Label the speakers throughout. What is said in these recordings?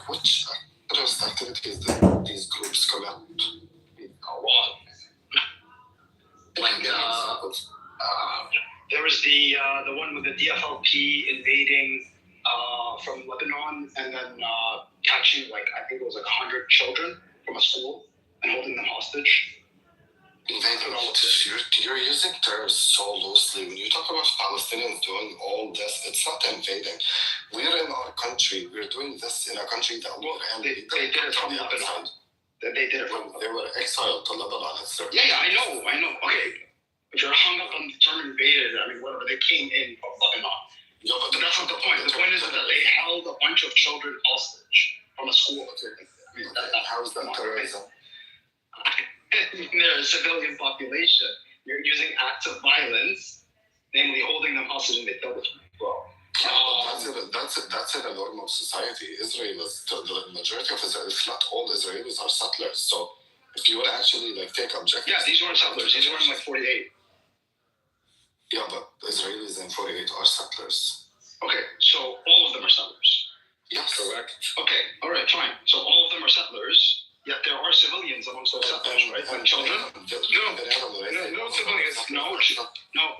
Speaker 1: which terrorist activities did these groups commit?
Speaker 2: A lot. Like, there was the one with the DFLP invading from Lebanon and then catching, like, I think it was like 100 children from a school and holding them hostage.
Speaker 1: You're using terms so loosely. When you talk about Palestinians doing all this, it's not invading. We're in our country. We're doing this in a country that
Speaker 2: they did it from Lebanon. They did it from
Speaker 1: They were exiled to Lebanon.
Speaker 2: Yeah, I know. Okay. If you're hung up on the term invaded, I mean, whatever, they came in from Lebanon.
Speaker 1: Yeah, but
Speaker 2: that's not the point. The point is that they held a bunch of children hostage from a school.
Speaker 1: How is that terrorism?
Speaker 2: They're a civilian population. You're using acts of violence, namely holding them hostage and they killed them. Well,
Speaker 1: that's in a normal society. Israel is the majority of Israel, if not all Israelis, are settlers. So if you would actually take objectives.
Speaker 2: Yeah, these weren't settlers. These were in 48.
Speaker 1: Yeah, but Israelis in 48 are settlers.
Speaker 2: Okay, so all of them are settlers.
Speaker 1: Yes.
Speaker 2: Correct. Okay, all right, fine. So all of them are settlers, yet there are civilians amongst those settlers, right? Like children? No civilians. No,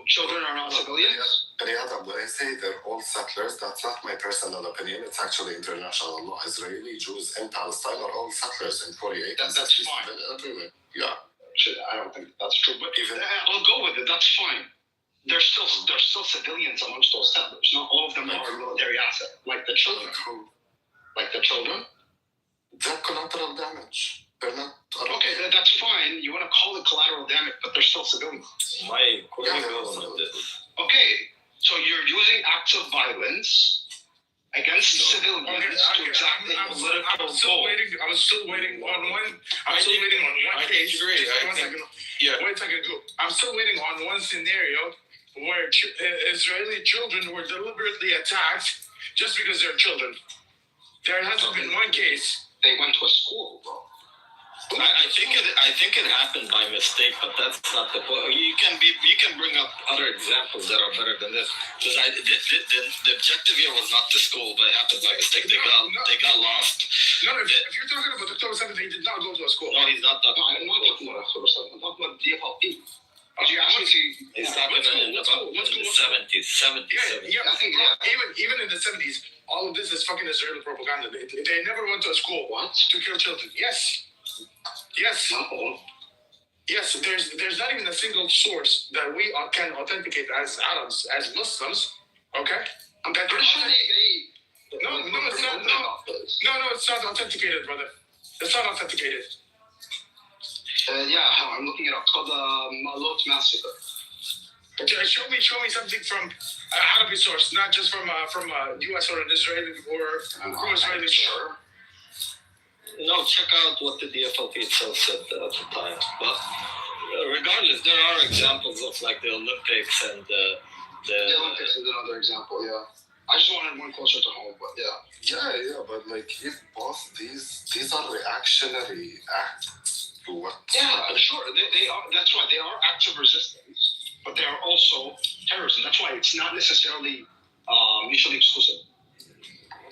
Speaker 2: children are not civilians.
Speaker 1: Riyadh, when I say they're all settlers, that's not my personal opinion. It's actually international law. Israeli Jews in Palestine are all settlers in 48.
Speaker 2: That's fine.
Speaker 1: Everywhere. Yeah.
Speaker 2: I don't think that's true, but I'll go with it. That's fine. There's still civilians amongst those settlers. Not all of them are military asset. Like the children.
Speaker 1: They're collateral damage. They're not.
Speaker 2: Okay, that's fine. You want to call it collateral damage, but they're still civilians. Okay, so you're using acts of violence against civilians to exact a political goal.
Speaker 3: I'm still waiting on one case. I'm still waiting on one scenario where Israeli children were deliberately attacked just because they're children. There hasn't been one case.
Speaker 2: They went to a school, bro.
Speaker 4: I think it happened by mistake, but that's not the point. You can bring up other examples that are better than this. Because the objective here was not the school, but it happened by mistake. They got lost.
Speaker 3: No, if you're talking about October 7th, he did not go to a school.
Speaker 4: No, he's not talking.
Speaker 2: I'm not talking about October 7th. I'm talking about DFLP. He's
Speaker 4: talking about the 70s.
Speaker 3: Even in the 70s, all of this is fucking Israeli propaganda. They never went to a school to kill children. Yes. Yes. There's not even a single source that we can authenticate as Arabs, as Muslims. Okay.
Speaker 2: I'm pretty sure
Speaker 3: No, it's not. No, it's not authenticated, brother. It's not authenticated.
Speaker 2: I'm looking it up. It's called the Malot Massacre.
Speaker 3: Okay, show me something from an Arabic source, not just from a U.S. or an Israeli or pro-Israeli source.
Speaker 4: No, check out what the DFLP itself said at the time. But regardless, there are examples of the Olympics and
Speaker 2: the Olympics is another example. Yeah, I just wanted one closer to home, but
Speaker 1: yeah. But if both these are reactionary acts to what?
Speaker 2: Yeah, sure. They are. That's why they are acts of resistance, but they are also terrorism. That's why it's not necessarily mutually exclusive.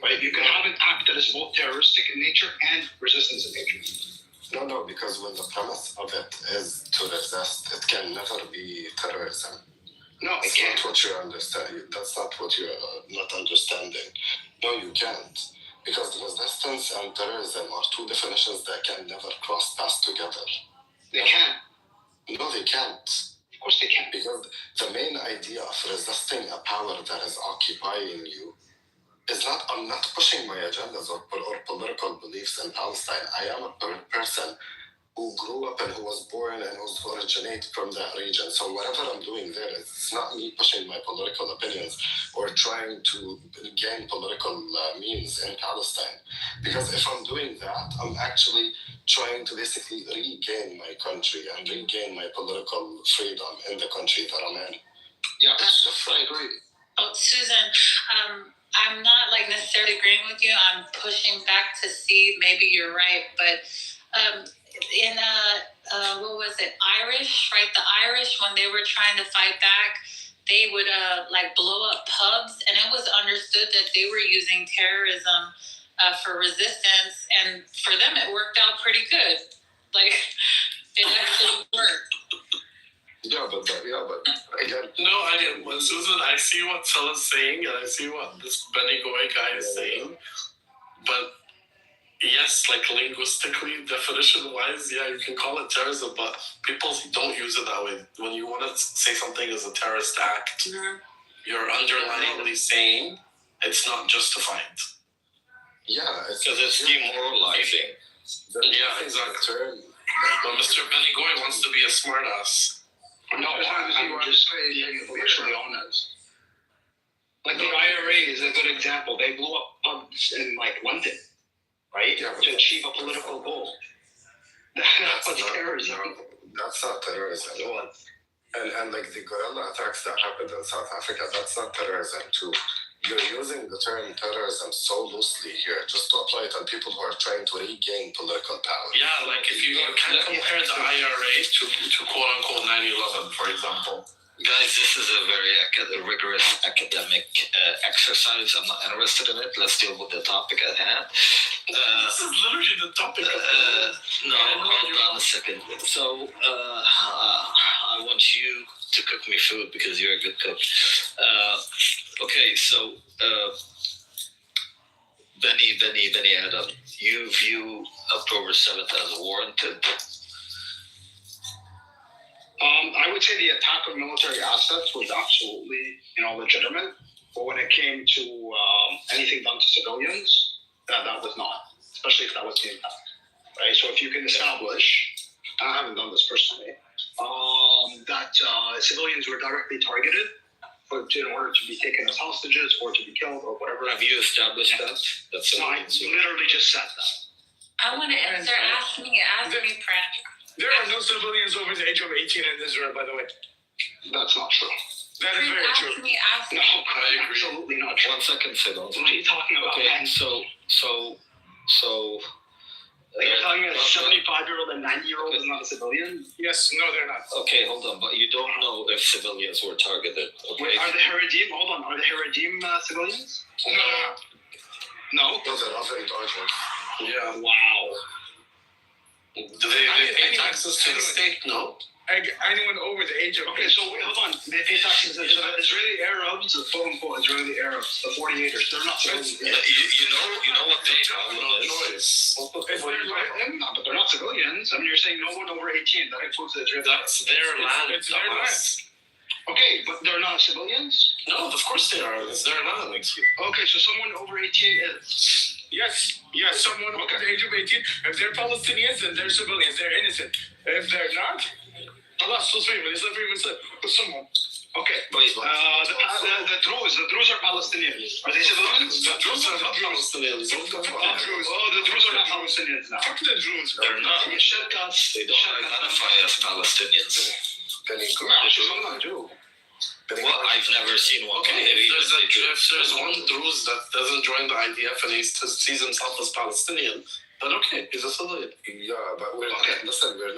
Speaker 2: Right? You can have an act that is both terroristic in nature and resistance in nature.
Speaker 1: No, because when the premise of it is to resist, it can never be terrorism.
Speaker 2: No, it can't.
Speaker 1: That's not what you're understanding. That's not what you're not understanding. No, you can't. Because resistance and terrorism are two definitions that can never cross paths together.
Speaker 2: They can.
Speaker 1: No, they can't.
Speaker 2: Of course they can.
Speaker 1: Because the main idea of resisting a power that is occupying you is not, I'm not pushing my agendas or political beliefs in Palestine. I am a person who grew up and who was born and who originates from that region. So whatever I'm doing there, it's not me pushing my political opinions or trying to gain political means in Palestine. Because if I'm doing that, I'm actually trying to basically regain my country and regain my political freedom in the country that I'm in.
Speaker 2: Yeah, I agree.
Speaker 5: Oh, Susan, I'm not necessarily agreeing with you. I'm pushing back to see maybe you're right, but in what was it, Irish, right? The Irish, when they were trying to fight back, they would blow up pubs, and it was understood that they were using terrorism for resistance, and for them it worked out pretty good. Like it actually worked.
Speaker 1: Yeah, but again,
Speaker 6: no, Susan, I see what Sala's saying, and I see what this Benny Goy guy is saying. But yes, like linguistically, definition-wise, yeah, you can call it terrorism, but people don't use it that way. When you want to say something is a terrorist act, you're underlyingly saying it's not justified.
Speaker 1: yeah,
Speaker 4: Because it's demoralizing.
Speaker 6: Yeah, exactly. But Mr. Benny Goy wants to be a smartass.
Speaker 2: No, I'm just being literally honest. Like the IRA is a good example. They blew up pubs in like London, right?
Speaker 1: Yeah,
Speaker 2: to achieve a political goal. That's
Speaker 1: not
Speaker 2: terrorism.
Speaker 1: That's not terrorism. And like the guerrilla attacks that happened in South Africa, that's not terrorism too. You're using the term terrorism so loosely here just to apply it on people who are trying to regain political power.
Speaker 6: Yeah, like if you can't compare the IRA to quote unquote 9/11, for example.
Speaker 4: Guys, this is a very rigorous academic exercise. I'm not interested in it. Let's deal with the topic at hand.
Speaker 6: This is literally the topic of
Speaker 4: no, hold on a second. So, I want you to cook me food because you're a good cook. Okay, so, Benny Adam, you view October 7th as warranted?
Speaker 2: I would say the attack of military assets was absolutely, legitimate. But when it came to anything done to civilians, that was not, especially if that was the impact, right? So if you can establish, I haven't done this personally, that civilians were directly targeted in order to be taken as hostages or to be killed or whatever.
Speaker 4: Have you established that? That's
Speaker 2: no, I literally just said that.
Speaker 5: I want to answer. Ask me, Pran.
Speaker 3: There are no civilians over the age of 18 in Israel, by the way.
Speaker 2: That's not true.
Speaker 3: That is very true.
Speaker 5: Ask me.
Speaker 2: No, I agree. Absolutely not true.
Speaker 4: 1 second, Phil.
Speaker 2: What are you talking about?
Speaker 4: Okay, so.
Speaker 2: Like you're telling me a 75-year-old and 90-year-old is not a civilian?
Speaker 3: Yes, no, they're not.
Speaker 4: Okay, hold on, but you don't know if civilians were targeted. Okay.
Speaker 2: Wait, are the Haredim? Hold on, are the Haredim civilians? No.
Speaker 1: Those are not very dangerous.
Speaker 6: Yeah.
Speaker 2: Wow.
Speaker 6: Do they pay taxes to the state? No.
Speaker 3: Anyone over the age of
Speaker 2: Okay, so wait, hold on. They pay taxes. So the Israeli Arabs, the quote-unquote Israeli Arabs, the 48ers, they're not civilians.
Speaker 4: You know what the problem is?
Speaker 3: If they're like,
Speaker 2: But they're not civilians. I mean, you're saying no one over 18. That includes the Israeli.
Speaker 6: That's their land.
Speaker 3: It's their land.
Speaker 2: Okay, but they're not civilians?
Speaker 6: No, of course they are. It's their land.
Speaker 2: Okay, so someone over 18 is.
Speaker 3: Yes, someone over the age of 18. If they're Palestinians, then they're civilians. They're innocent. If they're not, Allah, someone.
Speaker 2: Okay,
Speaker 4: Wait,
Speaker 2: the Druze are Palestinians. Are they civilians?
Speaker 6: The Druze are not Palestinians.
Speaker 2: The Druze are not Palestinians now.
Speaker 3: Fuck the Druze.
Speaker 4: They're not. They don't identify as Palestinians.
Speaker 2: Some of them do.
Speaker 4: Well, I've never seen one.
Speaker 6: Okay, if there's one Druze that doesn't join the IDF and he sees himself as Palestinian, then okay, he's a civilian.
Speaker 1: Yeah, but we're not saying they're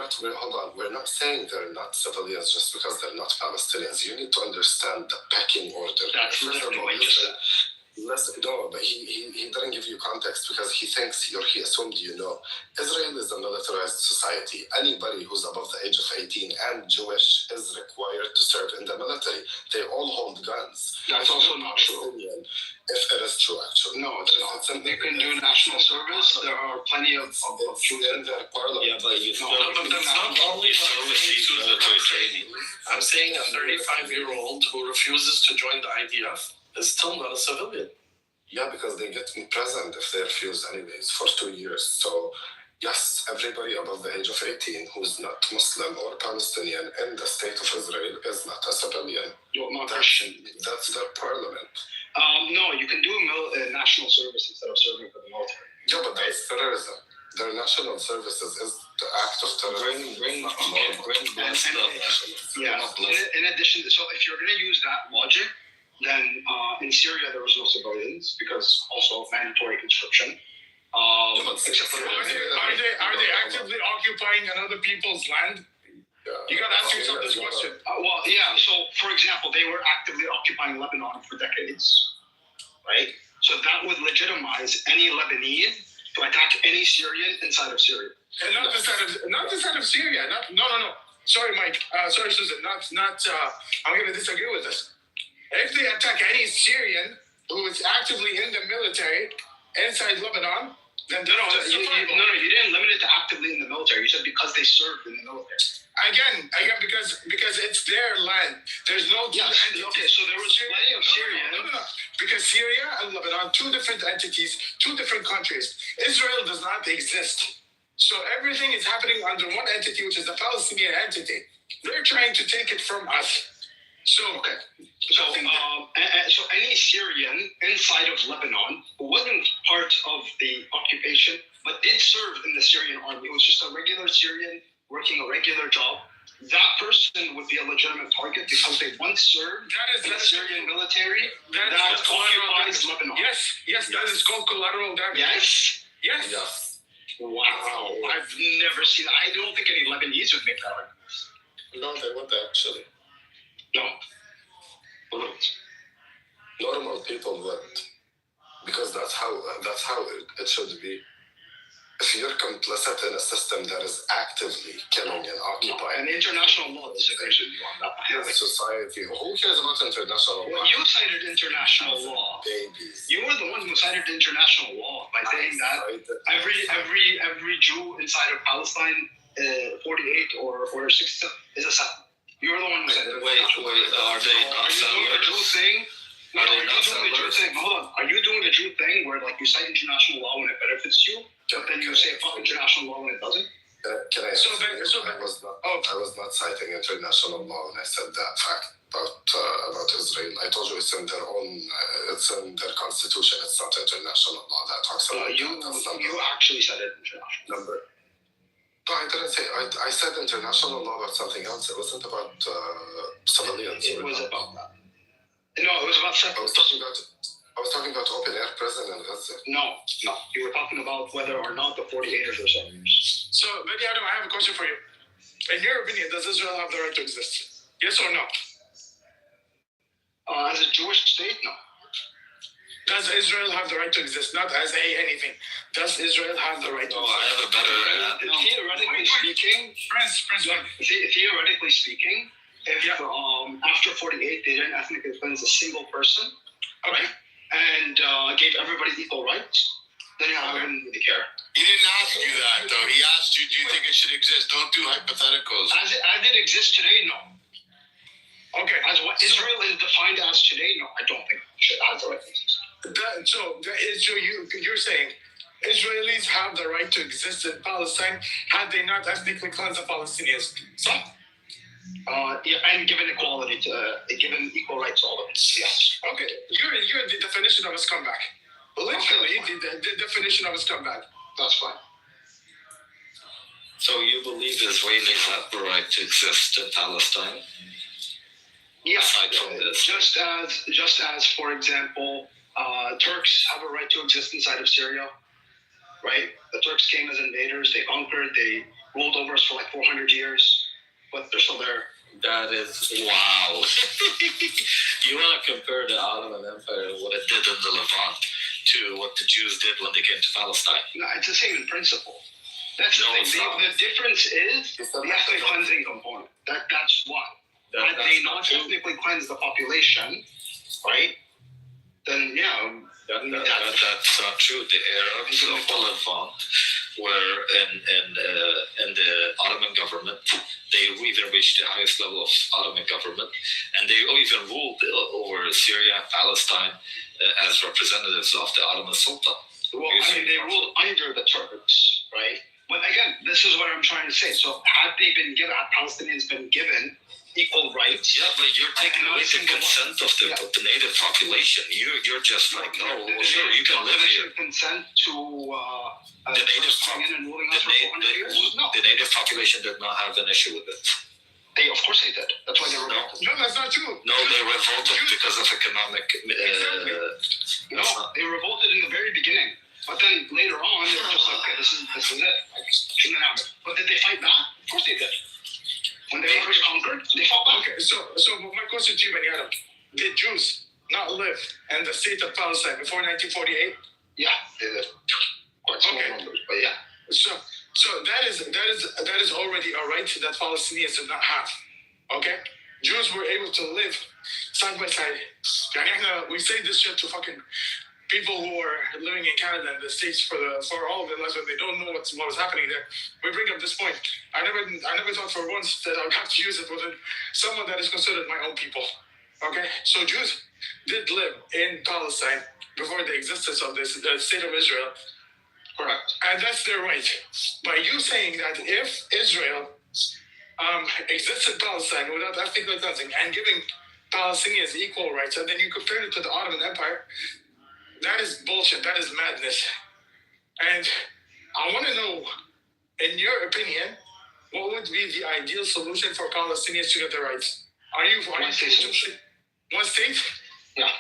Speaker 1: not civilians just because they're not Palestinians. You need to understand the pecking order.
Speaker 2: That's literally what you said.
Speaker 1: No, but he didn't give you context because he assumed you know. Israel is a militarized society. Anybody who's above the age of 18 and Jewish is required to serve in the military. They all hold guns.
Speaker 2: That's also not true.
Speaker 1: If it is true, actually.
Speaker 2: No, it's not. They can do national service. There are plenty of Jews
Speaker 1: in their parliament.
Speaker 4: Yeah, but you still,
Speaker 6: but that's not only
Speaker 4: still receive military training.
Speaker 6: I'm saying a 35-year-old who refuses to join the IDF is still not a civilian.
Speaker 1: Yeah, because they get imprisoned if they refuse anyways for 2 years. So, yes, everybody above the age of 18 who's not Muslim or Palestinian in the state of Israel is not a civilian.
Speaker 2: You're not Christian.
Speaker 1: That's their parliament.
Speaker 2: No, you can do national service instead of serving for the military.
Speaker 1: Yeah, but that's terrorism. Their national services is the act of terrorism.
Speaker 4: Bring blood stuff.
Speaker 2: Yeah, in addition, so if you're going to use that logic, then in Syria there was no civilians because also mandatory conscription. Except for
Speaker 3: are they actively occupying another people's land? You gotta ask yourself this question.
Speaker 2: Well, yeah. So, for example, they were actively occupying Lebanon for decades, right? So that would legitimize any Lebanese to attack any Syrian inside of Syria.
Speaker 3: And not the side of Syria. No. Sorry, Mike. Sorry, Susan. I'm going to disagree with this. If they attack any Syrian who is actively in the military inside Lebanon, then
Speaker 2: You didn't limit it to actively in the military. You said because they served in the military.
Speaker 3: Again, because it's their land. There's no two entities.
Speaker 2: Okay, so there was plenty of Syrian.
Speaker 3: No. Because Syria and Lebanon, two different entities, two different countries. Israel does not exist. So everything is happening under one entity, which is the Palestinian entity. They're trying to take it from us. So,
Speaker 2: Okay. So any Syrian inside of Lebanon who wasn't part of the occupation but did serve in the Syrian army, it was just a regular Syrian working a regular job, that person would be a legitimate target because they once served in the Syrian military that occupies Lebanon.
Speaker 3: Yes, that is called collateral damage. Yes.
Speaker 2: Wow, I've never seen. I don't think any Lebanese would make that argument.
Speaker 1: No, they would actually.
Speaker 2: No.
Speaker 1: Normal people would, because that's how it should be. If you're complicit in a system that is actively killing and occupying,
Speaker 2: And international law disagrees with you on that.
Speaker 1: society, who cares about international law?
Speaker 2: Well, you cited international law.
Speaker 1: Babies.
Speaker 2: You were the one who cited international law by saying that every Jew inside of Palestine, 48 or 67 is a settlement. You were the one who said it.
Speaker 4: Wait, are they not
Speaker 2: Are you doing the Jew
Speaker 4: settlers?
Speaker 2: thing? No,
Speaker 4: Are
Speaker 2: are
Speaker 4: they
Speaker 2: you
Speaker 4: not
Speaker 2: doing the Jew
Speaker 4: settlers?
Speaker 2: thing? Hold on. Are you doing the Jew thing where like you cite international law when it benefits you, but then you say fuck international law when it doesn't?
Speaker 1: Can I? I was not citing international law when I said that fact about Israel. I told you it's in their own. It's in their constitution. It's not international law that talks about
Speaker 2: You actually said it international.
Speaker 1: number. No, I didn't say. I said international law about something else. It wasn't about civilians.
Speaker 2: It was about that. No, it was about
Speaker 1: I was talking about open air prison in Gaza.
Speaker 2: No. You were talking about whether or not the 48ers are settlers.
Speaker 3: So, maybe Adam, I have a question for you. In your opinion, does Israel have the right to exist? Yes or no?
Speaker 2: As a Jewish state, no.
Speaker 3: Does Israel have the right to exist? Not as anything. Does Israel have the right to
Speaker 4: No,
Speaker 3: exist?
Speaker 4: I have a better.
Speaker 2: Theoretically speaking, theoretically speaking, if after 48 they didn't ethnically cleanse a single person, right, and gave everybody equal rights, then I wouldn't really care.
Speaker 7: He didn't ask you that, though. He asked you, do you think it should exist? Don't do hypotheticals.
Speaker 2: As it exists today, no.
Speaker 3: Okay.
Speaker 2: As what Israel is defined as today, no, I don't think it has the right to exist.
Speaker 3: So you're saying Israelis have the right to exist in Palestine had they not ethnically cleansed the Palestinians? So?
Speaker 2: And given equality given equal rights to all of us. Yes.
Speaker 3: Okay, you're the definition of a scumbag. Literally, the definition of a scumbag.
Speaker 2: That's fine.
Speaker 4: So you believe Israelis have the right to exist in Palestine?
Speaker 2: Yeah.
Speaker 4: Aside from this.
Speaker 2: Just as, for example, Turks have a right to exist inside of Syria, right? The Turks came as invaders. They conquered. They ruled over us for like 400 years, but they're still there.
Speaker 4: That is wow. You want to compare the Ottoman Empire and what it did in the Levant to what the Jews did when they came to Palestine?
Speaker 2: No, it's the same in principle. That's the thing. The difference is the ethnic cleansing component. That's why. Had they not ethnically cleansed the population, right? Then
Speaker 4: that's not true. The Arabs of the Levant were in the Ottoman government. They even reached the highest level of Ottoman government, and they even ruled over Syria and Palestine as representatives of the Ottoman Sultan.
Speaker 2: Well, I mean, they ruled under the Turks, right? But again, this is what I'm trying to say. So, had Palestinians been given equal rights?
Speaker 4: Yeah, but you're taking away the consent of the native population. You're just like, oh, well, sure, you can live here.
Speaker 2: Consent to
Speaker 4: The native
Speaker 2: coming in and ruling us for 400 years? No.
Speaker 4: The native population did not have an issue with it.
Speaker 2: Of course they did. That's why they revolted.
Speaker 3: No, that's not true.
Speaker 4: No, they revolted because of economic.
Speaker 2: No, they revolted in the very beginning. But then later on, they were just like, okay, this is it. Like, shouldn't happen. But did they fight back? Of course they did. When they were first conquered, they fought back.
Speaker 3: Okay, so my question to you, Benny Adam, did Jews not live in the state of Palestine before 1948?
Speaker 2: Yeah, they did. Quite small
Speaker 3: Okay.
Speaker 2: numbers, but yeah.
Speaker 3: So that is already a right that Palestinians did not have. Okay? Jews were able to live side by side. We say this shit to fucking people who are living in Canada and the States for all of their lives, but they don't know what was happening there. We bring up this point. I never thought for once that I would have to use it with someone that is considered my own people. Okay? So Jews did live in Palestine before the existence of the state of Israel.
Speaker 2: Correct.
Speaker 3: And that's their right. By you saying that if Israel exists in Palestine without ethnic cleansing and giving Palestinians equal rights, and then you compare it to the Ottoman Empire, that is bullshit. That is madness. And I want to know, in your opinion, what would be the ideal solution for Palestinians to get their rights? Are you
Speaker 2: One state solution.
Speaker 3: One state?
Speaker 2: Yeah.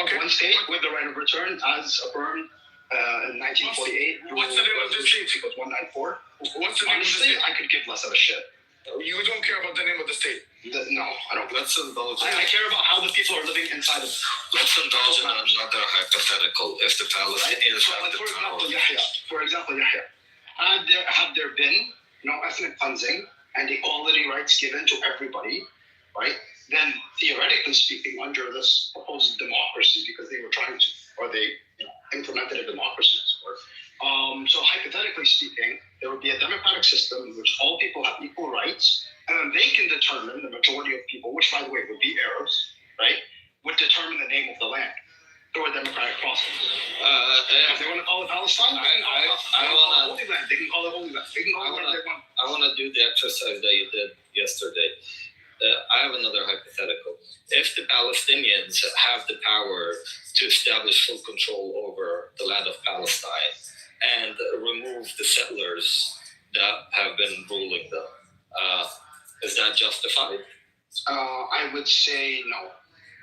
Speaker 3: Okay.
Speaker 2: One state with the right of return as affirmed in 1948.
Speaker 3: What's the name of this state?
Speaker 2: It was 194.
Speaker 3: What's the name of the
Speaker 2: Honestly,
Speaker 3: state?
Speaker 2: I could give less of a shit.
Speaker 3: You don't care about the name of the state?
Speaker 2: No, I don't.
Speaker 4: Let's indulge.
Speaker 2: I care about how the people are living inside of it.
Speaker 4: Let's indulge in another hypothetical. If the Palestinians
Speaker 2: So,
Speaker 4: have
Speaker 2: like,
Speaker 4: the power,
Speaker 2: for example, Yahya, have there been ethnic cleansing and equality rights given to everybody, right? Then theoretically speaking, under this proposed democracy, because they were trying to, or they implemented a democracy, so hypothetically speaking, there would be a democratic system in which all people have equal rights, and then they can determine, the majority of people, which by the way would be Arabs, right, would determine the name of the land through a democratic process. If they want to call it Palestine, they can call it Holy Land. They can call it Holy Land. They can call it whatever they want.
Speaker 4: I want to do the exercise that you did yesterday. I have another hypothetical. If the Palestinians have the power to establish full control over the land of Palestine and remove the settlers that have been ruling them, is that justified?
Speaker 2: I would say no.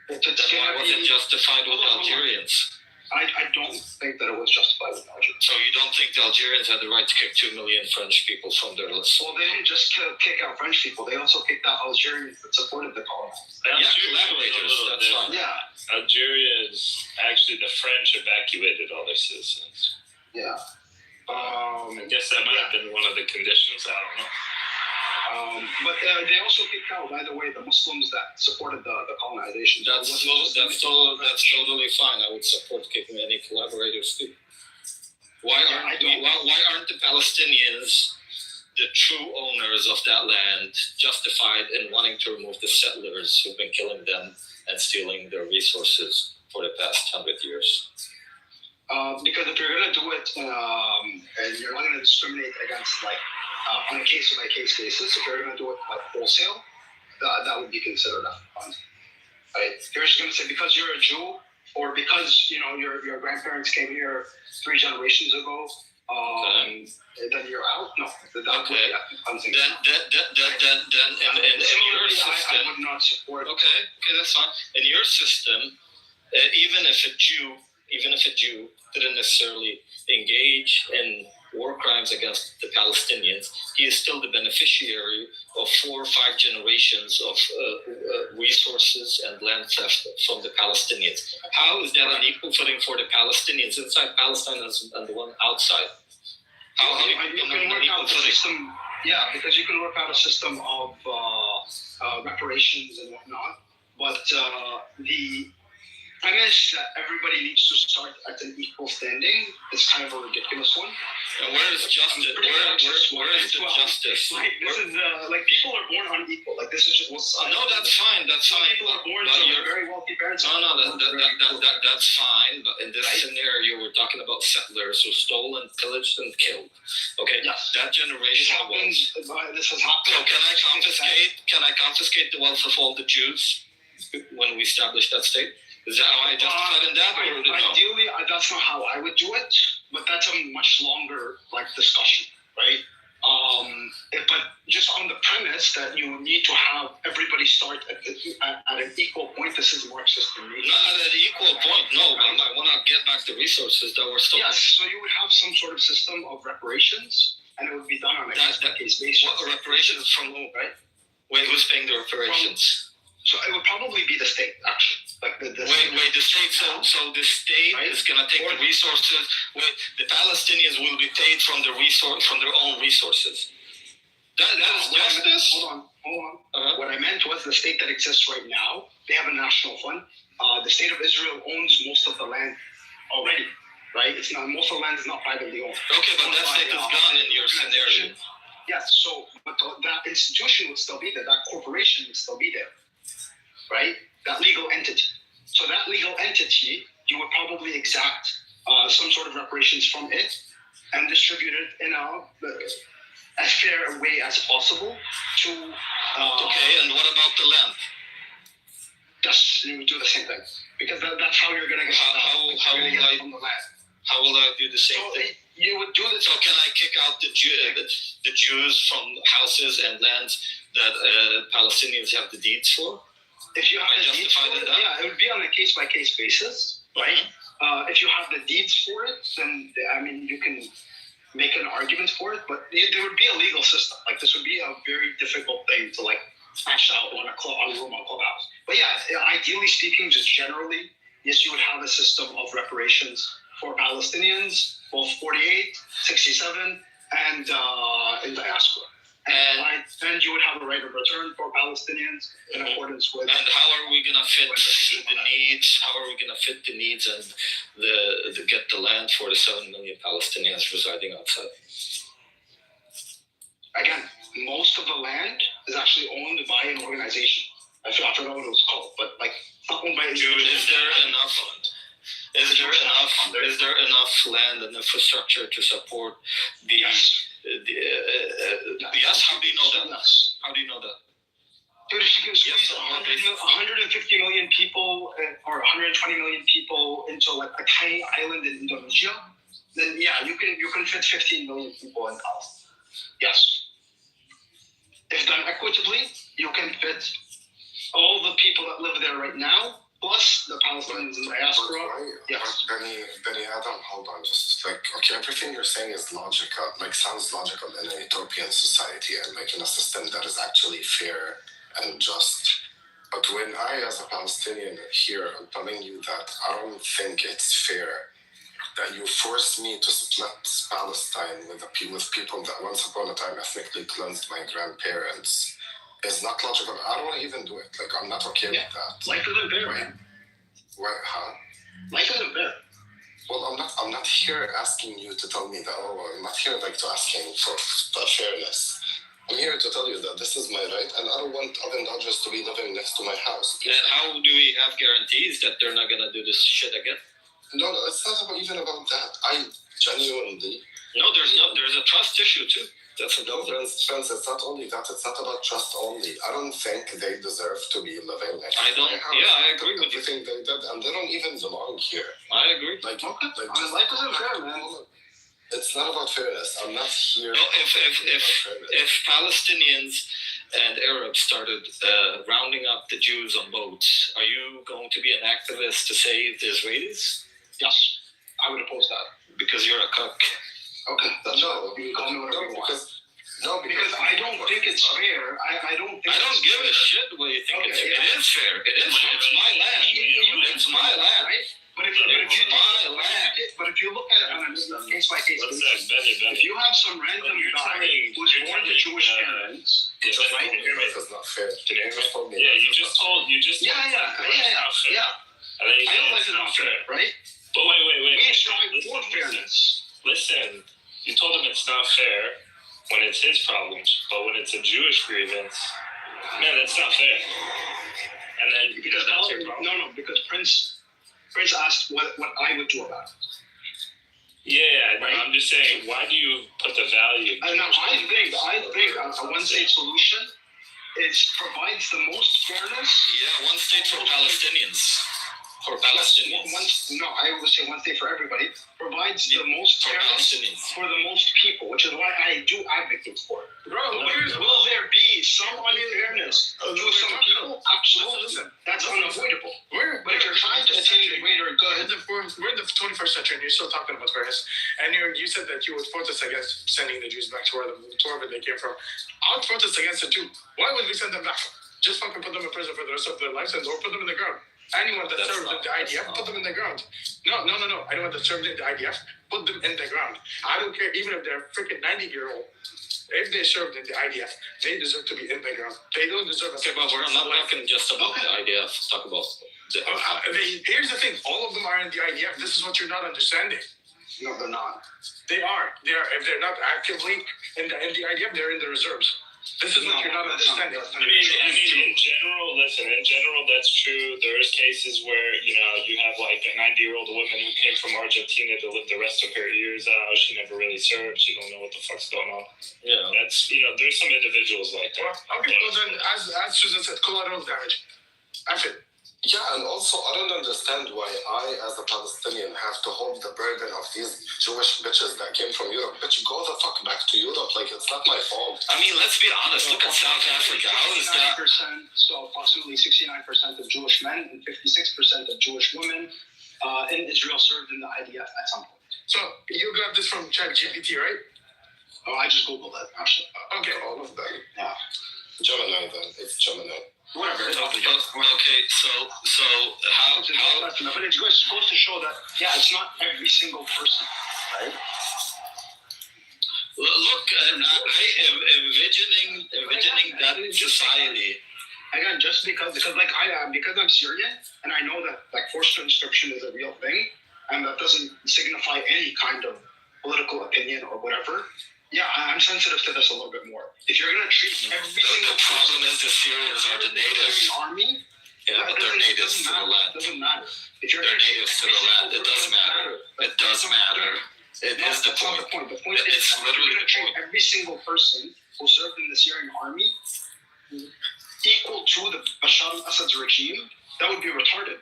Speaker 4: Then why was it justified with Algerians?
Speaker 2: I don't think that it was justified with Algerians.
Speaker 4: So you don't think the Algerians had the right to kick 2 million French people from their list?
Speaker 2: Well, they didn't just kick out French people. They also kicked out Algerians that supported the colonists.
Speaker 4: Yeah, collaborators, that's fine.
Speaker 2: Yeah.
Speaker 8: Algeria is actually the French evacuated all their citizens.
Speaker 2: Yeah.
Speaker 8: I guess that might have been one of the conditions. I don't know.
Speaker 2: But they also kicked out, by the way, the Muslims that supported the colonization.
Speaker 4: That's totally fine. I would support kicking any collaborators too. Why aren't the Palestinians, the true owners of that land, justified in wanting to remove the settlers who've been killing them and stealing their resources for the past 100 years?
Speaker 2: Because if you're going to do it, and you're not going to discriminate against, on a case-by-case basis, if you're going to do it wholesale, that would be considered fun. Right? You're just going to say, because you're a Jew, or because your grandparents came here 3 generations ago, then you're out. No, that would be cleansing.
Speaker 4: Then in your system,
Speaker 2: I would not support.
Speaker 4: Okay, that's fine. In your system, even if a Jew didn't necessarily engage in war crimes against the Palestinians, he is still the beneficiary of 4 or 5 generations of resources and land theft from the Palestinians. How is that an equal footing for the Palestinians inside Palestine and the one outside? How
Speaker 2: you can work out a system? Yeah, because you can work out a system of reparations and whatnot, but the premise that everybody needs to start at an equal standing is kind of a ridiculous one.
Speaker 4: And where is justice? Where is the justice?
Speaker 2: This is people are born unequal. This is just what's.
Speaker 4: No, that's fine. That's
Speaker 2: Some
Speaker 4: fine.
Speaker 2: people are born to very wealthy parents.
Speaker 4: No, that's fine. But in this scenario, we're talking about settlers who stole and pillaged and killed. Okay,
Speaker 2: yes.
Speaker 4: That generation was.
Speaker 2: This has happened.
Speaker 4: So can I confiscate the wealth of all the Jews when we establish that state? Is that how I justified in that, or no?
Speaker 2: Ideally, that's not how I would do it, but that's a much longer discussion, right? But just on the premise that you need to have everybody start at an equal point, this is Marxist in nature.
Speaker 4: Not at an equal point, no. Right? I want to get back the resources that were stolen.
Speaker 2: Yes, so you would have some sort of system of reparations, and it would be done on a case-by-case basis.
Speaker 4: What reparations from who?
Speaker 2: Right?
Speaker 4: Wait, who's paying the reparations?
Speaker 2: So it would probably be the state, actually. Like the
Speaker 4: Wait, the state, so the state
Speaker 2: Right.
Speaker 4: is gonna take the resources, the Palestinians will be paid from their own resources. That is justice?
Speaker 2: Hold on.
Speaker 4: Uh-huh.
Speaker 2: What I meant was the state that exists right now, they have a national fund. The state of Israel owns most of the land already, right? It's not, most of the land is not privately owned.
Speaker 4: Okay, but that state is gone in your scenario.
Speaker 2: Yes, so, but that institution would still be there, that corporation would still be there, right? That legal entity. So that legal entity, you would probably exact some sort of reparations from it and distribute it in as fair a way as possible to.
Speaker 4: Okay, and what about the land?
Speaker 2: You would do the same thing because that's how you're gonna get.
Speaker 4: How will I
Speaker 2: from the land?
Speaker 4: How will I do the same
Speaker 2: So
Speaker 4: thing?
Speaker 2: you would do this.
Speaker 4: So can I kick out the Jews from houses and lands that Palestinians have the deeds for?
Speaker 2: If you have
Speaker 4: I
Speaker 2: the deeds
Speaker 4: justify
Speaker 2: for it,
Speaker 4: that?
Speaker 2: yeah, it would be on a case by case basis, right?
Speaker 4: Mhm.
Speaker 2: If you have the deeds for it, then I mean you can make an argument for it, but there would be a legal system. Like this would be a very difficult thing to like hash out on a room on Clubhouse. But yeah, ideally speaking, just generally, yes, you would have a system of reparations for Palestinians, both 48, 67, and in diaspora. And you would have a right of return for Palestinians in accordance with.
Speaker 4: And how are we gonna fit the needs? How are we gonna fit the needs and the get the land for the 7 million Palestinians residing outside?
Speaker 2: Again, most of the land is actually owned by an organization. I forgot what it was called, but like it's not owned by a
Speaker 4: Is there enough? Is there enough land and infrastructure to support the?
Speaker 2: Yes.
Speaker 4: Yes. How do you know that?
Speaker 2: Yes.
Speaker 4: How do you know that?
Speaker 2: Dude, if you can squeeze 150 million people or 120 million people into like a tiny island in Indonesia, then yeah, you can fit 15 million people in Palestine. Yes. If done equitably, you can fit all the people that live there right now, plus the Palestinians in the diaspora. Yes.
Speaker 1: Benny Adam, hold on, just like, okay, everything you're saying is logical, like sounds logical in a utopian society and like in a system that is actually fair and just. But when I, as a Palestinian here, I'm telling you that I don't think it's fair that you force me to split Palestine with people that once upon a time ethnically cleansed my grandparents is not logical. I don't want to even do it. Like, I'm not okay with that.
Speaker 2: Life isn't fair, man.
Speaker 1: What, huh?
Speaker 2: Life isn't fair.
Speaker 1: Well, I'm not here asking you to tell me that. Oh, I'm not here like to asking for fairness. I'm here to tell you that this is my right, and I don't want other Dodgers to be living next to my house.
Speaker 4: And how do we have guarantees that they're not gonna do this shit again?
Speaker 1: No, it's not even about that. I genuinely.
Speaker 4: No, there's a trust issue too. That's a
Speaker 1: No, friends, it's not only that. It's not about trust only. I don't think they deserve to be living next to my house.
Speaker 4: Yeah, I agree with you.
Speaker 1: Everything they did, and they don't even belong here.
Speaker 4: I agree.
Speaker 1: Like,
Speaker 2: Okay.
Speaker 1: just
Speaker 2: Life isn't fair, man.
Speaker 1: It's not about fairness. I'm not here.
Speaker 4: No, if Palestinians and Arabs started rounding up the Jews on boats, are you going to be an activist to save the Israelis?
Speaker 2: Yes, I would oppose that.
Speaker 4: Because you're a cuck.
Speaker 2: Okay, that's
Speaker 1: No,
Speaker 2: you call me whatever you want.
Speaker 1: because
Speaker 2: I don't think it's fair. I don't think.
Speaker 4: I don't give a shit what you think.
Speaker 2: Okay,
Speaker 4: It is fair. It is. It's my land. It's my land.
Speaker 2: Right? But if you look at it on a case by case
Speaker 8: What's
Speaker 2: basis,
Speaker 8: that, Benny?
Speaker 2: if you have some random guy who's born to Jewish parents, right?
Speaker 1: it's not fair.
Speaker 8: Yeah, you just told.
Speaker 2: Yeah.
Speaker 8: And then you
Speaker 2: I know life is not fair, right?
Speaker 8: But wait.
Speaker 2: We strive for fairness.
Speaker 8: Listen, you told him it's not fair when it's his problems, but when it's a Jewish grievance, man, that's not fair. And then
Speaker 2: Because
Speaker 8: that's your problem.
Speaker 2: no, because Prince asked what I would do about it.
Speaker 8: Yeah,
Speaker 2: Right.
Speaker 8: I'm just saying, why do you put the value?
Speaker 2: And I think a one-state solution provides the most fairness.
Speaker 4: Yeah, one state for Palestinians. For Palestinians.
Speaker 2: I would say one state for everybody. Provides the most
Speaker 4: For
Speaker 2: fairness
Speaker 4: Palestinians.
Speaker 2: for the most people, which is why I do advocate for it.
Speaker 3: Bro,
Speaker 2: Will there be some unfairness to some people? Absolutely.
Speaker 3: Listen,
Speaker 2: That's unavoidable. But if you're trying to attain the greater good,
Speaker 3: we're in the 21st century, and you're still talking about fairness. And you said that you would protest against sending the Jews back to wherever they came from. I would protest against it too. Why would we send them back? Just fucking put them in prison for the rest of their lives or put them in the ground. Anyone that
Speaker 4: That's
Speaker 3: served in
Speaker 4: not-
Speaker 3: the IDF,
Speaker 4: that's
Speaker 3: put them
Speaker 4: not-
Speaker 3: in the ground. No. Anyone that served in the IDF, put them in the ground. I don't care, even if they're freaking 90-year-old. If they served in the IDF, they deserve to be in the ground. They don't deserve a
Speaker 4: Okay, but we're not talking just about the IDF. Talk about the
Speaker 3: Here's the thing. All of them are in the IDF. This is what you're not understanding.
Speaker 2: No, they're not.
Speaker 3: They are. If they're not actively in the IDF, they're in the reserves. This is what you're not understanding.
Speaker 8: I mean, in general, that's true. There's cases where, you have like a 90-year-old woman who came from Argentina to live the rest of her years out. She never really served. She don't know what the fuck's going on.
Speaker 4: Yeah.
Speaker 8: That's, there's some individuals like that.
Speaker 3: Okay, well then, as Susan said, collateral damage. F it.
Speaker 1: Yeah, and also I don't understand why I, as a Palestinian, have to hold the burden of these Jewish bitches that came from Europe. Bitch, go the fuck back to Europe. Like, it's not my fault.
Speaker 4: I mean, let's be honest. Look at South Africa. How is that?
Speaker 2: So approximately 69% of Jewish men and 56% of Jewish women in Israel served in the IDF at some point.
Speaker 3: So you got this from ChatGPT, right?
Speaker 2: Oh, I just Googled it, actually.
Speaker 3: Okay.
Speaker 1: All of them.
Speaker 2: Yeah.
Speaker 1: Gemini then. It's Gemini.
Speaker 2: Whatever.
Speaker 4: Okay, so how
Speaker 2: But it goes to show that, it's not every single person, right?
Speaker 4: look envisioning that society.
Speaker 2: Again, just because I'm Syrian and I know that like forced conscription is a real thing and that doesn't signify any kind of political opinion or whatever. Yeah, I'm sensitive to this a little bit more. If you're gonna treat every single
Speaker 4: The problem is the Syrians are the natives.
Speaker 2: army,
Speaker 4: Yeah, but they're natives to the land.
Speaker 2: doesn't matter. If you're
Speaker 4: They're natives to the land. It does matter. It does matter. It is the
Speaker 2: That's not
Speaker 4: point.
Speaker 2: the point. The point is
Speaker 4: It's
Speaker 2: that
Speaker 4: literally
Speaker 2: if you're
Speaker 4: the
Speaker 2: gonna treat
Speaker 4: point.
Speaker 2: every single person who served in the Syrian army equal to the Bashar al-Assad's regime, that would be retarded.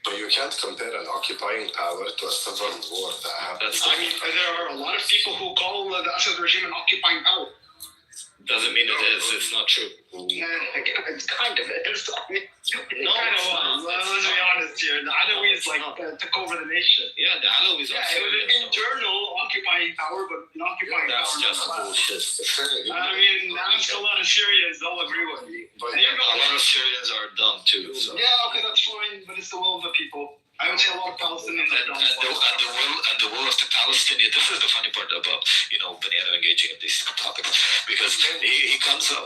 Speaker 1: But you can't compare an occupying power to a civil war that happened.
Speaker 2: I mean, there are a lot of people who call the Assad regime an occupying power.
Speaker 4: Doesn't mean it is. It's not true.
Speaker 2: Yeah, it's kind of is. I mean, it
Speaker 4: No,
Speaker 2: kind of
Speaker 4: it's
Speaker 2: was.
Speaker 4: not.
Speaker 2: Let's be honest here. The Alawis took over the nation.
Speaker 4: Yeah, the Alawi's
Speaker 2: Yeah,
Speaker 4: are
Speaker 2: it was an
Speaker 4: Syrians.
Speaker 2: internal occupying power, but an occupying
Speaker 4: That's
Speaker 2: power.
Speaker 4: just
Speaker 2: nonetheless.
Speaker 4: bullshit.
Speaker 2: I mean, ask a lot of Syrians, they'll agree with me.
Speaker 1: But
Speaker 2: And
Speaker 4: A lot of Syrians are dumb too. So.
Speaker 2: yeah, okay, that's fine, but it's the will of the people. I would say a lot of Palestinians are dumb.
Speaker 4: And the will of the Palestinian. This is the funny part about Benito engaging in these topics, because he comes at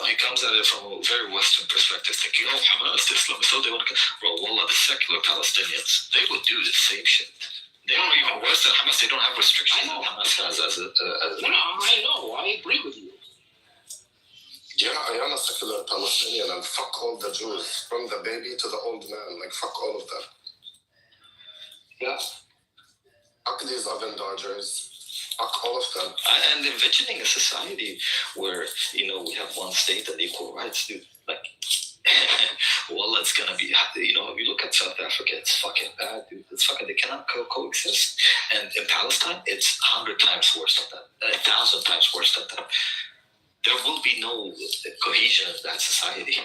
Speaker 4: it from a very Western perspective, thinking, Hamas, Islam, so they want to. Bro, wallah, the secular Palestinians, they would do the same shit. They are even worse than Hamas. They don't have restrictions that Hamas has as a.
Speaker 2: No, I know, I agree with you.
Speaker 1: yeah, I am a secular Palestinian, and fuck all the Jews, from the baby to the old man. Like, fuck all of them.
Speaker 2: Yeah.
Speaker 1: Fuck these oven dodgers. Fuck all of them.
Speaker 4: And envisioning a society where we have one state and equal rights, dude. Like, well, it's gonna be. If you look at South Africa, it's fucking bad, dude. It's fucking. They cannot coexist. And in Palestine, it's 100 times worse than that. 1,000 times worse than that. There will be no cohesion in that society.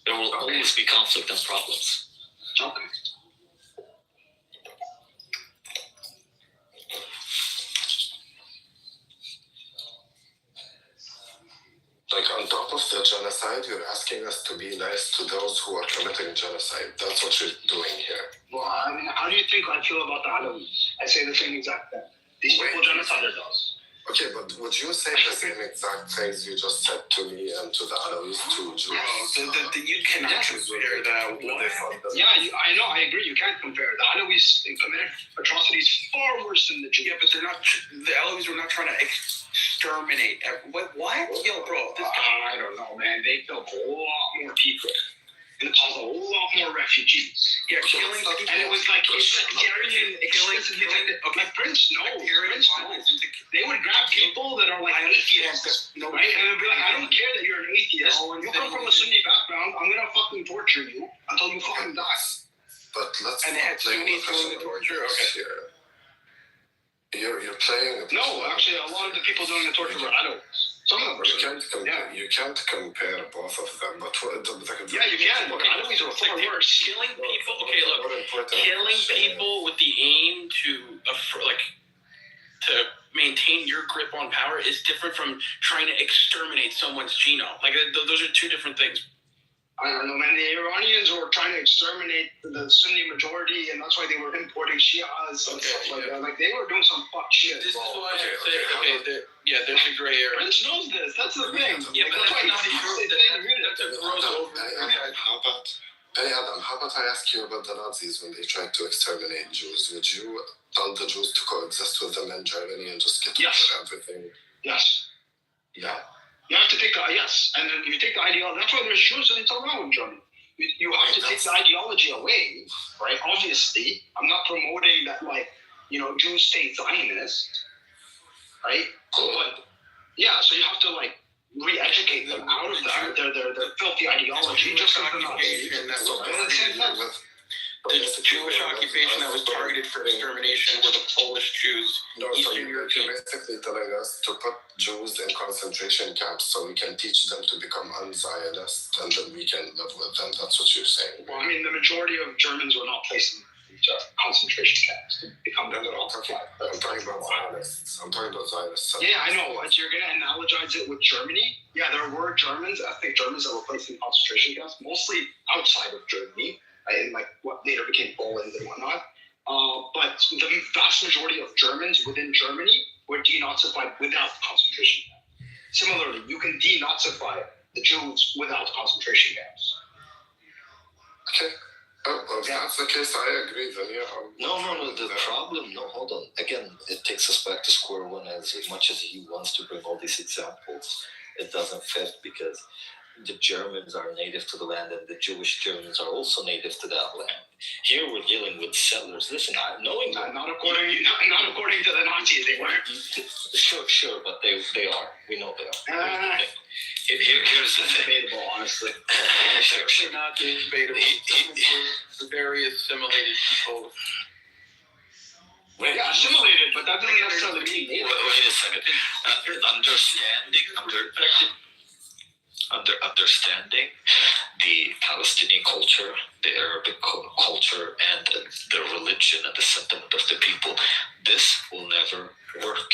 Speaker 4: There will always be conflict and problems.
Speaker 2: Okay.
Speaker 1: Like, on top of the genocide, you're asking us to be nice to those who are committing genocide. That's what you're doing here.
Speaker 2: Well, I mean, how do you think I feel about the Alawis? I say the same exact thing. These people genocided us.
Speaker 1: Okay, but would you say the same exact things you just said to me and to the Alawis, to Jews?
Speaker 3: You cannot compare that.
Speaker 2: Yeah, I know, I agree. You can't compare. The Alawis committed atrocities far worse than the Jews.
Speaker 3: Yeah, but they're not. The Alawis were not trying to exterminate. What? Yo, bro.
Speaker 2: I don't know, man. They killed a lot more people. And it caused a lot more refugees.
Speaker 3: Yeah, killing.
Speaker 2: And it was like sectarian, explicitly. Like Prince, no. They would grab people that are like atheists, right? And they'd be like, I don't care that you're an atheist. You come from a Sunni background, I'm gonna fucking torture you until you fucking die.
Speaker 1: But let's
Speaker 3: And they had
Speaker 1: play
Speaker 3: Sunnis doing the torture? Okay.
Speaker 1: You're playing.
Speaker 2: No, actually, a lot of the people doing the torture were adults. Some of them were.
Speaker 1: You can't compare both of them. But
Speaker 2: Yeah, you can. But Alawis are far worse.
Speaker 9: Killing people. Okay, look. Killing people with the aim to maintain your grip on power is different from trying to exterminate someone's genome. Like those are two different things.
Speaker 2: I don't know, man. The Iranians were trying to exterminate the Sunni majority, and that's why they were importing Shias and stuff like that. Like, they were doing some fuck shit.
Speaker 9: This is
Speaker 2: bro.
Speaker 9: why I say, there's a gray area.
Speaker 2: Prince knows this. That's the thing.
Speaker 9: Yeah, but
Speaker 2: that's why
Speaker 9: that's
Speaker 2: he's
Speaker 9: not true.
Speaker 2: staying muted.
Speaker 9: That's a gross overreaction.
Speaker 1: How about I ask you about the Nazis when they tried to exterminate Jews? Would you tell the Jews to coexist with them in Germany and just get over everything?
Speaker 2: Yes.
Speaker 1: Yeah.
Speaker 2: You have to take and then you take the ideology. That's why there's Jews around Germany. You have to take the ideology away, right? Obviously, I'm not promoting that, like, Jews stay Zionist, right? But yeah, so you have to like re-educate them out of their filthy ideology. Just like
Speaker 9: the Jewish occupation that was targeted for extermination were the Polish Jews.
Speaker 1: No, so you're basically telling us to put Jews in concentration camps so we can teach them to become un-Zionist and then we can live with them. That's what you're saying.
Speaker 2: Well, I mean, the majority of Germans were not placed in concentration camps to become I'm talking about Zionists. Yeah, I know. You're going to analogize it with Germany. Yeah, there were Germans, ethnic Germans that were placed in concentration camps, mostly outside of Germany. In like what later became Poland and whatnot. But the vast majority of Germans within Germany were denazified without concentration camps. Similarly, you can denazify the Jews without concentration camps.
Speaker 1: Okay. If that's the case, I agree then, yeah.
Speaker 4: No, the problem, hold on. Again, it takes us back to square one. As much as he wants to bring all these examples, it doesn't fit because the Germans are native to the land and the Jewish Germans are also native to that land. Here we're dealing with settlers. Listen, knowing that.
Speaker 2: Not according to the Nazis, they weren't.
Speaker 4: Sure, but they are. We know they are.
Speaker 2: Here's the thing. Debatable, honestly.
Speaker 9: It's not debatable. The very assimilated people.
Speaker 2: Yeah, assimilated, but that doesn't necessarily mean native.
Speaker 4: Wait a second. Understanding the Palestinian culture, the Arabic culture, and the religion and the sentiment of the people, this will never work.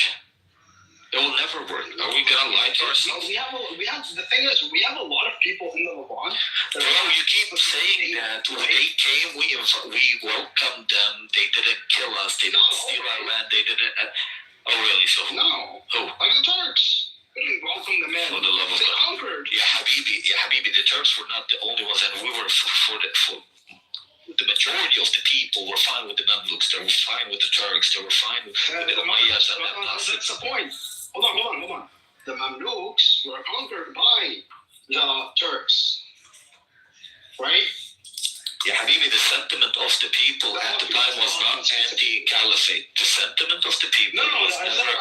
Speaker 4: It will never work. Are we gonna lie to ourselves?
Speaker 2: We have. The thing is, we have a lot of people in the Levant.
Speaker 4: Bro, you keep saying that when they came, we welcomed them. They didn't kill us. They didn't steal our land. They didn't. Oh, really? So
Speaker 2: no.
Speaker 4: Who?
Speaker 2: Like the Turks. They didn't welcome the men.
Speaker 4: For the love of
Speaker 2: they
Speaker 4: God.
Speaker 2: conquered.
Speaker 4: Yeah, Habibi. The Turks were not the only ones, and we were for the majority of the people were fine with the Mamluks. They were fine with the Turks. They were fine with the Umayyads and the Abbasids.
Speaker 2: That's the point. Hold on. The Mamluks were conquered by the Turks, right?
Speaker 4: Yeah, Habibi, the sentiment of the people at the time was not anti-caliphate. The sentiment of the people was never.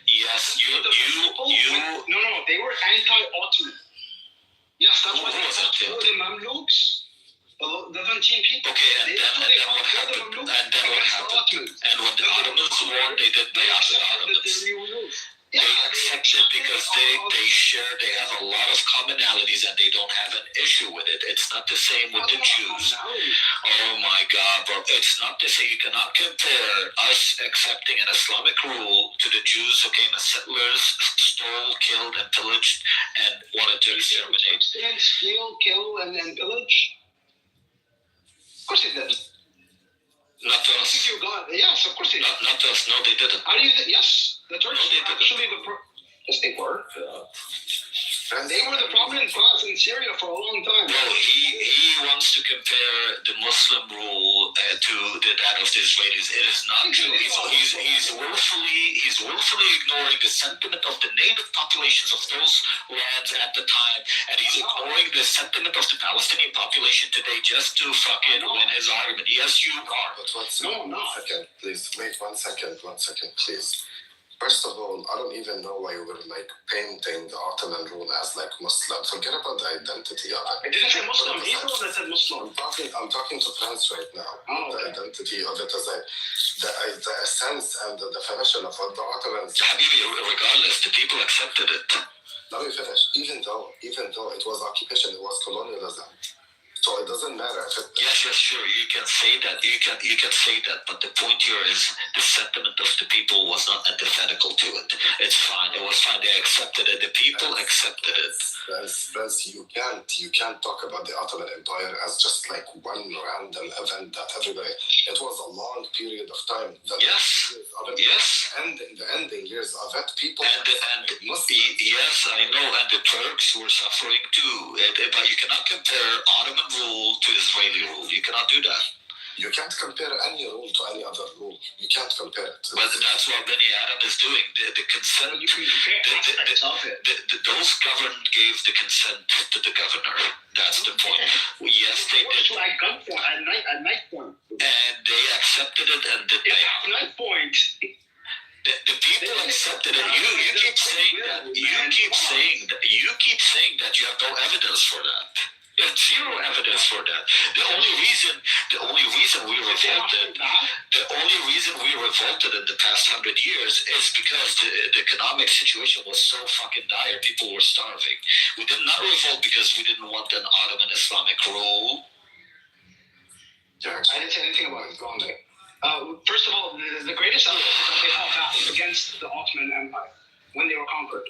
Speaker 4: Yes, you.
Speaker 2: No, they were anti-Ottoman. Yes, that's what they were. The Mamluks. The Levantine people.
Speaker 4: Okay, and then what happened? And when the Ottomans won, they did play out the Ottomans. They accept it because they have a lot of commonalities and they don't have an issue with it. It's not the same with the Jews. Oh my God, bro. It's not the same. You cannot compare us accepting an Islamic rule to the Jews who came as settlers, stole, killed, and pillaged, and wanted to exterminate.
Speaker 2: Steal, kill, and pillage? Of course they did.
Speaker 4: Not to us.
Speaker 2: Yes, of course they did.
Speaker 4: Not to us. No, they didn't.
Speaker 2: Yes, the Turks were actually yes, they were. And they were the prominent class in Syria for a long time.
Speaker 4: Well, he wants to compare the Muslim rule to that of the Israelis. It is not true. He's willfully ignoring the sentiment of the native populations of those lands at the time, and he's ignoring the sentiment of the Palestinian population today just to fucking win his argument. Yes, you are.
Speaker 1: But second, please. Wait 1 second, please. First of all, I don't even know why you were like painting the Ottoman rule as like Muslim. Forget about the identity of it.
Speaker 2: I didn't say Muslim. He's the one that said Muslim.
Speaker 1: I'm talking to France right now. The identity of it as the essence and the definition of what the Ottomans.
Speaker 4: Habibi, regardless, the people accepted it.
Speaker 1: Let me finish. Even though it was occupation, it was colonialism. So it doesn't matter if it.
Speaker 4: Yes, sure. You can say that. You can say that. But the point here is the sentiment of the people was not antithetical to it. It's fine. It was fine. They accepted it. The people accepted it.
Speaker 1: That's you can't talk about the Ottoman Empire as just like one random event that everybody. It was a long period of time.
Speaker 4: Yes.
Speaker 1: And in the ending years of it, people.
Speaker 4: Yes, I know. And the Turks were suffering too. But you cannot compare Ottoman rule to Israeli rule. You cannot do that.
Speaker 1: You can't compare any rule to any other rule. You can't compare it.
Speaker 4: But that's what Benny Adam is doing. The consent. Those governed gave the consent to the governor. That's the point. Yes, they did.
Speaker 2: At gunpoint, at night point.
Speaker 4: And they accepted it, and
Speaker 2: at night point.
Speaker 4: The people accepted it. You keep saying that. You keep saying that you have no evidence for that. You have zero evidence for that. The only reason we revolted in the past 100 years is because the economic situation was so fucking dire. People were starving. We did not revolt because we didn't want an Ottoman Islamic rule.
Speaker 2: I didn't say anything about it. Go on there. First of all, the greatest evidence is that they fought back against the Ottoman Empire when they were conquered.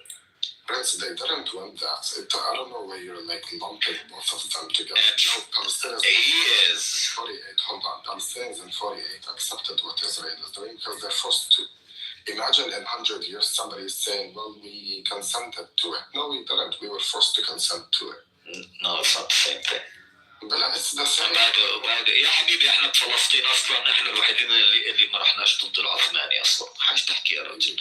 Speaker 1: Prince, they didn't win that. I don't know why you're like lumping both of them together. No, Palestinians.
Speaker 4: He is.
Speaker 1: 48. Hold on. Palestinians in 48 accepted what Israel is doing because they're forced to. Imagine in 100 years somebody is saying, "Well, we consented to it." No, we didn't. We were forced to consent to it.
Speaker 4: No, it's not the same thing.
Speaker 1: لا it's the same.
Speaker 4: بعد يا حبيبي احنا بفلسطين اصلا احنا الوحيدين اللي ما رحناش ضد العثماني اصلا. حاج تحكي يا رجل.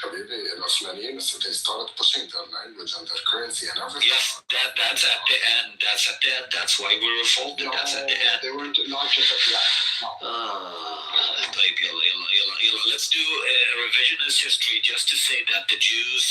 Speaker 1: حبيبي العثمانيين they started pushing their language and their currency and everything.
Speaker 4: Yes, that's at the end. That's why we revolted. That's at the end.
Speaker 2: They weren't not just at the end.
Speaker 4: طيب يلا. Let's do a revisionist history just to say that the Jews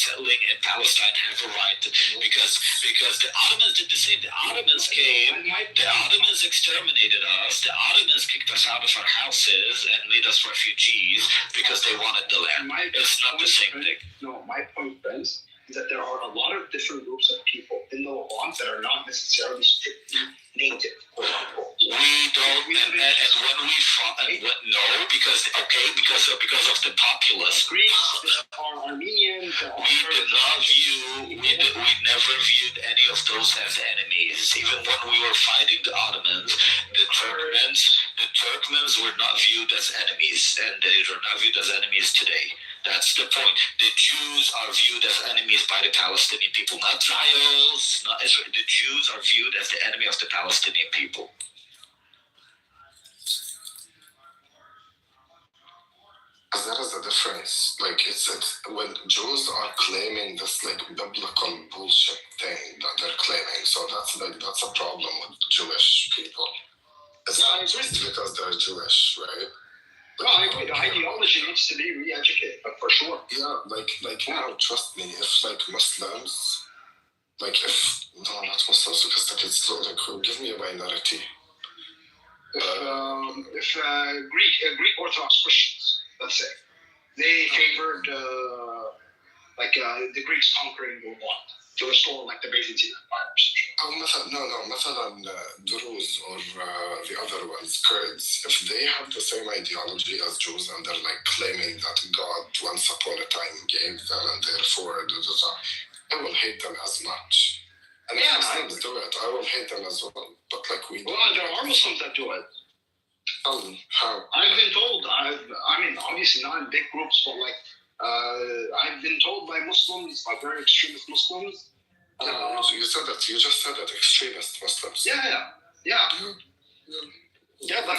Speaker 4: settling in Palestine have a right because the Ottomans did the same. The Ottomans came. The Ottomans exterminated us. The Ottomans kicked us out of our houses and made us refugees because they wanted the land. It's not the same thing.
Speaker 2: No, my point, friends, is that there are a lot of different groups of people in the Levant that are not necessarily strictly native, quote unquote.
Speaker 4: We don't, and when we fought, because of the populace.
Speaker 2: Greeks, are Armenians.
Speaker 4: We never viewed any of those as enemies. Even when we were fighting the Ottomans, the Turkmens were not viewed as enemies, and they are not viewed as enemies today. That's the point. The Jews are viewed as enemies by the Palestinian people, not Zios, not Israel. The Jews are viewed as the enemy of the Palestinian people.
Speaker 1: There is a difference. Like it's when Jews are claiming this like biblical bullshit thing that they're claiming. So that's a problem with Jewish people. It's not just because they're Jewish, right?
Speaker 2: No, I agree. The ideology needs to be re-educated, but for sure.
Speaker 1: Yeah, like now, trust me, if like Muslims, like if no, not Muslims, because it's like give me a minority.
Speaker 2: If Greek Orthodox Christians, let's say, they favored the Greeks conquering the Levant to restore like the Byzantine Empire.
Speaker 1: مثلا Druze or the other ones, Kurds, if they have the same ideology as Jews and they're like claiming that God once upon a time gave them and therefore I will hate them as much. And if Muslims do it, I will hate them as well. But like we
Speaker 2: well, there are Muslims that do it.
Speaker 1: How?
Speaker 2: I've been told. I mean, obviously not in big groups, but like I've been told by Muslims, like very extremist Muslims.
Speaker 1: You said that. You just said that extremist Muslims.
Speaker 2: Yeah. But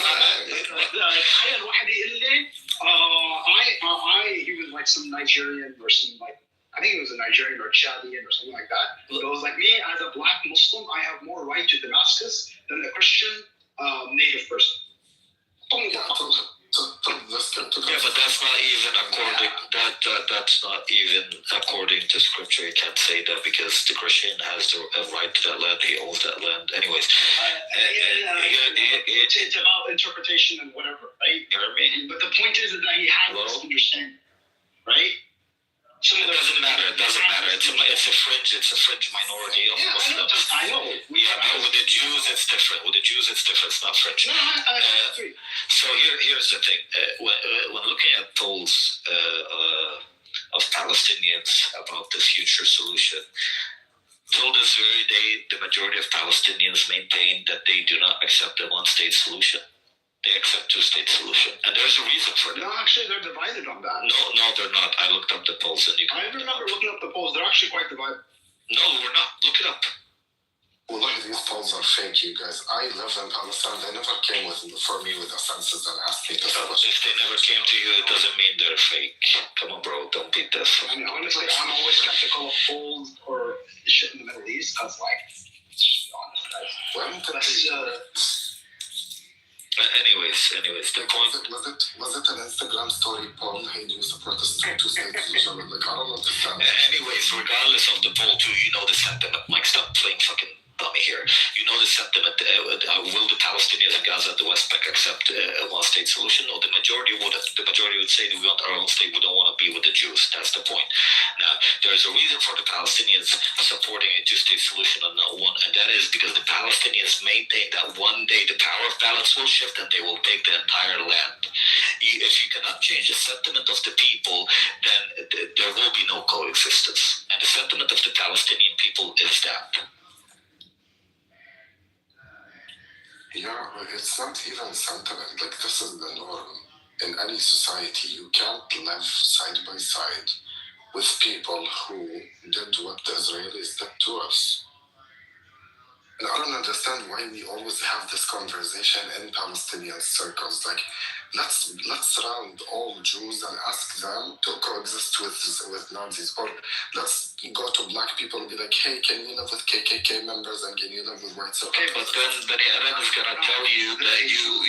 Speaker 2: تخيل واحد يقول لي he was like some Nigerian or some like I think he was a Nigerian or Chadian or something like that. It was like me as a black Muslim, I have more right to Damascus than the Christian native person.
Speaker 4: Yeah, but that's not even according. That's not even according to scripture. You can't say that because the Christian has the right to that land. He owns that land, anyways.
Speaker 2: It's about interpretation and whatever, right?
Speaker 4: You know what I mean?
Speaker 2: But the point is that he has this understanding, right? some
Speaker 4: It
Speaker 2: of the
Speaker 4: doesn't matter. It doesn't matter. It's a fringe minority of Muslims.
Speaker 2: I know.
Speaker 4: Yeah, but with the Jews, it's different. With the Jews, it's different. It's not fringe.
Speaker 2: No, I agree.
Speaker 4: So here's the thing. When looking at polls of Palestinians about this future solution, till this very day, the majority of Palestinians maintain that they do not accept the one-state solution. They accept two-state solution, and there's a reason for that.
Speaker 2: No, actually, they're divided on that.
Speaker 4: No, they're not. I looked up the polls, and
Speaker 2: I remember looking up the polls. They're actually quite divided.
Speaker 4: No, we're not. Look it up.
Speaker 1: Well, these polls are fake, you guys. I live in Palestine. They never came for me with the census and asked me this question.
Speaker 4: If they never came to you, it doesn't mean they're fake. Come on, bro. Don't beat this.
Speaker 2: I mean, honestly, I'm always skeptical of polls or shit in the Middle East because, like, let's be honest, guys.
Speaker 1: When did
Speaker 4: Anyways, the point.
Speaker 1: Was it an Instagram story poll? Hey, do you support the two-state solution? Like, I don't understand.
Speaker 4: Anyways, regardless of the poll, too, you know the sentiment. Mike, stop playing fucking dummy here. You know the sentiment. Will the Palestinians in Gaza, the West Bank, accept a one-state solution? No, the majority would. The majority would say that we want our own state. We don't want to be with the Jews. That's the point. Now, there is a reason for the Palestinians supporting a two-state solution and not one, and that is because the Palestinians maintain that one day the power balance will shift and they will take the entire land. If you cannot change the sentiment of the people, then there will be no coexistence. And the sentiment of the Palestinian people is that.
Speaker 1: Yeah, but it's not even sentiment. Like, this is the norm. In any society, you can't live side by side with people who did what the Israelis did to us. And I don't understand why we always have this conversation in Palestinian circles. Like, let's surround all Jews and ask them to coexist with Nazis. Or let's go to black people and be like, hey, can you live with KKK members and can you live with white
Speaker 4: Okay, but then Bani Adam is gonna tell you that you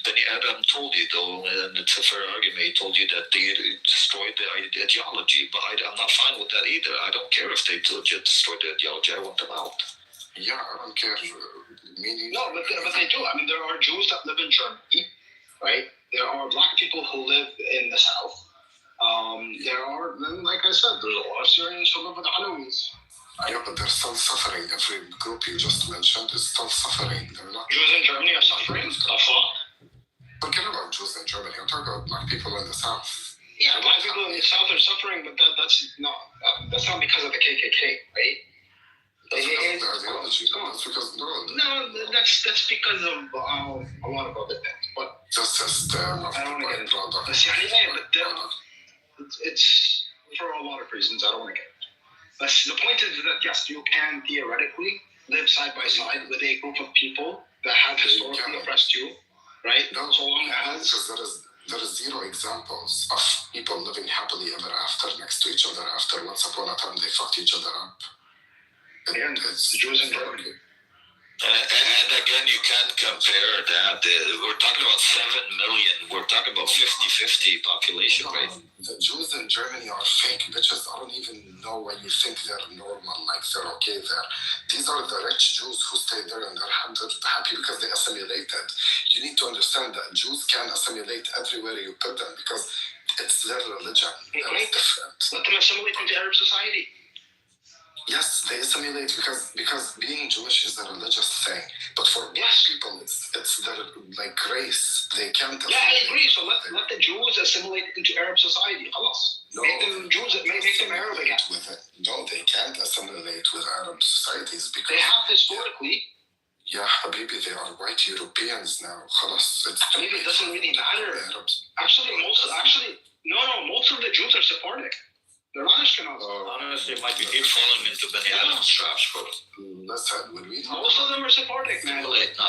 Speaker 4: Bani Adam told you though, and it's a fair argument. He told you that they destroyed the ideology, but I'm not fine with that either. I don't care if they legit destroyed the ideology. I want them out.
Speaker 1: Yeah, I don't care.
Speaker 2: No, but they do. I mean, there are Jews that live in Germany, right? There are black people who live in the South. There are, like I said, there's a lot of Syrians who live with Alawis.
Speaker 1: Yeah, but they're still suffering. Every group you just mentioned is still suffering. They're not.
Speaker 2: Jews in Germany are suffering.
Speaker 1: Forget about Jews in Germany. I'm talking about black people in the South.
Speaker 2: Yeah, black people in the South are suffering, but that's not because of the KKK, right?
Speaker 1: That's because of the ideology. That's because
Speaker 2: that's because of a lot of other things. But
Speaker 1: the system of
Speaker 2: I don't want to get into
Speaker 1: product.
Speaker 2: It's for a lot of reasons. I don't want to get into. But the point is that yes, you can theoretically live side by side with a group of people that have historically oppressed you, right?
Speaker 1: No,
Speaker 2: so long as
Speaker 1: because there is zero examples of people living happily ever after next to each other after once upon a time they fucked each other up.
Speaker 2: It's the Jews in Germany.
Speaker 4: And again, you can't compare that. We're talking about 7 million. We're talking about 50-50 population, right?
Speaker 1: The Jews in Germany are fake bitches. I don't even know why you think they're normal, like they're okay there. These are the rich Jews who stay there and they're happy because they assimilated. You need to understand that Jews can assimilate everywhere you put them because it's their religion. They're different.
Speaker 2: Let them assimilate into Arab society.
Speaker 1: Yes, they assimilate because being Jewish is a religious thing. But for black people, it's their like race. They can't.
Speaker 2: Yeah, I agree. So let the Jews assimilate into Arab society.
Speaker 1: No,
Speaker 2: make them Jews. Make them Arab again.
Speaker 1: No, they can't assimilate with Arab societies because
Speaker 2: they have historically.
Speaker 1: Yeah, Habibi, they are white Europeans now.
Speaker 2: Maybe it doesn't really matter. Actually, most of the Jews are Sephardic. They're not Ashkenaz.
Speaker 4: Honestly, Mike, you keep falling into Bani Adam's traps, bro.
Speaker 1: Listen, when we
Speaker 2: most of them are Sephardic, man.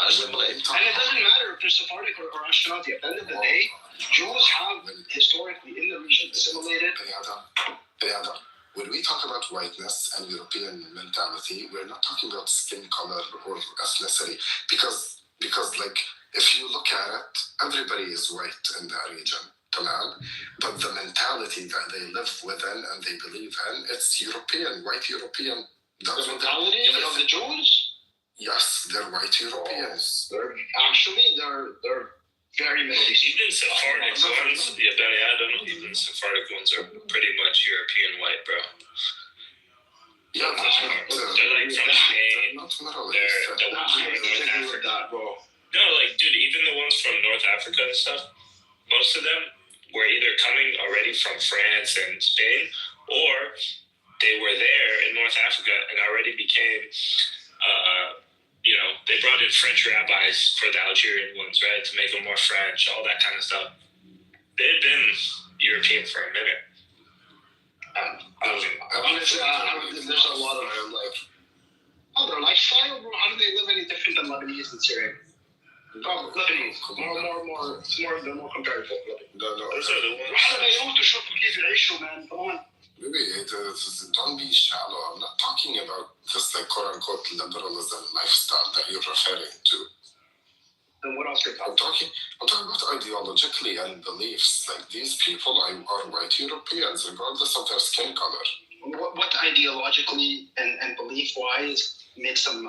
Speaker 4: Assimilate.
Speaker 2: And it doesn't matter if they're Sephardic or Ashkenazi. At the end of the day, Jews have historically in the region assimilated.
Speaker 1: Bani Adam. When we talk about whiteness and European mentality, we're not talking about skin color or ethnicity because like if you look at it, everybody is white in that region. But the mentality that they live within and they believe in, it's European, white European.
Speaker 2: The mentality of the Jews?
Speaker 1: Yes, they're white Europeans.
Speaker 2: They're very Middle East.
Speaker 8: Even Sephardic ones, yeah, Benny Adam, even Sephardic ones are pretty much European white, bro.
Speaker 1: Yeah,
Speaker 8: They're like from Spain.
Speaker 1: not Middle
Speaker 8: They're
Speaker 1: East.
Speaker 8: the ones from North Africa. No, like, dude, even the ones from North Africa and stuff, most of them were either coming already from France and Spain, or they were there in North Africa and already became, they brought in French rabbis for the Algerian ones, right, to make them more French, all that kind of stuff. They've been European for a minute.
Speaker 2: Honestly, there's a lot of their lifestyle, bro. How do they live any different than Lebanese and Syrian? Lebanese, they're more comparative.
Speaker 8: Those are the ones.
Speaker 2: How do they know to show كيف يعيشوا, man? Come on.
Speaker 1: Maybe don't be shallow. I'm not talking about this quote unquote liberalism lifestyle that you're referring to.
Speaker 2: Then what else are you talking?
Speaker 1: I'm talking about ideologically and beliefs. Like these people are white Europeans, regardless of their skin color.
Speaker 2: What ideologically and belief wise makes them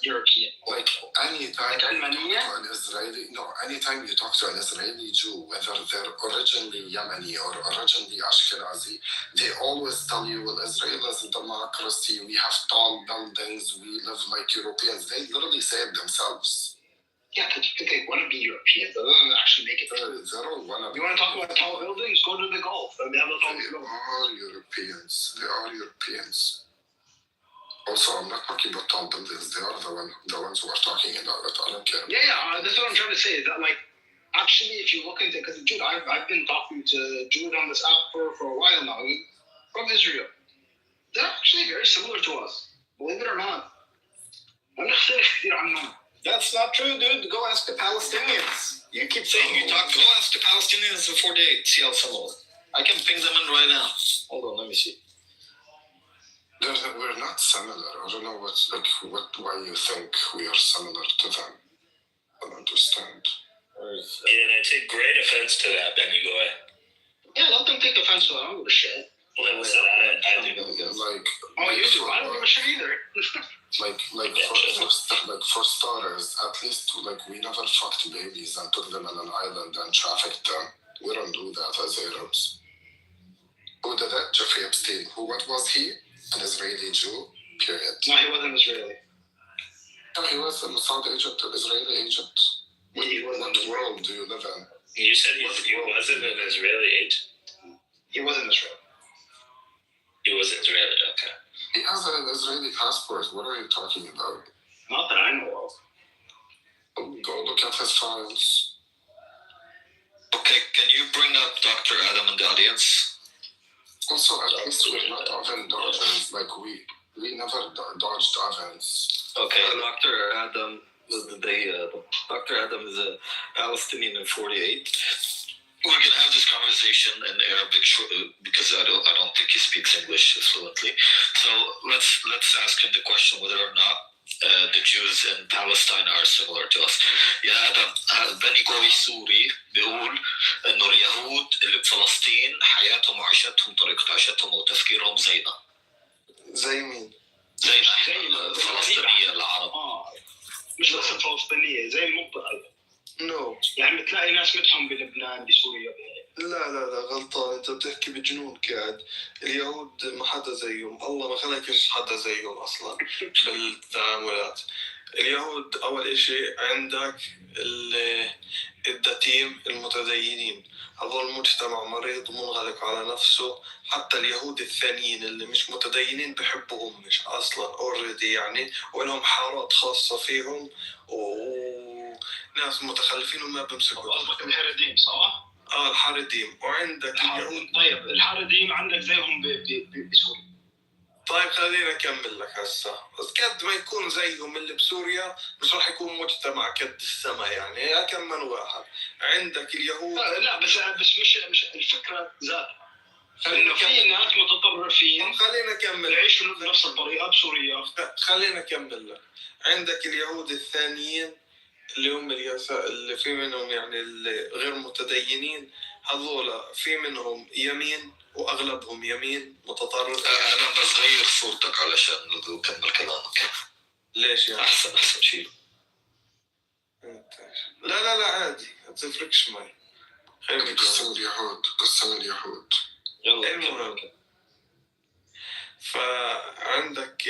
Speaker 2: European?
Speaker 1: Like anytime
Speaker 2: Armenia?
Speaker 1: anytime you talk to an Israeli Jew, whether they're originally Yemeni or originally Ashkenazi, they always tell you, well, Israel is a democracy, we have tall buildings, we live like Europeans. They literally say it themselves.
Speaker 2: Yeah, but they want to be Europeans. They don't actually make it.
Speaker 1: They don't want to be.
Speaker 2: You want to talk about tall buildings? Go to the Gulf. They have
Speaker 1: They are Europeans. They are Europeans. Also, I'm not talking about tall buildings. They are the ones who are talking about it. I don't care.
Speaker 2: Yeah, that's what I'm trying to say. Is that actually, if you look into, because dude, I've been talking to Jude on this app for a while now, from Israel. They're actually very similar to us, believe it or not.
Speaker 4: That's not true, dude. Go ask the Palestinians. You keep saying you talk. Go ask the Palestinians in 48. See how similar. I can ping them in right now. Hold on, let me see.
Speaker 1: We're not similar. I don't know why you think we are similar to them. I don't understand.
Speaker 8: And I take great offense to that, Benny. Go ahead.
Speaker 2: Yeah, let them take offense to that. I don't give a shit.
Speaker 8: I do.
Speaker 2: You do? I don't give a shit either.
Speaker 1: For starters, at least we never fucked babies and took them on an island and trafficked them. We don't do that as Arabs. Who did that? Jeffrey Epstein. What was he? An Israeli Jew? Period.
Speaker 2: No, he wasn't Israeli.
Speaker 1: No, he was a Mossad agent, an Israeli agent. What world do you live in?
Speaker 8: You said he wasn't an Israeli agent?
Speaker 2: He wasn't Israeli.
Speaker 8: He was Israeli, okay.
Speaker 1: He has an Israeli passport. What are you talking about?
Speaker 2: Not that I know of.
Speaker 1: Go look at his files.
Speaker 4: Okay, can you bring up Dr. Adam in the audience?
Speaker 1: Also, at least we're not oven dodgers. We never dodged ovens.
Speaker 4: Okay, Dr. Adam Dr. Adam is a Palestinian in 48. We're gonna have this conversation in Arabic because I don't think he speaks English fluently. So let's ask him the question whether or not the Jews in Palestine are similar to us. يا آدم بني قوي سوري بيقول إنه اليهود اللي بفلسطين حياتهم وعيشتهم طريقة عيشتهم وتفكيرهم زينا.
Speaker 10: زي مين؟
Speaker 4: زينا الفلسطينية العرب.
Speaker 2: مش بس الفلسطينية زي المنطقة.
Speaker 10: نو.
Speaker 2: يعني بتلاقي ناس متهم بلبنان بسوريا.
Speaker 10: لا غلطان، انت بتحكي بجنون قاعد. اليهود ما حدا زيهم، الله ما خلقش حدا زيهم اصلا بالتعاملات. اليهود اول اشي عندك الدتيم المتدينين، هذول مجتمع مريض منغلق على نفسه. حتى اليهود الثانيين اللي مش متدينين بحبوهم مش اصلا اوريدي يعني، ولهم حارات خاصة فيهم وناس متخلفين وما بمسكوا.
Speaker 2: الحرديم صح؟
Speaker 10: الحرديم. وعندك اليهود.
Speaker 2: طيب الحرديم عندك زيهم بسوريا.
Speaker 10: طيب خلينا أكمل لك هسه. بس قد ما يكون زيهم اللي بسوريا مش راح يكون مجتمع قد السما يعني، كم من واحد. عندك اليهود.
Speaker 2: لا بس مش الفكرة ذاتها. إنه في ناس متطرفين.
Speaker 10: خلينا أكمل.
Speaker 2: يعيشوا بنفس الطريقة بسوريا.
Speaker 10: خلينا أكمل لك. عندك اليهود الثانيين اللي هم اللي في منهم يعني اللي غير متدينين، هذولا في منهم يمين واغلبهم يمين متطرف.
Speaker 4: انا بس غير صورتك علشان نكمل كلامك.
Speaker 10: ليش يعني؟
Speaker 4: احسن شيء.
Speaker 10: لا عادي تفرقش معي.
Speaker 1: قسم اليهود
Speaker 6: يلا
Speaker 10: المهم، فعندك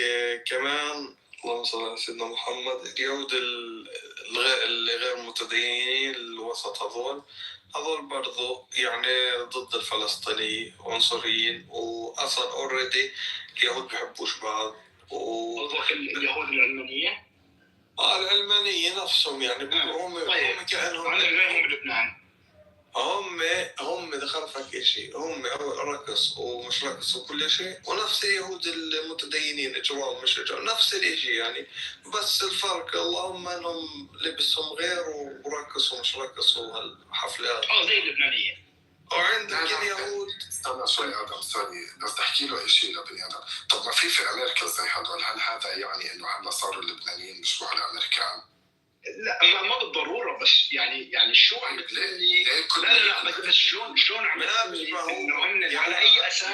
Speaker 10: كمان اللهم صل على سيدنا محمد اليهود اللي غير متدينين الوسط هذول برضو يعني ضد الفلسطينيين عنصريين، واصلا اوريدي اليهود بيحبوش بعض.
Speaker 2: قصدك اليهود العلمانية؟
Speaker 10: العلمانيين نفسهم يعني هم كأنهم
Speaker 2: غيرهم بلبنان.
Speaker 10: هم دخل شيء، هم رقص ومش رقص وكل شيء، ونفس اليهود المتدينين اجرام مش اجرام نفس الاشي يعني، بس الفرق اللهم انهم لبسهم غير ورقصوا مش رقصوا هالحفلات
Speaker 2: زي اللبنانية.
Speaker 10: وعندك اليهود
Speaker 1: استنى شوي ادم سوري بس تحكي له شيء لبني ادم. طب ما في امريكا زي هدول، هل هذا يعني انه هلا صاروا اللبنانيين بيشبهوا الامريكان؟
Speaker 2: لا ما بالضروره، بس يعني شو عم بتقولي؟ لا بس شلون عم بتقولي انه هن على اي اساس؟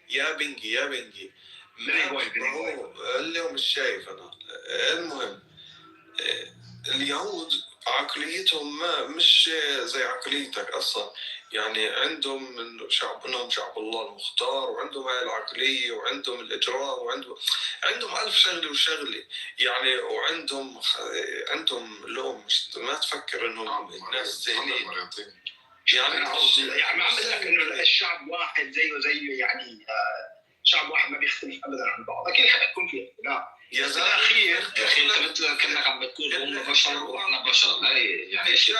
Speaker 10: يا بنجي اللي مش شايف انا. المهم اليهود عقليتهم مش زي عقليتك اصلا، يعني عندهم انهم شعب الله المختار، وعندهم هاي العقليه، وعندهم الاجرام، وعندهم الف شغله وشغله يعني، وعندهم لوم ما تفكر انهم الناس زينين
Speaker 2: يعني ما عم لك انه الشعب واحد زيه يعني شعب واحد ما بيختلف ابدا عن بعض، اكيد حتكون في اختلاف.
Speaker 10: يا
Speaker 4: اخي انت مثل كانك عم بتقول هم بشر واحنا بشر، هاي يعني شيء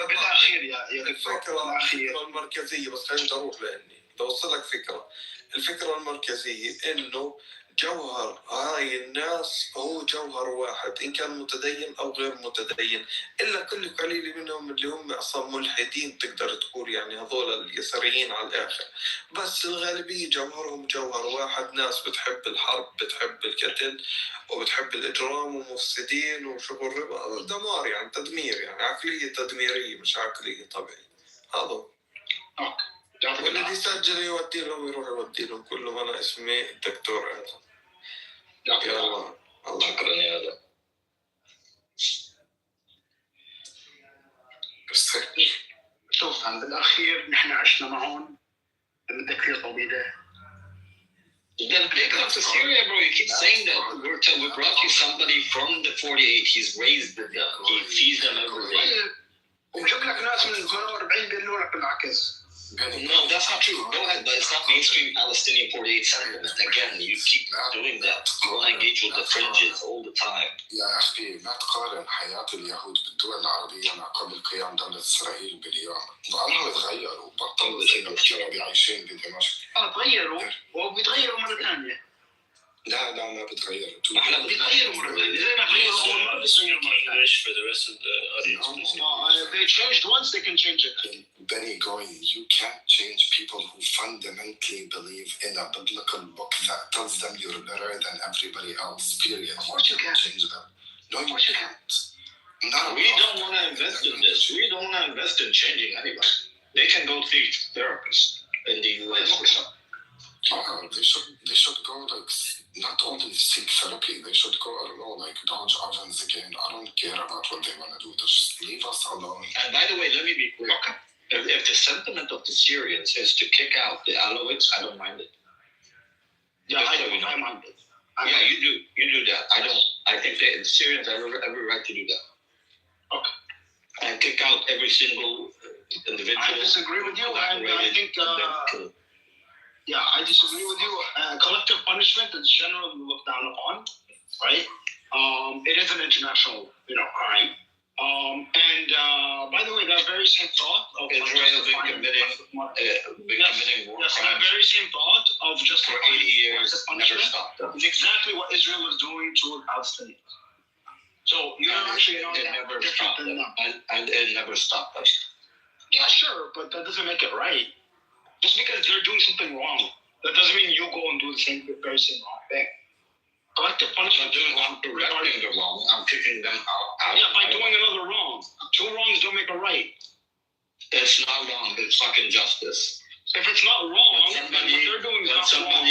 Speaker 2: بالاخير يا
Speaker 10: الفكره المركزيه، بس خليني اروح لاني توصل لك الفكره المركزيه انه جوهر هاي الناس هو جوهر واحد، إن كان متدين أو غير متدين، إلا كل قليل منهم اللي هم أصلا ملحدين تقدر تقول، يعني هذول اليساريين على الآخر، بس الغالبية جوهرهم جوهر واحد، ناس بتحب الحرب، بتحب القتل، وبتحب الإجرام ومفسدين وشغل ربا دمار، يعني تدمير، يعني عقلية تدميرية مش عقلية طبيعية. هذا واللي يسجل يودي لهم يروح يودي لهم كلهم. أنا اسمي الدكتور آدم. يا الله
Speaker 4: شكرا يا آدم.
Speaker 2: شوف بالاخير نحن عشنا معهم لمده كثير طويله.
Speaker 4: Then big up to Syria, bro. You keep saying that we brought you somebody from the 48. He's raised with them. He feeds them every day.
Speaker 2: وبشوف لك ناس من 48 بيقولوا لك بالعكس.
Speaker 4: No, that's not true. Go ahead, but it's not mainstream Palestinian 48 sentiment. Again, you keep doing that. You want to engage with the fringes all the time.
Speaker 1: يا أخي ما تقارن حياة اليهود بالدول العربية مع قبل قيام دولة إسرائيل باليوم. ضلهم يتغيروا، بطلوا زي ما كانوا عايشين بدمشق.
Speaker 2: تغيروا وبيتغيروا مرة ثانية.
Speaker 1: لا ما بتغيروا.
Speaker 4: احنا بنتغيروا مرة ثانية. زي ما تغيروا مرة ثانية.
Speaker 8: For the rest of the audience.
Speaker 2: They changed once, they can change it.
Speaker 1: Benny going, you can't change people who fundamentally believe in a biblical book that tells them you're better than everybody else, period.
Speaker 2: Of course you can.
Speaker 1: Change them. No, you can't.
Speaker 4: We don't want to invest in this. We don't want to invest in changing anybody. They can go see therapists in the US or something.
Speaker 1: They should go like not only seek therapy, they should go, I don't know, like dodge ovens again. I don't care about what they want to do. Just leave us alone.
Speaker 4: And by the way, let me be clear. If the sentiment of the Syrians is to kick out the Alawites, I don't mind it.
Speaker 2: Yeah, I mind it.
Speaker 4: Yeah, you do. You do that. I don't. I think the Syrians have every right to do that.
Speaker 2: Okay.
Speaker 4: And kick out every single individual.
Speaker 2: I disagree with you, and I think I disagree with you. Collective punishment is generally looked down upon, right? It is an international, crime. And by the way, that very same thought of
Speaker 4: Israel committing war crimes.
Speaker 2: That very same thought of just
Speaker 4: for 80 years never stopped them.
Speaker 2: Is exactly what Israel is doing to Palestinians. So you're actually not
Speaker 4: never stopped them, and it never stopped us.
Speaker 2: Yeah, sure, but that doesn't make it right. Just because they're doing something wrong, that doesn't mean you go and do the very same wrong thing. Collective punishment.
Speaker 4: I'm correcting the wrong. I'm kicking them out.
Speaker 2: Yeah, by doing another wrong. Two wrongs don't make a right.
Speaker 4: It's not wrong. It's fucking justice.
Speaker 2: If it's not wrong, then what they're doing is not wrong.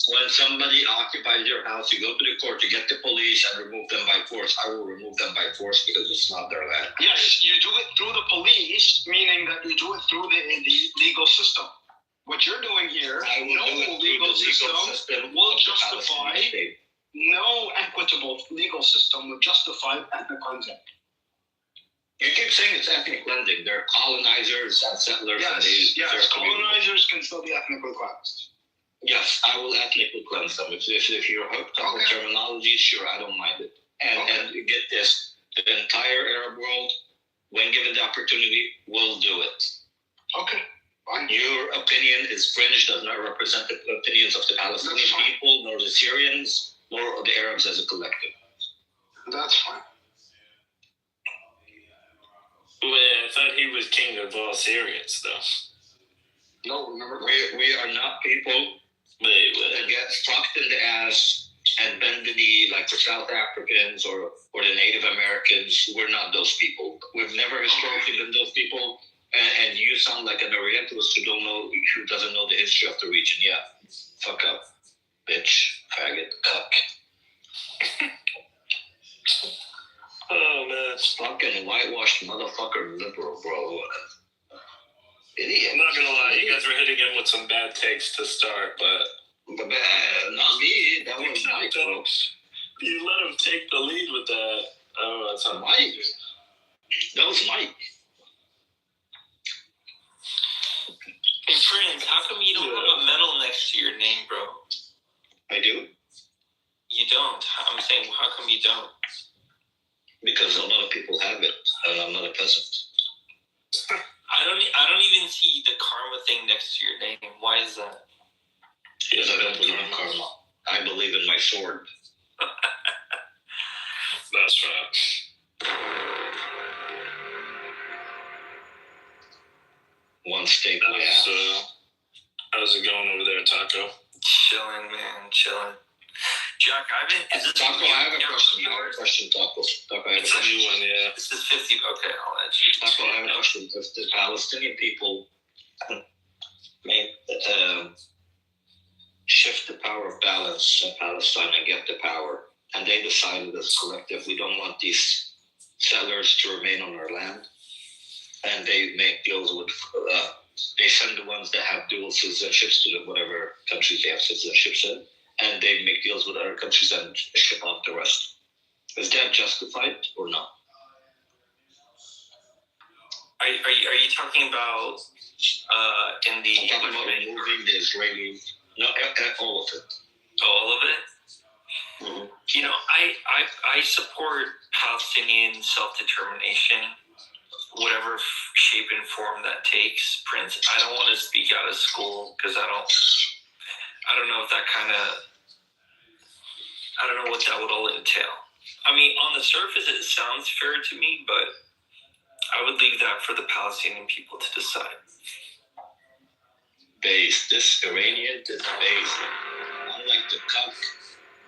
Speaker 4: when somebody occupies your house, you go to the court, you get the police and remove them by force. I will remove them by force because it's not their land.
Speaker 2: Yes, you do it through the police, meaning that you do it through the legal system. What you're doing here,
Speaker 4: I will do it through
Speaker 2: legal
Speaker 4: the legal
Speaker 2: system
Speaker 4: system
Speaker 2: will
Speaker 4: of the
Speaker 2: justify,
Speaker 4: Palestinian state.
Speaker 2: no equitable legal system will justify ethnic cleansing.
Speaker 4: You keep saying it's ethnic cleansing. They're colonizers and settlers. And they
Speaker 2: Yes,
Speaker 4: deserve to be-
Speaker 2: colonizers can still be ethnically cleansed.
Speaker 4: Yes, I will ethnically cleanse them. If you're hooked up with terminology, sure, I don't mind it. And get this, the entire Arab world, when given the opportunity, will do it.
Speaker 2: Okay, fine.
Speaker 4: Your opinion is fringe, does not represent the opinions of the Palestinian
Speaker 2: That's fine.
Speaker 4: people, nor the Syrians, nor the Arabs as a collective.
Speaker 2: That's fine.
Speaker 8: Wait, I thought he was king of all Syrians, though.
Speaker 2: No, remember?
Speaker 4: We are not people that get fucked in the ass and bend the knee like the South Africans or the Native Americans. We're not those people. We've never historically been those people. And you sound like an Orientalist who doesn't know the history of the region. Yeah, fuck up, bitch, faggot, cuck.
Speaker 8: Oh, man.
Speaker 4: Fucking whitewashed motherfucker liberal, bro. Idiot.
Speaker 8: I'm not gonna lie, you guys were hitting him with some bad takes to start, but
Speaker 4: Not me. That was Mike, bro.
Speaker 8: you let him take the lead with that. Oh, that's not
Speaker 4: Mike. That was Mike.
Speaker 9: Hey, Prince, how come you don't have a medal next to your name, bro?
Speaker 4: I do.
Speaker 9: You don't. I'm saying, how come you don't?
Speaker 4: Because a lot of people have it, and I'm not a peasant.
Speaker 9: I don't even see the karma thing next to your name. Why is that?
Speaker 4: Because I don't believe in karma. I believe in my sword.
Speaker 8: That's right.
Speaker 4: One stake my ass.
Speaker 8: How's it going over there, Taco?
Speaker 9: Chilling, man, chilling. Jack, is this
Speaker 4: Taco, I have a question. Taco. Taco, I have a
Speaker 8: It's a new
Speaker 4: question.
Speaker 8: one, yeah.
Speaker 9: This is 50. Okay, I'll let you.
Speaker 4: Taco, I have a question. If the Palestinian people shift the power of balance in Palestine and get the power, and they decided as a collective, we don't want these settlers to remain on our land, and they make deals with, they send the ones that have dual citizenships to whatever countries they have citizenships in, and they make deals with other countries and ship off the rest. Is that justified or not?
Speaker 9: Are you talking about in the?
Speaker 4: I'm talking about removing the Israeli, no, all of it.
Speaker 9: All of it?
Speaker 4: Mm-hmm.
Speaker 9: You know, I support Palestinian self-determination, whatever shape and form that takes. Prince, I don't want to speak out of school because I don't know if that kind of, I don't know what that would all entail. I mean, on the surface, it sounds fair to me, but I would leave that for the Palestinian people to decide.
Speaker 4: This Iranian is based, unlike the cuck,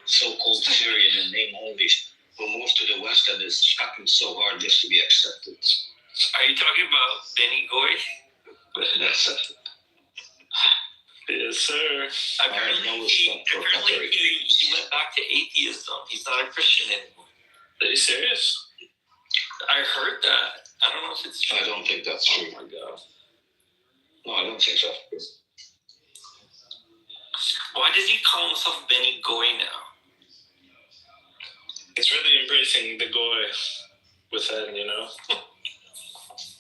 Speaker 4: so-called Syrian in name only, who moved to the West and is fucking so hard just to be accepted.
Speaker 9: Are you talking about Benny Goy?
Speaker 4: Accepted.
Speaker 8: Yes, sir.
Speaker 9: Apparently, he went back to atheism. He's not a Christian anymore.
Speaker 8: Are you serious?
Speaker 9: I heard that. I don't know if it's true.
Speaker 4: I don't think that's true.
Speaker 8: Oh my god.
Speaker 4: No, I don't think so.
Speaker 9: Why does he call himself Benny Goy now?
Speaker 8: It's really embracing the goy within, you know?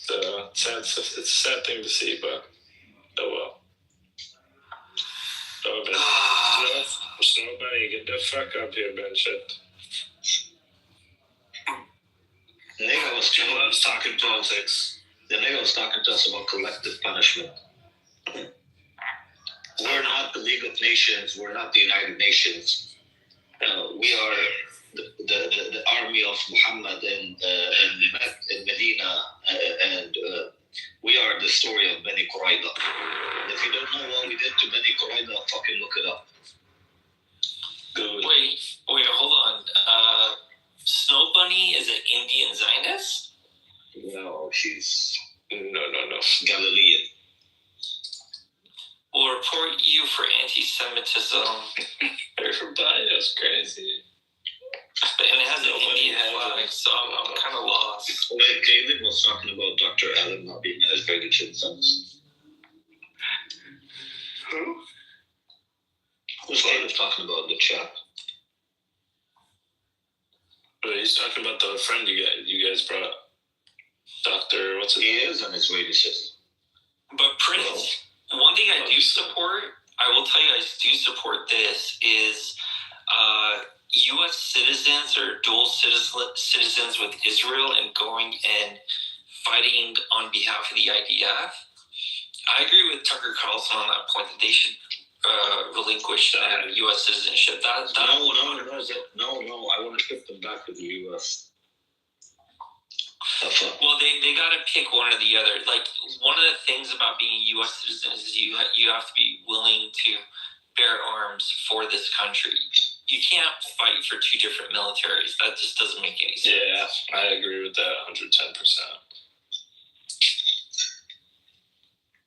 Speaker 8: It's a sad thing to see, but oh well. Oh, Ben. Snow Bunny, get the fuck up here, Ben. Shit.
Speaker 4: The nigga was talking politics. The nigga was talking to us about collective punishment. We're not the League of Nations. We're not the United Nations. We are the army of Muhammad in Medina, and we are the story of Beni Qurayza. If you don't know what we did to Beni Qurayza, fucking look it up. Good.
Speaker 9: Wait, hold on. Snow Bunny is an Indian Zionist?
Speaker 4: No, she's
Speaker 8: No.
Speaker 4: Galilean.
Speaker 9: We'll report you for anti-Semitism.
Speaker 8: Everybody's crazy.
Speaker 9: And it has an Indian flag, so I'm kind of lost.
Speaker 4: Wait, David was talking about Dr. Allen not being as very to the sons.
Speaker 3: Who?
Speaker 4: Who's David talking about the chap?
Speaker 6: But he's talking about the friend you guys brought. Dr. What's his name?
Speaker 4: He is, and it's racist.
Speaker 9: But Prince, one thing I do support, I will tell you, I do support this, is U.S. citizens or dual citizens with Israel and going and fighting on behalf of the IDF. I agree with Tucker Carlson on that point that they should relinquish that U.S. citizenship.
Speaker 4: No, I want to ship them back to the U.S.
Speaker 9: Well, they got to pick one or the other. Like, one of the things about being a U.S. citizen is you have to be willing to bear arms for this country. You can't fight for two different militaries. That just doesn't make any sense.
Speaker 6: Yeah, I agree with that 110%.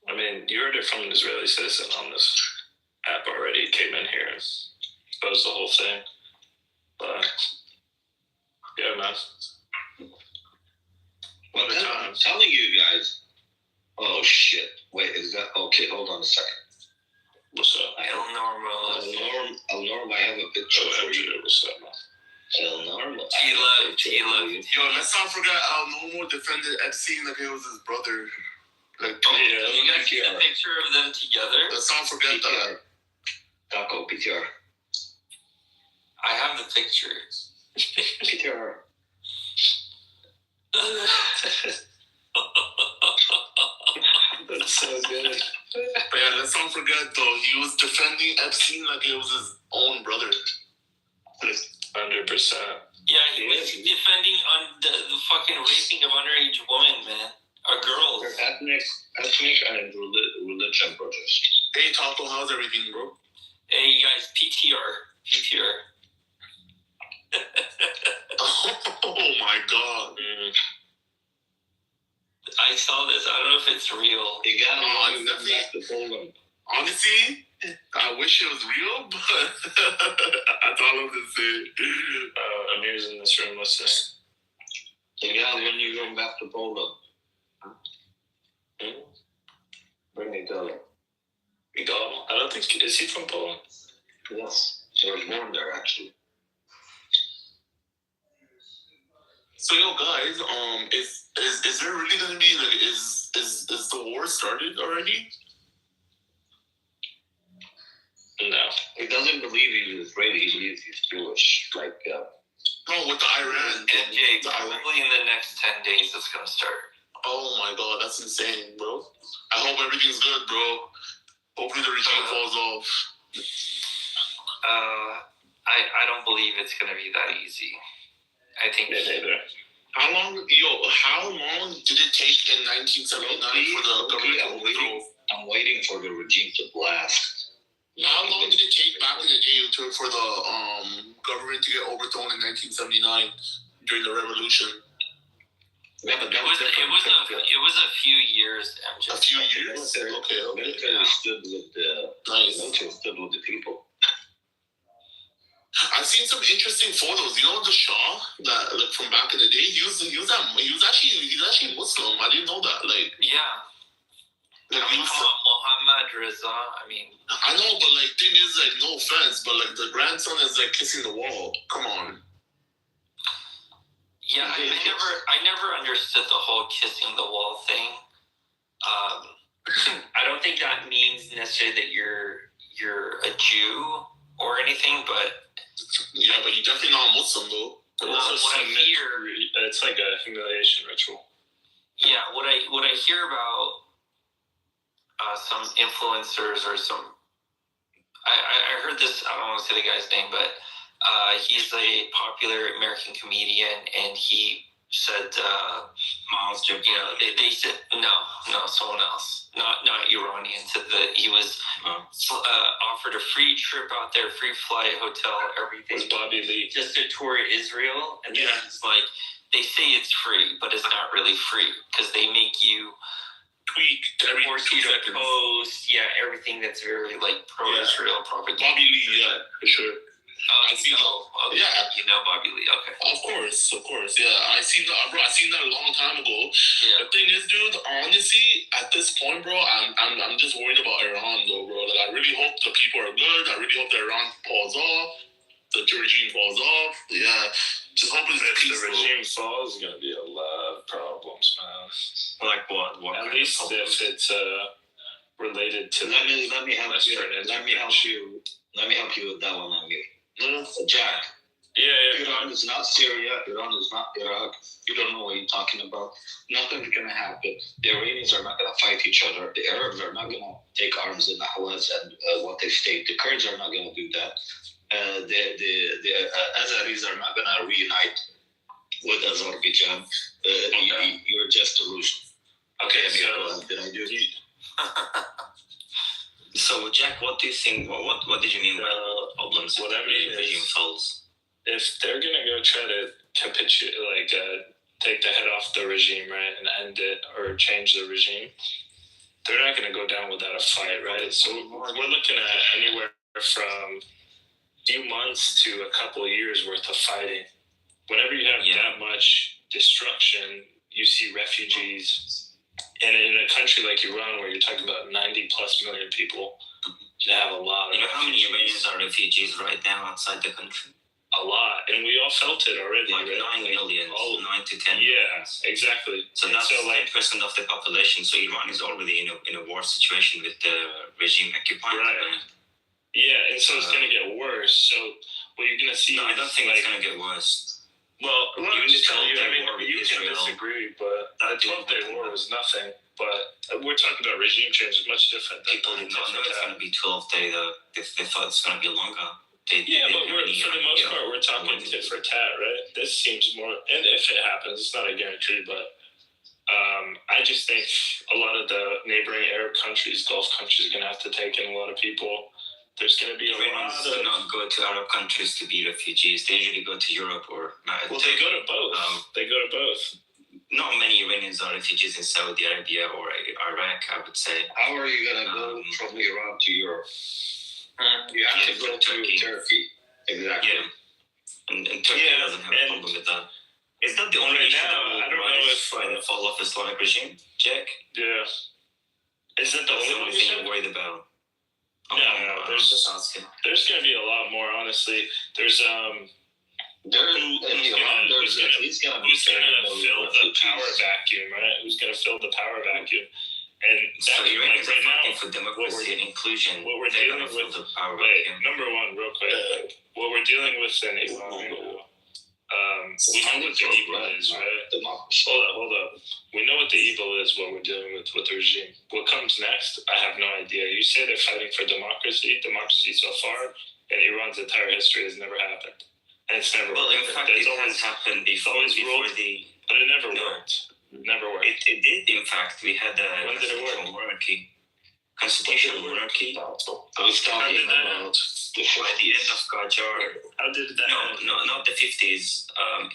Speaker 6: I mean, you heard it from an Israeli citizen on this app already. Came in here and exposed the whole thing. But, yeah, man.
Speaker 4: Well, I'm telling you guys. Oh, shit. Wait, is that... Okay, hold on a second.
Speaker 6: What's up?
Speaker 9: El Normo.
Speaker 4: I have a picture for you.
Speaker 6: What's up, man?
Speaker 4: El Normo.
Speaker 9: Tila.
Speaker 3: Yo, let's not forget Al Nomo defended Epstein like it was his brother. Like,
Speaker 6: Yeah,
Speaker 9: You guys see the picture of them together?
Speaker 3: let's not forget that.
Speaker 4: Taco, PTR.
Speaker 9: I have the picture.
Speaker 4: PTR.
Speaker 6: That's so good.
Speaker 3: But yeah, let's not forget though, he was defending Epstein like it was his own brother.
Speaker 6: 100%.
Speaker 9: Yeah, he was defending on the fucking raping of underage women, man. Or girls.
Speaker 4: Ethnic and religion protest.
Speaker 3: Hey Taco, how's everything, bro?
Speaker 9: Hey, you guys, PTR.
Speaker 3: Oh my god.
Speaker 9: I saw this. I don't know if it's real.
Speaker 4: You gotta
Speaker 3: Oh,
Speaker 4: go back to Poland.
Speaker 3: Honestly, I wish it was real, but that's all I'm gonna say.
Speaker 6: Amir's in this room listening.
Speaker 4: You gotta when you go back to Poland. Bring each other.
Speaker 6: Miguel, I don't think, is he from Poland?
Speaker 4: Yes. He was born there actually.
Speaker 3: So yo guys, is there really gonna be like is the war started already?
Speaker 6: No.
Speaker 4: He doesn't believe he's Israeli, he believes he's Jewish. Like
Speaker 3: No, with the Iran.
Speaker 9: NJ,
Speaker 3: The Iran.
Speaker 9: probably in the next 10 days it's gonna start.
Speaker 3: Oh my god, that's insane, bro. I hope everything's good, bro. Hopefully the regime falls off.
Speaker 9: I don't believe it's gonna be that easy. I think
Speaker 3: How long did it take in 1979 for the government to overthrow?
Speaker 4: I'm waiting for the regime to blast.
Speaker 3: How long did it take back in the day for the government to get overthrown in 1979 during the revolution?
Speaker 4: Yeah, but
Speaker 9: it was a few years, MJ.
Speaker 3: A few years? Okay.
Speaker 4: Military stood with the people.
Speaker 3: I've seen some interesting photos. You know the Shah that like from back in the day. He was actually Muslim. I didn't know that. Like
Speaker 9: Yeah.
Speaker 3: like he was,
Speaker 9: Mohammad Reza. I mean,
Speaker 3: I know, but like thing is like no offense, but like the grandson is like kissing the wall. Come on.
Speaker 9: yeah, I never understood the whole kissing the wall thing. I don't think that means necessarily that you're a Jew or anything, but
Speaker 3: Yeah, but you're definitely not Muslim though.
Speaker 9: what I hear,
Speaker 6: it's like a humiliation ritual.
Speaker 9: yeah, what I hear about some influencers or some, I heard this. I don't want to say the guy's name, but he's a popular American comedian, and he said,
Speaker 4: Miles
Speaker 9: you know, they said no, someone else, not Iranian. Said that he was offered a free trip out there, free flight, hotel, everything,
Speaker 6: Was Bobby Lee?
Speaker 9: just to tour Israel. And then
Speaker 3: Yeah.
Speaker 9: it's like they say it's free, but it's not really free because they make you
Speaker 11: tweak every
Speaker 9: Or
Speaker 11: 2
Speaker 9: Twitter
Speaker 11: seconds.
Speaker 9: post, everything that's very like pro-Israel propaganda.
Speaker 11: Bobby Lee, yeah, for sure.
Speaker 9: I see.
Speaker 11: Yeah.
Speaker 9: You know Bobby Lee. Okay.
Speaker 11: Of course, yeah. I seen that a long time ago.
Speaker 9: Yeah.
Speaker 11: The thing is, dude, honestly, at this point, bro, I'm just worried about Iran, though, bro. Like, I really hope the people are good. I really hope that Iran falls off. The regime falls off. Yeah. Just hoping
Speaker 8: If
Speaker 11: peaceful.
Speaker 8: the regime falls, there's gonna be a lot of problems, man.
Speaker 12: Like what?
Speaker 8: At least if it's related to
Speaker 12: Let me help you.
Speaker 8: Western
Speaker 12: Let me help you with that one, Amir. Jack.
Speaker 8: Yeah.
Speaker 12: Iran is not Syria. Iran is not Iraq. You don't know what you're talking about. Nothing's gonna happen. The Iranians are not gonna fight each other. The Arabs are not gonna take arms in the Hawaz and what they state. The Kurds are not gonna do that. The Azeris are not gonna reunite with Azerbaijan. You're just delusional.
Speaker 8: Okay,
Speaker 12: so did I do it? So, Jack, what do you think? What did you mean by problems?
Speaker 8: What I mean
Speaker 12: regime
Speaker 8: is,
Speaker 12: falls?
Speaker 8: if they're gonna go try to capitulate, take the head off the regime, right, and end it or change the regime, they're not gonna go down without a fight, right? So we're looking at anywhere from few months to a couple of years worth of fighting. Whenever you have that much destruction, you see refugees. And in a country like Iran, where you're talking about 90+ million people, you have a lot of
Speaker 12: how many Iranians are refugees right now outside the country?
Speaker 8: A lot. And we all felt it already.
Speaker 12: Like
Speaker 8: right?
Speaker 12: 9 million, 9 to 10
Speaker 8: Yeah, exactly.
Speaker 12: So that's 10% of the population. So Iran is already in a war situation with the regime occupying.
Speaker 8: Right. Yeah, and so it's going to get worse. So what you're going to see...
Speaker 12: No, I don't think it's going to get worse.
Speaker 8: Well, I'm just telling you, you can
Speaker 12: Israel.
Speaker 8: Disagree, but the 12-day war was nothing. But we're talking about regime change is much different.
Speaker 12: People did not know it's going to be 12-day. They thought it's going to be longer.
Speaker 8: But for the most part, we're talking tit for tat, right? This seems more, and if it happens, it's not a guarantee, but I just think a lot of the neighboring Arab countries, Gulf countries, are going to have to take in a lot of people. There's going to be a lot of...
Speaker 12: do not go to Arab countries to be refugees. They usually go to Europe or...
Speaker 8: Well, they go to both. They go to both.
Speaker 12: Not many Iranians are refugees in Saudi Arabia or Iraq, I would say.
Speaker 7: How are you going to go from Iran to Europe? You have to go to Turkey. Exactly.
Speaker 12: Yeah. And Turkey doesn't have a problem with that. Is that the only issue that will rise by the fall of Islamic regime, Jack?
Speaker 8: Yeah. Is that the only
Speaker 12: thing you're worried about?
Speaker 8: No, there's going to be a lot more, honestly. Who's going to fill the power vacuum, right? Who's going to fill the power vacuum? And
Speaker 12: so
Speaker 8: right now,
Speaker 12: for democracy and inclusion,
Speaker 8: what we're dealing with,
Speaker 12: the power
Speaker 8: vacuum. Number one, real quick, what we're dealing with in Iran, we know what the evil is, right? Hold up. We know what the evil is, what we're dealing with the regime. What comes next, I have no idea. You say they're fighting for democracy so far, and Iran's entire history has never happened. And it's never worked.
Speaker 12: In fact, it has happened before
Speaker 8: but it never worked. Never worked.
Speaker 12: It did, in fact. We had a constitutional monarchy. I was talking about by the end of Qajar.
Speaker 8: How did that end?
Speaker 12: No, not the 50s.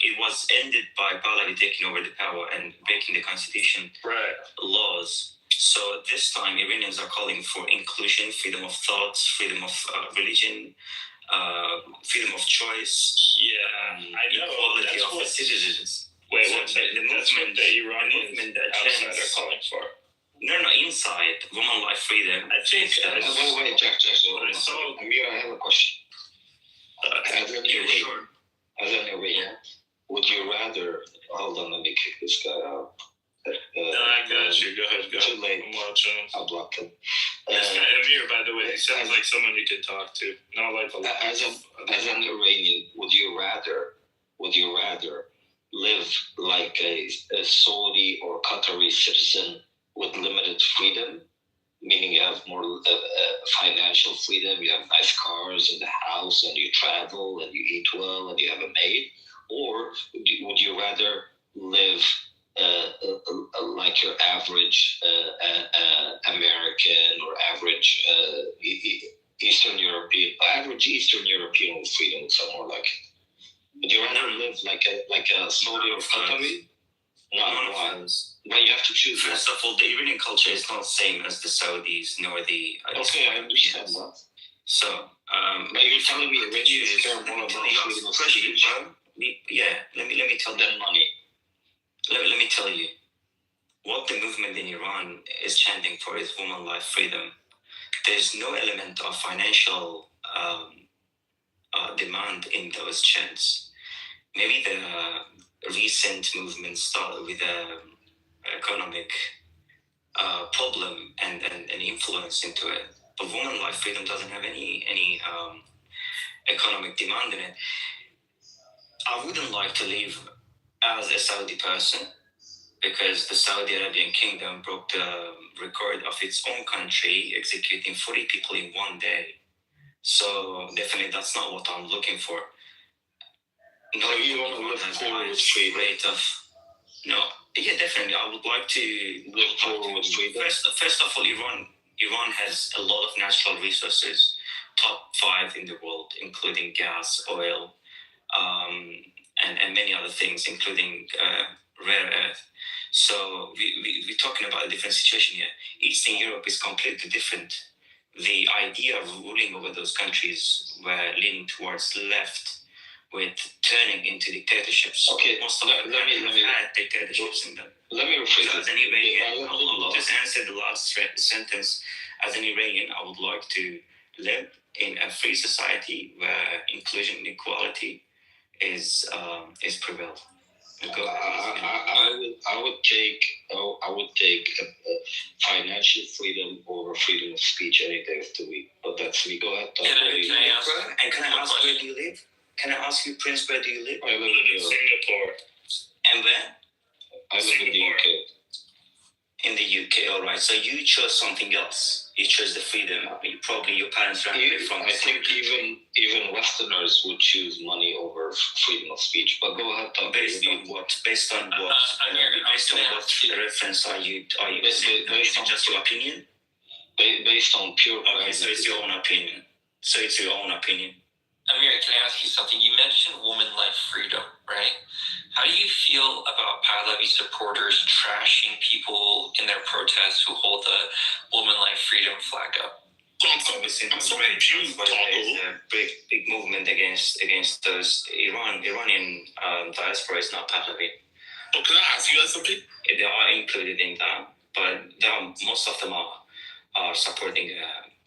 Speaker 12: It was ended by Pahlavi taking over the power and breaking the constitution laws. So this time, Iranians are calling for inclusion, freedom of thoughts, freedom of religion, freedom of choice.
Speaker 8: Yeah, I know.
Speaker 12: Equality of citizens.
Speaker 8: Wait, what's that? That's what the Iranians outside are calling for.
Speaker 12: No, inside. Woman life freedom.
Speaker 8: I think...
Speaker 7: Wait, Jack. Amir, I have a question. As an Iranian, would you rather... Hold on, let me kick this guy out.
Speaker 8: No, I got you. Go ahead.
Speaker 7: Too late.
Speaker 8: I'm watching.
Speaker 7: I blocked him.
Speaker 8: This guy Amir, by the way, he sounds like someone you could talk to. Not like a...
Speaker 7: As an Iranian, would you rather live like a Saudi or Qatari citizen with limited freedom, meaning you have more financial freedom, you have nice cars in the house, and you travel, and you eat well, and you have a maid? Or would you rather live like your average American or average Eastern European with freedom, somewhere like it? Would you rather live like a Saudi or Qatari?
Speaker 12: Non-violence. But you have to choose.
Speaker 9: First of all, the Iranian culture is not the same as the Saudis nor the.
Speaker 12: Okay, I understand that.
Speaker 9: So,
Speaker 12: but you're telling me Iranians care more about freedom of speech?
Speaker 9: Let me tell
Speaker 12: them money.
Speaker 9: Let me tell you, what the movement in Iran is chanting for is woman life freedom. There's no element of financial demand in those chants. Maybe the recent movement started with an economic problem and influence into it. But woman life freedom doesn't have any economic demand in it. I wouldn't like to live as a Saudi person because the Saudi Arabian kingdom broke the record of its own country, executing 40 people in one day. So definitely that's not what I'm looking for.
Speaker 12: No, you want to live forward with freedom.
Speaker 9: No, yeah, definitely. I would like to
Speaker 12: live forward with freedom.
Speaker 9: First of all, Iran has a lot of natural resources, top 5 in the world, including gas, oil, and many other things, including rare earth. So we're talking about a different situation here. Eastern Europe is completely different. The idea of ruling over those countries were leaning towards left, with turning into dictatorships.
Speaker 12: Okay,
Speaker 9: most of them had dictatorships in them.
Speaker 12: Let me rephrase
Speaker 9: so as an Iranian, I'll just answer the last sentence. As an Iranian, I would like to live in a free society where inclusion and equality is prevailed.
Speaker 12: I would take financial freedom over freedom of speech any day of the week. But that's me. Go ahead.
Speaker 9: Can I ask where do you live? Can I ask you, Prince, where do you live?
Speaker 12: I live in
Speaker 8: Singapore.
Speaker 9: And where?
Speaker 12: I live in the UK.
Speaker 9: In the UK, all right. So you chose something else. You chose the freedom. Probably your parents ran away from.
Speaker 12: I think even Westerners would choose money over freedom of speech. But go ahead.
Speaker 9: Based on what? Based on what reference are you saying? Is it just your opinion?
Speaker 12: Based on pure.
Speaker 9: Okay, so it's your own opinion. Amir, can I ask you something? You mentioned woman life freedom, right? How do you feel about Pahlavi supporters trashing people in their protests who hold the woman life freedom flag up?
Speaker 11: I'm so confused,
Speaker 9: Taco. A big movement against those Iranian diaspora is not Pahlavi.
Speaker 11: Oh, can I ask you guys something?
Speaker 9: They are included in that, but most of them are supporting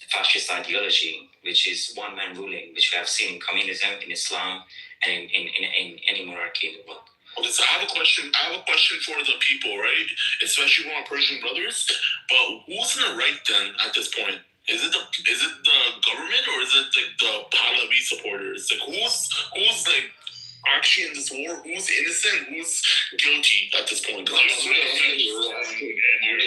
Speaker 9: fascist ideology, which is one-man ruling, which we have seen in communism, in Islam, and in any monarchy in the world.
Speaker 11: Okay, so I have a question for the people, right? Especially for our Persian brothers. But who's in the right then at this point? Is it the government or is it like the Pahlavi supporters? Like who's like actually in this war? Who's innocent? Who's guilty at this point?
Speaker 8: In your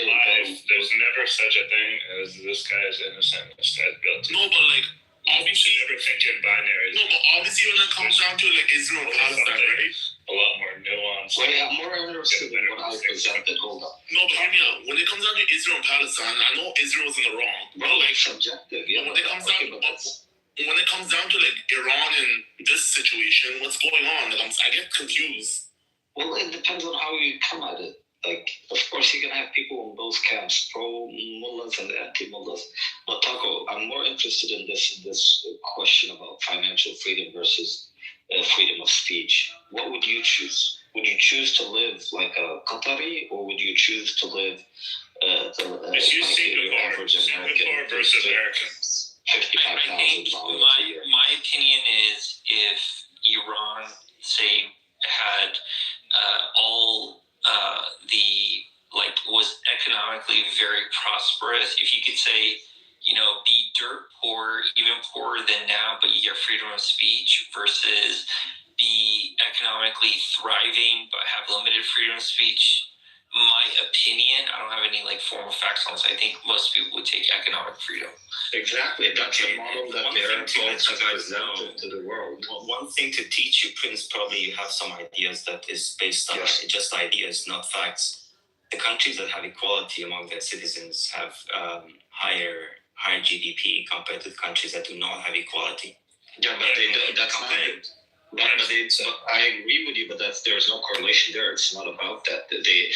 Speaker 8: life, there's never such a thing as this guy is innocent, this guy's guilty.
Speaker 11: No, but like obviously
Speaker 8: never think in binaries.
Speaker 11: No, but obviously when it comes down to like Israel and Palestine, right?
Speaker 8: A lot more nuance.
Speaker 12: Wait, I'm more interested in what I presented. Hold on.
Speaker 11: No, but hear me out. When it comes down to Israel and Palestine, I know Israel's in the wrong.
Speaker 12: But like subjective, yeah.
Speaker 11: When it comes down to like Iran and this situation, what's going on? Like I get confused.
Speaker 12: Well, it depends on how you come at it. Like, of course, you're gonna have people in both camps, pro-mullahs and anti-mullahs. But Taco, I'm more interested in this question about financial freedom versus freedom of speech. What would you choose? Would you choose to live like a Qatari, or would you choose to live
Speaker 8: if you Singapore versus America?
Speaker 12: $55,000 a year.
Speaker 9: My opinion is if Iran, say, had all was economically very prosperous, if you could say, be dirt poor, even poorer than now, but you get freedom of speech, versus be economically thriving but have limited freedom of speech. My opinion, I don't have any formal facts on this. I think most people would take economic freedom.
Speaker 12: Exactly, that's a model that they're presented to the world.
Speaker 9: One thing to teach you, Prince, probably you have some ideas that is based on just ideas, not facts. The countries that have equality among their citizens have higher GDP compared to the countries that do not have equality.
Speaker 12: Yeah, but that's not good.
Speaker 7: I agree with you, but there's no correlation there. It's not about that. They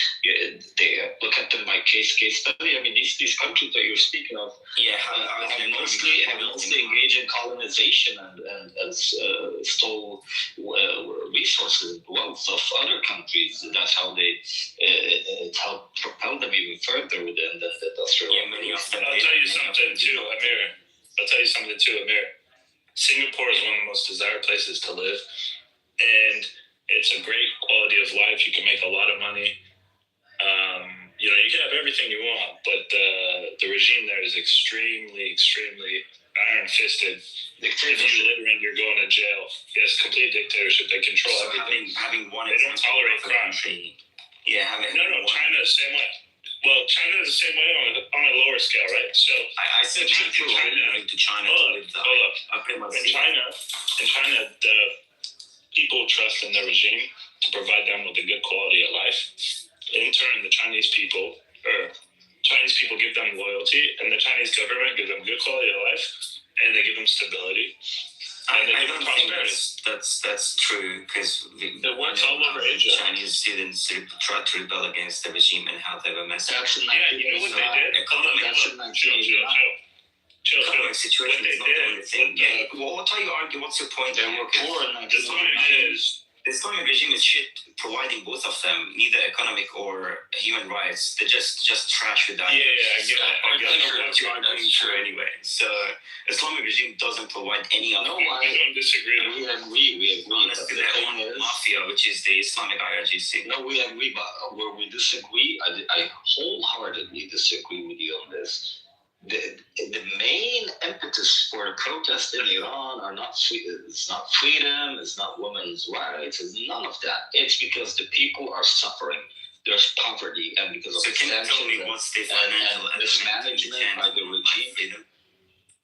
Speaker 7: look at them like case study. I mean, these countries that you're speaking of, have mostly engaged in colonization and stole resources, wealth of other countries. That's how it helped propel them even further within the industrial.
Speaker 8: I'll tell you something too, Amir. Singapore is one of the most desired places to live, and it's a great quality of life. You can make a lot of money. You can have everything you want, but the regime there is extremely, extremely iron-fisted. If you littering, you're going to jail. Yes, complete dictatorship. They control everything.
Speaker 13: Having one,
Speaker 8: they don't tolerate crime. No, China is the same way. Well, China is the same way on a lower scale, right? So
Speaker 13: I said moving to China.
Speaker 8: In China, the people trust in their regime to provide them with a good quality of life. In turn, the Chinese people give them loyalty, and the Chinese government give them good quality of life, and they give them stability.
Speaker 13: I don't think that's true, because
Speaker 8: it works all over Asia.
Speaker 13: Chinese students try to rebel against the regime and how they were messed up.
Speaker 8: You know what they did? Chill.
Speaker 13: Economic situation is not the only thing. What are you arguing? What's your point there? The Islamic regime is shit, providing both of them, neither economic or human rights. They just trash with that.
Speaker 8: I get
Speaker 13: what you're arguing for anyway. So Islamic regime doesn't provide any of them.
Speaker 8: We don't disagree.
Speaker 7: We agree.
Speaker 13: Unless their own mafia, which is the Islamic IRGC.
Speaker 7: No, we agree, but where we disagree, I wholeheartedly disagree with you on this. The main impetus for the protest in Iran it's not freedom, it's not women's rights, it's none of that. It's because the people are suffering. There's poverty, and because of
Speaker 13: can you tell me what's the financial
Speaker 7: mismanagement by the regime.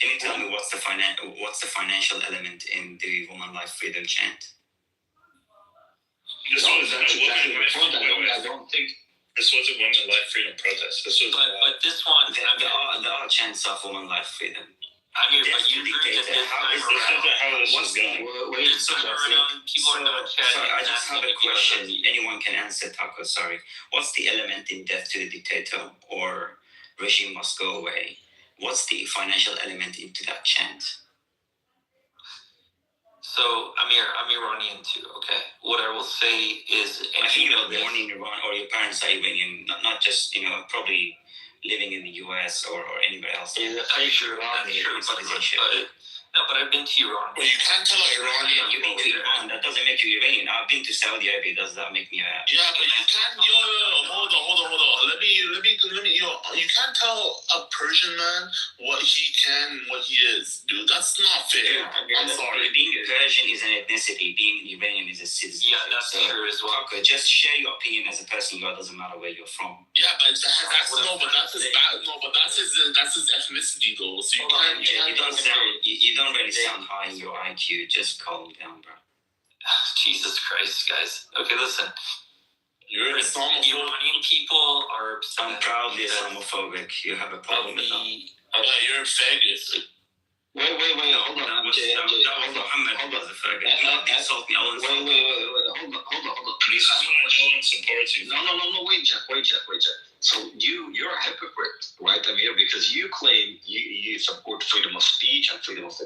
Speaker 13: Can you tell me what's the financial element in the woman life freedom chant?
Speaker 8: This was
Speaker 7: I don't think.
Speaker 8: This wasn't women life freedom protest. This was,
Speaker 9: but this one,
Speaker 13: there are chants of woman life freedom.
Speaker 9: I mean, but you agree that this time around, people are not chanting.
Speaker 13: Sorry, I just have a question. Anyone can answer, Taco. Sorry. What's the element in death to the dictator or regime must go away? What's the financial element into that chant?
Speaker 9: So, Amir, I'm Iranian too, okay? What I will say is...
Speaker 13: I think you were born in Iran, or your parents are Iranian, not just, probably living in the US or anywhere else.
Speaker 9: Yeah, I'm sure but I've been to Iran.
Speaker 11: Well, you can't tell an Iranian.
Speaker 13: You've been to Iran, that doesn't make you Iranian. I've been to Saudi Arabia, does that make me a...
Speaker 11: Yeah, but you can't, hold on. Let me, you can't tell a Persian man what he can, what he is, dude. That's not fair. I'm sorry.
Speaker 13: Being Persian is an ethnicity. Being Iranian is a citizenship.
Speaker 9: Yeah, that's true as well.
Speaker 13: Okay, just share your opinion as a person. It doesn't matter where you're from.
Speaker 11: Yeah, but that's his ethnicity though. So you can't.
Speaker 13: You don't really sound high in your IQ. Just calm down, bro.
Speaker 9: Jesus Christ, guys. Okay, listen.
Speaker 11: You're Islamophobic.
Speaker 9: Iranian people are upset.
Speaker 13: I'm proudly Islamophobic. You have a problem with that.
Speaker 11: Yeah, you're a faggot.
Speaker 7: Wait, hold on.
Speaker 13: That was Muhammad was a faggot. Don't insult me.
Speaker 7: Wait, hold on.
Speaker 8: This is why no one supports you.
Speaker 7: No, wait, Jack. So you're a hypocrite, right, Amir? Because you claim you support freedom of speech and freedom of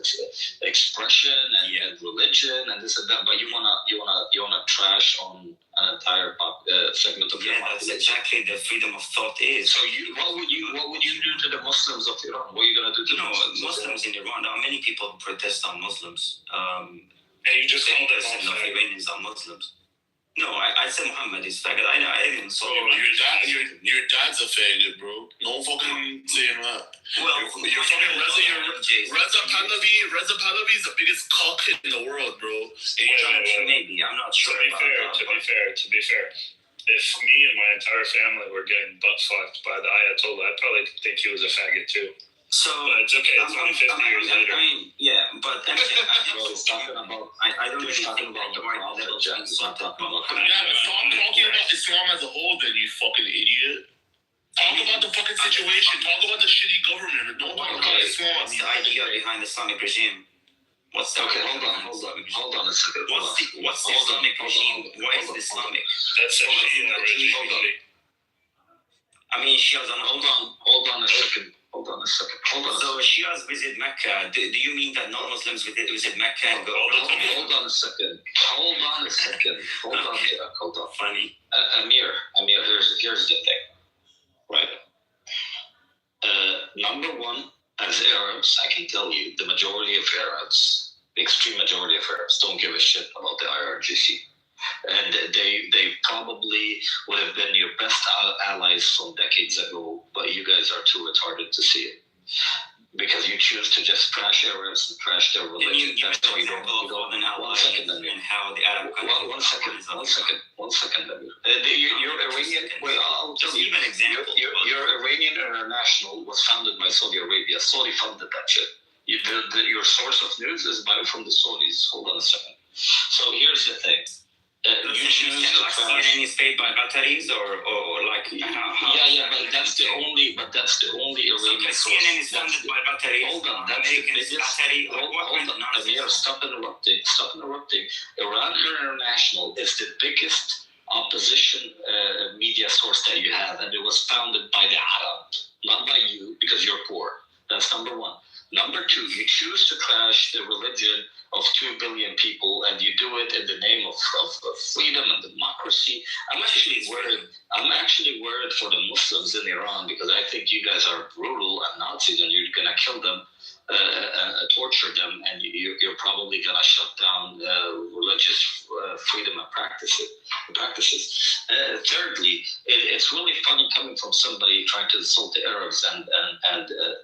Speaker 7: expression and religion and this and that, but you wanna trash on an entire segment of your population.
Speaker 13: That's exactly the freedom of thought is.
Speaker 7: So what would you do to the Muslims of Iran? What are you gonna do to them?
Speaker 13: Muslims in Iran? There are many people who protest on Muslims.
Speaker 8: And you just called them all
Speaker 13: Iranians are Muslims. No, I said Muhammad is faggot. I didn't say
Speaker 11: your dad's a faggot, bro. No fucking saying that.
Speaker 13: Well,
Speaker 11: you're fucking Reza Pahlavi is the biggest cock in the world, bro.
Speaker 13: Maybe I'm not sure.
Speaker 8: To be fair, if me and my entire family were getting butt fucked by the Ayatollah, I'd probably think he was a faggot too.
Speaker 13: So
Speaker 8: but it's okay. It's only 50 years later.
Speaker 13: But I don't really think that you are level chance.
Speaker 11: Yeah, but stop talking about Islam as a whole, then you fucking idiot. Talk about the fucking situation. Talk about the shitty government. Don't talk about Islam.
Speaker 13: What's the idea behind the Islamic regime? What's the
Speaker 7: hold on. Hold on a second.
Speaker 13: What's the Islamic regime? What is the Islamic?
Speaker 8: That's a Shia regime.
Speaker 7: Hold on.
Speaker 13: I mean, Shias are not.
Speaker 7: Hold on a second.
Speaker 13: So Shias visit Mecca. Do you mean that non-Muslims visit Mecca and go?
Speaker 7: Hold on a second. Hold on.
Speaker 13: Funny.
Speaker 7: Amir, here's the thing, right? Number one, as Arabs, I can tell you, the majority of Arabs, the extreme majority of Arabs, don't give a shit about the IRGC. And they probably would have been your best allies from decades ago, but you guys are too retarded to see it. Because you choose to just trash Arabs and trash their religion. That's why you don't. One second, Amir.
Speaker 13: And how the Arab countries.
Speaker 7: One second, Amir. You're Iranian. Well, I'll tell you.
Speaker 13: Give an example.
Speaker 7: Your Iranian International was founded by Saudi Arabia. Saudi funded that shit. Your source of news is from the Saudis. Hold on a second. So here's the thing. You choose to
Speaker 13: like CNN is paid by batteries or like how
Speaker 7: but that's the only Iranian source.
Speaker 13: CNN is funded by batteries.
Speaker 7: Hold on, that's the biggest. Hold on, Amir, stop interrupting. Iran International is the biggest opposition media source that you have, and it was founded by the Arab, not by you, because you're poor. That's number one. Number two, you choose to trash the religion of 2 billion people, and you do it in the name of freedom and democracy. I'm actually worried for the Muslims in Iran, because I think you guys are brutal and Nazis, and you're gonna kill them, torture them, and you're probably gonna shut down religious freedom and practices. Thirdly, it's really funny coming from somebody trying to insult the Arabs and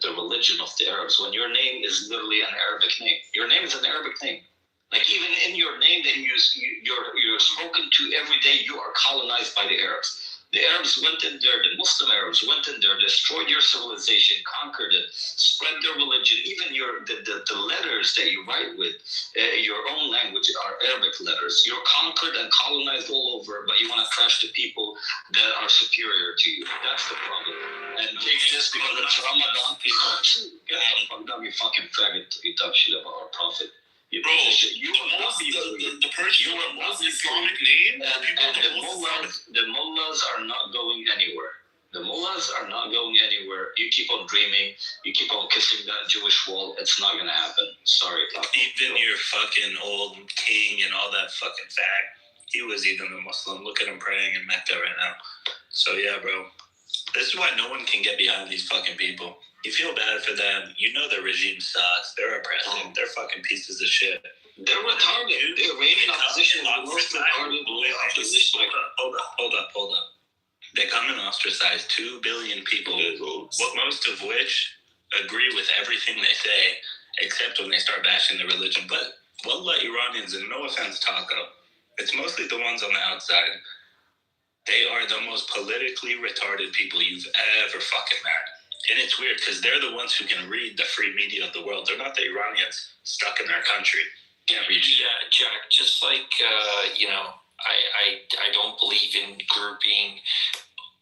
Speaker 7: the religion of the Arabs when your name is literally an Arabic name. Your name is an Arabic name. Like, even in your name that you're spoken to every day, you are colonized by the Arabs. The Arabs went in there, the Muslim Arabs went in there, destroyed your civilization, conquered it, spread their religion. Even the letters that you write with, your own language, are Arabic letters. You're conquered and colonized all over, but you want to trash the people that are superior to you. That's the problem. And take this because it's Ramadan. Get the fuck down, you fucking faggot. You talk shit about our prophet.
Speaker 11: Bro, the most Islamic name,
Speaker 7: and the mullahs are not going anywhere. You keep on dreaming. You keep on kissing that Jewish wall. It's not gonna happen. Sorry.
Speaker 8: Even your fucking old king and all that fucking fag, he was even a Muslim. Look at him praying in Mecca right now. So yeah, bro. This is why no one can get behind these fucking people. You feel bad for them. You know their regime sucks. They're oppressive. They're fucking pieces of shit.
Speaker 7: They're retarded. The Iranian opposition is the most retarded opposition.
Speaker 8: Hold up. They come and ostracize 2 billion people, most of which agree with everything they say, except when they start bashing the religion. But wallah, Iranians, and no offense, Taco, it's mostly the ones on the outside. They are the most politically retarded people you've ever fucking met. And it's weird because they're the ones who can read the free media of the world. They're not the Iranians stuck in their country. Can't read shit.
Speaker 9: Yeah, Jack, just like, I don't believe in grouping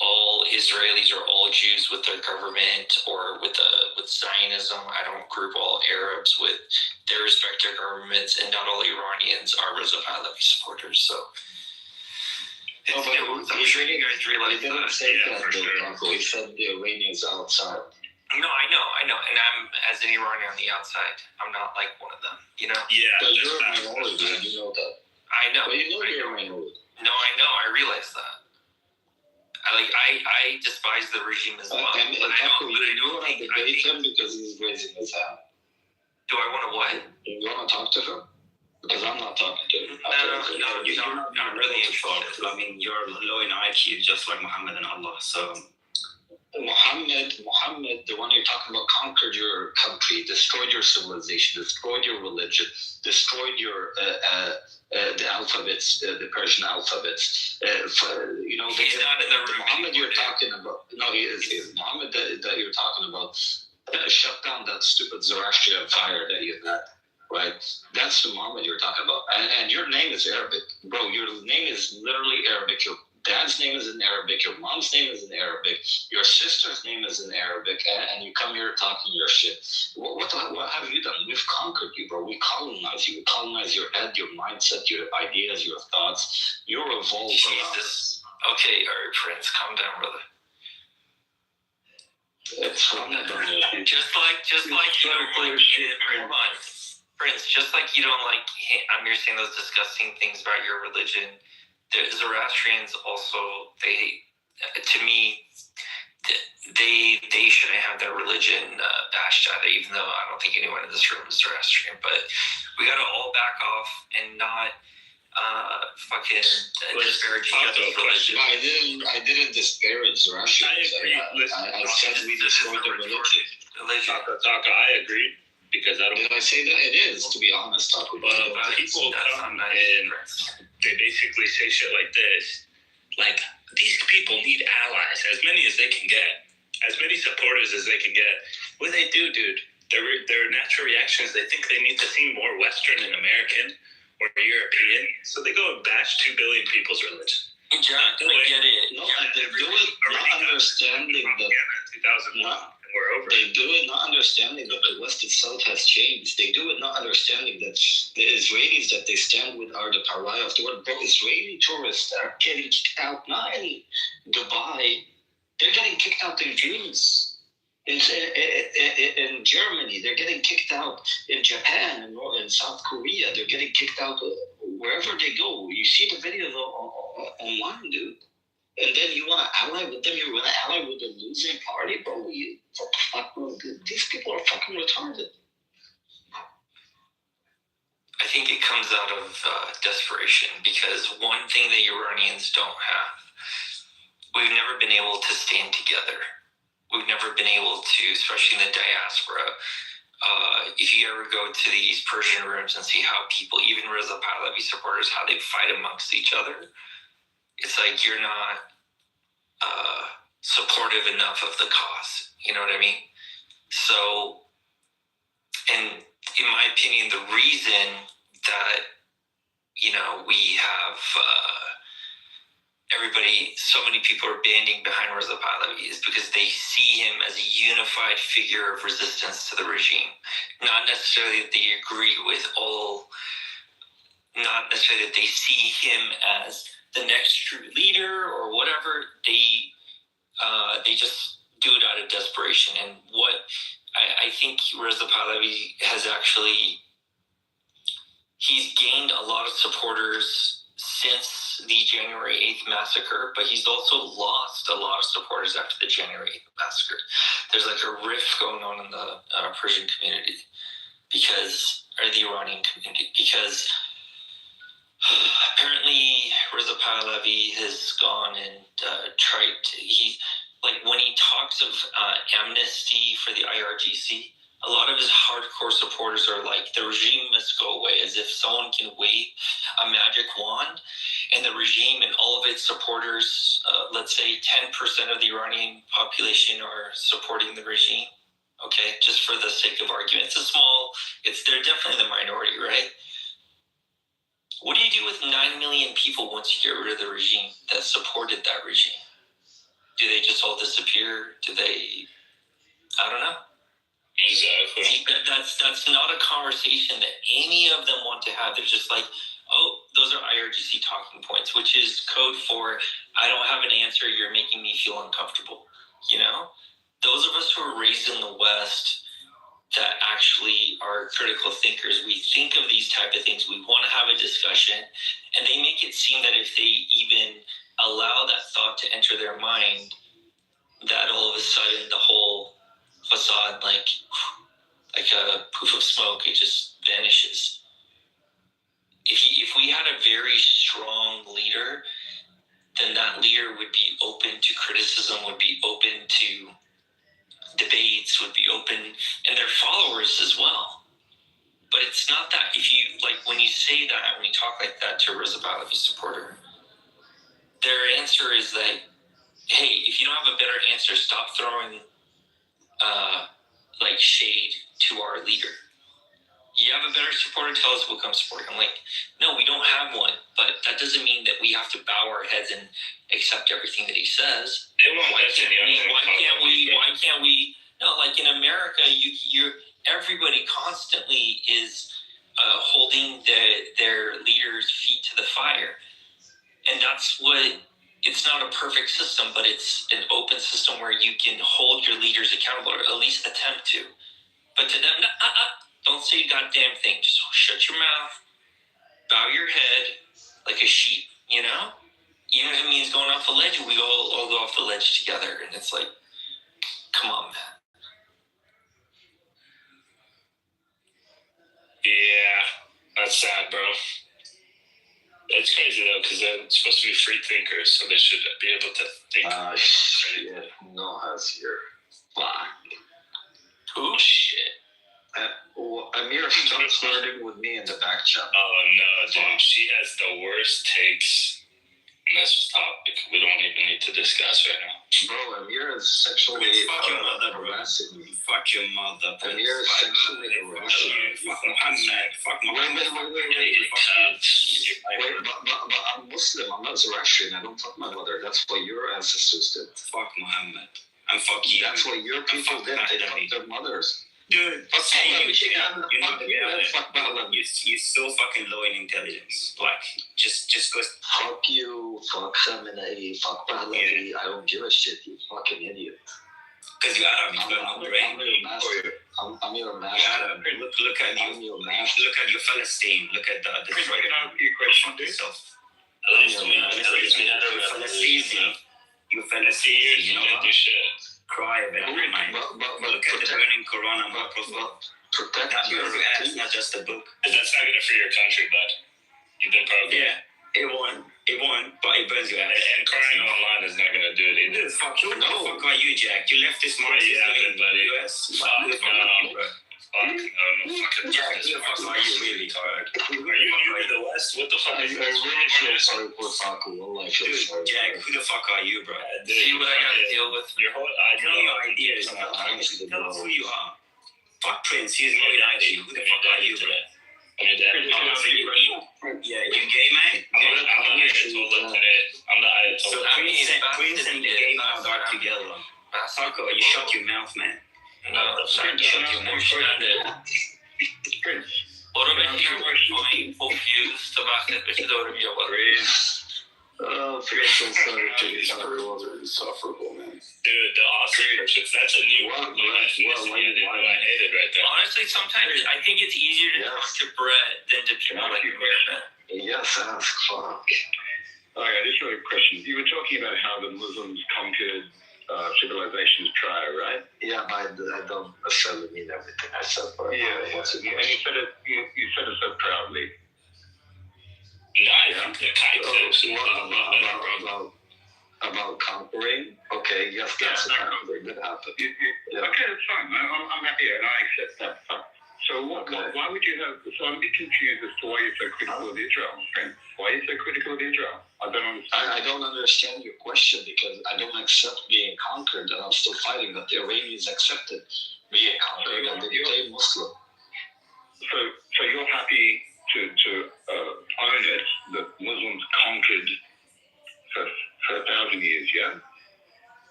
Speaker 9: all Israelis or all Jews with their government or with Zionism. I don't group all Arabs with their respective governments, and not all Iranians are Reza Pahlavi supporters. So
Speaker 7: I'm sure you guys realize he didn't say that, Uncle. He said the Iranians outside.
Speaker 9: No, I know. And I'm, as an Iranian on the outside, I'm not like one of them, you know?
Speaker 8: Yeah.
Speaker 7: But you're a minority, and you know that.
Speaker 9: I know.
Speaker 7: But you know you're a minority.
Speaker 9: No, I know. I realize that. I despise the regime as well.
Speaker 7: And you want to debate him because he's raising his hand.
Speaker 9: Do I want to what?
Speaker 7: You want to talk to him? Because I'm not talking to him.
Speaker 9: No, you're not really interested.
Speaker 13: I mean, you're low in IQ, just like Muhammad and Allah. So
Speaker 7: Muhammad, the one you're talking about, conquered your country, destroyed your civilization, destroyed your religion, destroyed your the alphabets, the Persian alphabets.
Speaker 9: He's not in the room.
Speaker 7: Muhammad you're talking about. No, he is. Muhammad that you're talking about shut down that stupid Zoroastrian fire that you had. Right, that's the Muhammad you're talking about, and your name is Arabic, bro. Your name is literally Arabic. Your dad's name is in Arabic, your mom's name is in Arabic, your sister's name is in Arabic, and you come here talking your shit. What have you done? We've conquered you, bro. We colonize you. We colonize your head, your mindset, your ideas, your thoughts. You revolve around us.
Speaker 9: Okay, all right, Prince, calm down, brother.
Speaker 7: It's fun.
Speaker 9: Just like you don't like hold on, Prince. Just like you don't like, I'm here saying those disgusting things about your religion. The Zoroastrians also, to me, they shouldn't have their religion bashed out, even though I don't think anyone in this room is Zoroastrian. But we gotta all back off and not fucking disparage each other's religion.
Speaker 7: I didn't disparage Zoroastrians. I said we destroyed the religion.
Speaker 8: Taka, I agree. Because I don't.
Speaker 7: Did I say that? It is, to be honest, Taco.
Speaker 8: But people come and they basically say shit like this. Like, these people need allies, as many as they can get. As many supporters as they can get. What do they do, dude? Their natural reaction is they think they need to seem more Western and American or European. So they go and bash 2 billion people's religion.
Speaker 9: John, I get it.
Speaker 7: No, they do it not understanding that.
Speaker 8: 2001. We're over.
Speaker 7: They do it not understanding that the West itself has changed. They do it not understanding that the Israelis that they stand with are the pariah of the world. Bro, Israeli tourists are getting kicked out, not in Dubai. They're getting kicked out in Greece. In Germany, they're getting kicked out. In Japan and in South Korea, they're getting kicked out wherever they go. You see the videos online, dude. And then you want to ally with them? You want to ally with the losing party, bro? What the fuck, bro? These people are fucking retarded.
Speaker 9: I think it comes out of desperation, because one thing that Iranians don't have, we've never been able to stand together. We've never been able to, especially in the diaspora. If you ever go to these Persian rooms and see how people, even Reza Pahlavi supporters, how they fight amongst each other, it's like you're not supportive enough of the cause. You know what I mean? So, and in my opinion, the reason that, we have so many people are banding behind Reza Pahlavi is because they see him as a unified figure of resistance to the regime. Not necessarily that they agree with all, not necessarily that they see him as the next true leader or whatever. They just do it out of desperation. And what I think Reza Pahlavi has actually, he's gained a lot of supporters since the January 8th massacre, but he's also lost a lot of supporters after the January 8th massacre. There's like a rift going on in the Persian community or the Iranian community, because apparently Reza Pahlavi has gone and tried to, when he talks of amnesty for the IRGC, a lot of his hardcore supporters are like, the regime must go away, as if someone can wave a magic wand and the regime and all of its supporters, let's say 10% of the Iranian population are supporting the regime. Okay, just for the sake of argument. They're definitely the minority, right? What do you do with 9 million people once you get rid of the regime that supported that regime? Do they just all disappear? I don't know.
Speaker 8: Exactly.
Speaker 9: That's not a conversation that any of them want to have. They're just like, oh, those are IRGC talking points, which is code for, I don't have an answer, you're making me feel uncomfortable. Those of us who are raised in the West that actually are critical thinkers, we think of these type of things, we want to have a discussion, and they make it seem that if they even allow that thought to enter their mind, that all of a sudden the whole facade, like a poof of smoke, it just vanishes. If we had a very strong leader, then that leader would be open to criticism, would be open to debates, would be open, and their followers as well. But it's not that. If you, when you say that, when you talk like that to a Reza Pahlavi supporter, their answer is that, hey, if you don't have a better answer, stop throwing shade to our leader. You have a better supporter, tell us we'll come support you. I'm like, no, we don't have one. But that doesn't mean that we have to bow our heads and accept everything that he says. Why can't we? No, like in America, you're everybody constantly is holding their leaders' feet to the fire. And that's what, it's not a perfect system, but it's an open system where you can hold your leaders accountable, or at least attempt to. But to them, don't say a goddamn thing. Just shut your mouth, bow your head like a sheep, you know? Even if it means going off the ledge, we all go off the ledge together. And it's like, come on, man.
Speaker 8: Yeah, that's sad, bro. It's crazy though, because they're supposed to be free thinkers, so they should be able to think.
Speaker 7: Shit. No has here. Fuck.
Speaker 8: Oh shit.
Speaker 7: Amir, stop flirting with me in the back chat.
Speaker 8: Oh no, dude, she has the worst takes on this topic. We don't even need to discuss right now.
Speaker 7: Bro, Amir is sexually harassing me.
Speaker 13: Fuck your mother.
Speaker 7: Amir is sexually harassing me.
Speaker 13: Fuck Muhammad. Fuck Muhammad.
Speaker 7: Wait, but I'm Muslim. I'm not Zoroastrian. I don't fuck my mother. That's what your ancestors did.
Speaker 13: Fuck Muhammad. And fuck you.
Speaker 7: That's what your people did. They fucked their mothers.
Speaker 13: Dude, you're so fucking low in intelligence. Like, just go.
Speaker 7: Fuck you, fuck Khamenei, fuck Pahlavi. I don't give a shit, you fucking idiot.
Speaker 13: Because you're Arab, you don't know brain.
Speaker 7: I'm your master.
Speaker 13: Look at you. Look at your Palestine. Look at the You Palestinian, you know do shit. Cry about it, man. Look at the burning Quran and
Speaker 7: protect your
Speaker 13: ass, not just a book.
Speaker 8: That's not good for your country, bud. You did probably.
Speaker 13: Yeah, it won, but it burns your ass.
Speaker 8: And crying online is not gonna do it either.
Speaker 13: Fuck you. No. Fuck are you, Jack? You left this morning.
Speaker 8: Yeah, buddy.
Speaker 13: US.
Speaker 8: Fuck no, fucking
Speaker 13: Jack, who the fuck are you really, tired?
Speaker 8: Are you in the West? What the fuck are you?
Speaker 7: I really feel sorry for Saku.
Speaker 13: Jack, who the fuck are you, bro?
Speaker 9: See what I gotta deal with?
Speaker 8: Your whole
Speaker 13: Tell me your ideas. Tell us who you are. Fuck Prince, he's really nice. Who the fuck are you, bro? Yeah, you gay, man?
Speaker 8: I'm not Ayatollah today. I'm not Ayatollah.
Speaker 13: So Prince and the gay man got together. Saku, you shut your mouth, man.
Speaker 9: No,
Speaker 7: Prince and sorry to you. Insufferable, man.
Speaker 8: Dude, the Oscar purchase, that's a new one. I hate it right there.
Speaker 9: Honestly, sometimes I think it's easier to talk to Brett than to people like America.
Speaker 7: Yes, ask. Fuck.
Speaker 14: Okay, just a question. You were talking about how the Muslims conquered civilizations prior, right?
Speaker 7: Yeah, I don't necessarily mean everything I said, but
Speaker 14: and you said it. You said it so proudly.
Speaker 7: About conquering. Okay, yes, that's a conquering that happened.
Speaker 14: Okay, that's fine. I'm happy, and I accept that fact. So why would you have? So I'm a bit confused as to why you're so critical of Israel, friend. Why are you so critical of Israel? I don't understand.
Speaker 7: I don't understand your question because I don't accept being conquered, and I'm still fighting that the Iranians accepted being conquered and they became Muslim.
Speaker 14: So you're happy to own it that Muslims conquered for 1,000 years, yeah?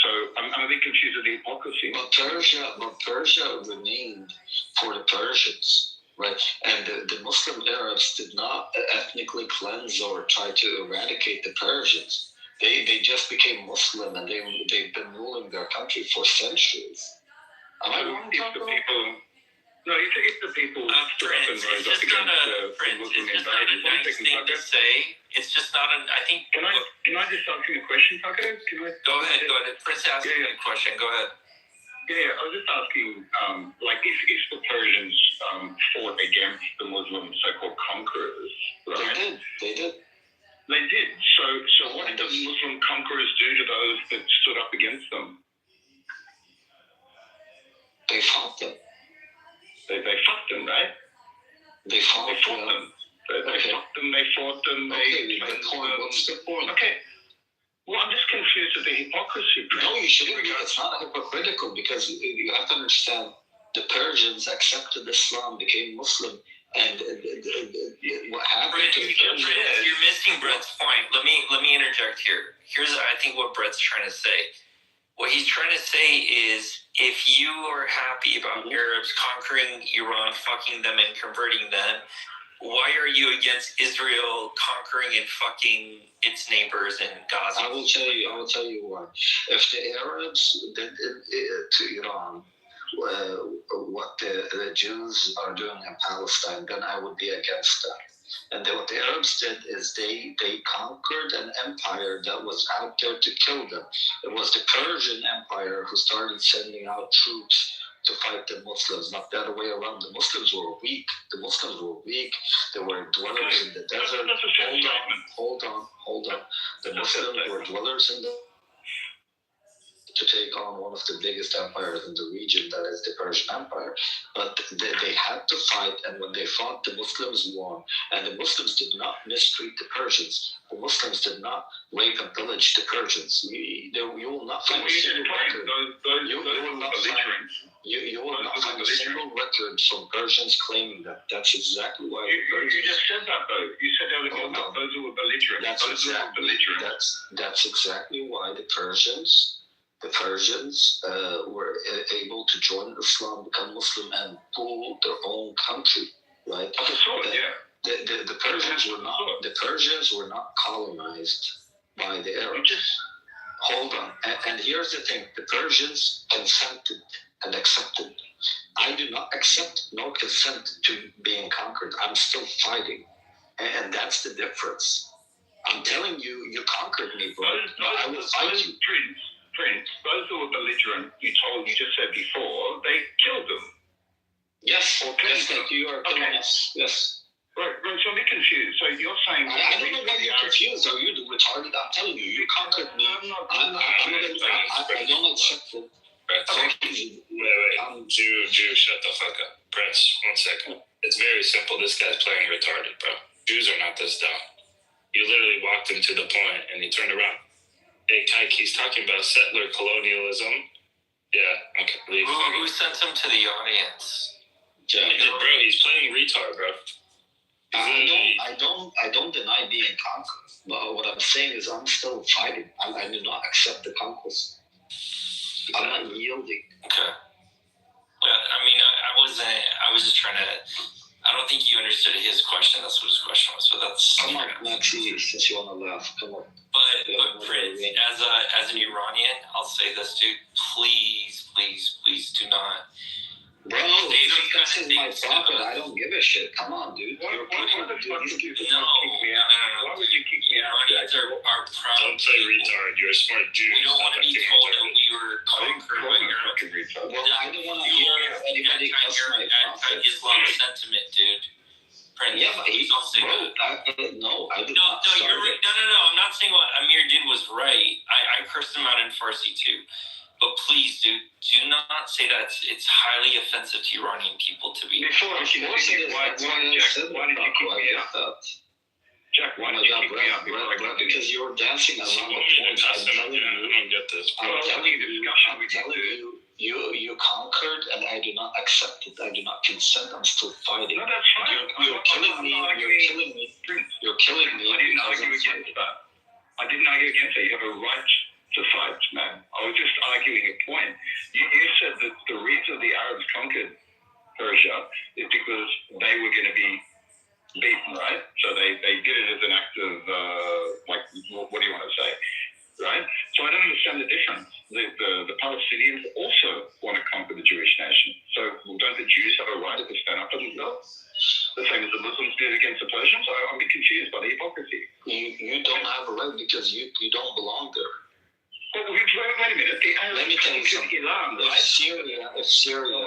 Speaker 14: So I'm a bit confused with the hypocrisy.
Speaker 7: But Persia remained for the Persians, right? And the Muslim Arabs did not ethnically cleanse or try to eradicate the Persians. They just became Muslim and they've been ruling their country for centuries.
Speaker 14: I wonder if the people... No, if the people stood up and rose up against the Muslim invaders,
Speaker 9: nice thing to say. It's just not an. I think.
Speaker 14: Can I just ask you a question, Tucker?
Speaker 9: Go ahead. Prince asked me a question. Go ahead.
Speaker 14: Yeah, I was just asking, if the Persians fought against the Muslim so-called conquerors, right?
Speaker 7: They did.
Speaker 14: They did. So what did the Muslim conquerors do to those that stood up against them?
Speaker 7: They fought them.
Speaker 14: They fucked them, right?
Speaker 7: They fought
Speaker 14: them. They fought them.
Speaker 7: What's the point?
Speaker 14: Okay. Well, I'm just confused with the hypocrisy.
Speaker 7: No, you shouldn't be. It's not hypocritical because you have to understand The Persians accepted Islam, became Muslim, and what happened to the Persians?
Speaker 9: You're missing Brett's point. Let me interject here. Here's I think what Brett's trying to say. What he's trying to say is, if you are happy about Arabs conquering Iran, fucking them and converting them, why are you against Israel conquering and fucking its neighbors in Gaza?
Speaker 7: I will tell you why. If the Arabs did to Iran what the Jews are doing in Palestine, then I would be against that. And what the Arabs did is they conquered an empire that was out there to kill them. It was the Persian Empire who started sending out troops to fight the Muslims, not the other way around. The Muslims were weak. They were dwellers in the desert. Hold on. The Muslims were dwellers in the to take on one of the biggest empires in the region, that is the Persian Empire. But they had to fight, and when they fought, the Muslims won. And the Muslims did not mistreat the Persians. The Muslims did not rape and pillage the Persians. You will not find a single record. You will not find a single record from Persians claiming that. That's exactly why.
Speaker 14: You just said that, though. You said those who were belligerent.
Speaker 7: That's exactly why the Persians were able to join Islam, become Muslim, and rule their own country, right? The Persians were not colonized by the Arabs. Hold on, and here's the thing: the Persians consented and accepted. I do not accept nor consent to being conquered. I'm still fighting, and that's the difference. I'm telling you, you conquered me, bro. I will fight you.
Speaker 14: Prince, those who were belligerent, you just said before, they killed them.
Speaker 7: Yes, you are killing us. Yes.
Speaker 14: Right, so I'm a bit confused. So you're saying...
Speaker 7: I don't know why you're confused. Are you retarded? I'm telling you, you conquered me. I don't accept it.
Speaker 8: Wait. Jew, shut the fuck up. Prince, 1 second. It's very simple. This guy's playing retarded, bro. Jews are not this dumb. You literally walked him to the point, and he turned around. Hey, Kike, he's talking about settler colonialism. Yeah, okay.
Speaker 9: Who sent him to the audience?
Speaker 8: Yeah, bro, he's playing retard, bro.
Speaker 7: I don't deny being conquered, but what I'm saying is I'm still fighting. I do not accept the conquest. I'm not yielding.
Speaker 9: Okay. I mean, I was just trying to. I don't think you understood his question. That's what his question was. So that's.
Speaker 7: Come on, Maxi, since you want to laugh, come on.
Speaker 9: But Prince, as an Iranian, I'll say this, dude. Please do not.
Speaker 7: Bro, this is my profit. I don't give a shit. Come on, dude.
Speaker 14: Why would you kick me out?
Speaker 9: Why would you kick me out? Iranians are proud.
Speaker 8: Don't play retard. You're a smart Jew.
Speaker 9: We don't want to be told that we were conquered by Europe.
Speaker 7: Well, I don't want to hear anybody cuss my prophet.
Speaker 9: Islam sentiment, dude. Prince,
Speaker 7: yeah, but
Speaker 9: please don't say
Speaker 7: that. No, I did not.
Speaker 9: No, I'm not saying what Amir did was right. I cursed him out in Farsi too. But please, dude, do not say that it's highly offensive to Iranian people to be.
Speaker 14: Why did you kick me out? Jack, why did you kick me out?
Speaker 7: Because you're dancing around the point. I'm telling you,
Speaker 8: I don't get this.
Speaker 7: You conquered, and I do not accept it. I do not consent. I'm still fighting.
Speaker 14: No, that's fine.
Speaker 7: You're killing me. You're killing me.
Speaker 14: I didn't argue against that. I didn't argue against it. You have a right to fight, man. I was just arguing a point. You said that the reason the Arabs conquered Persia is because they were going to be beaten, right? So they did it as an act of, what do you want to say, right? So I don't understand the difference. The Palestinians also want to conquer the Jewish nation. So don't the Jews have a right to stand up for themselves? The same as the Muslims did against the Persians? I'm a bit confused by the hypocrisy.
Speaker 7: You don't have a right because you don't belong there.
Speaker 14: Well, wait a minute.
Speaker 7: Let me tell you something.
Speaker 14: Iran, right?
Speaker 7: If Syria,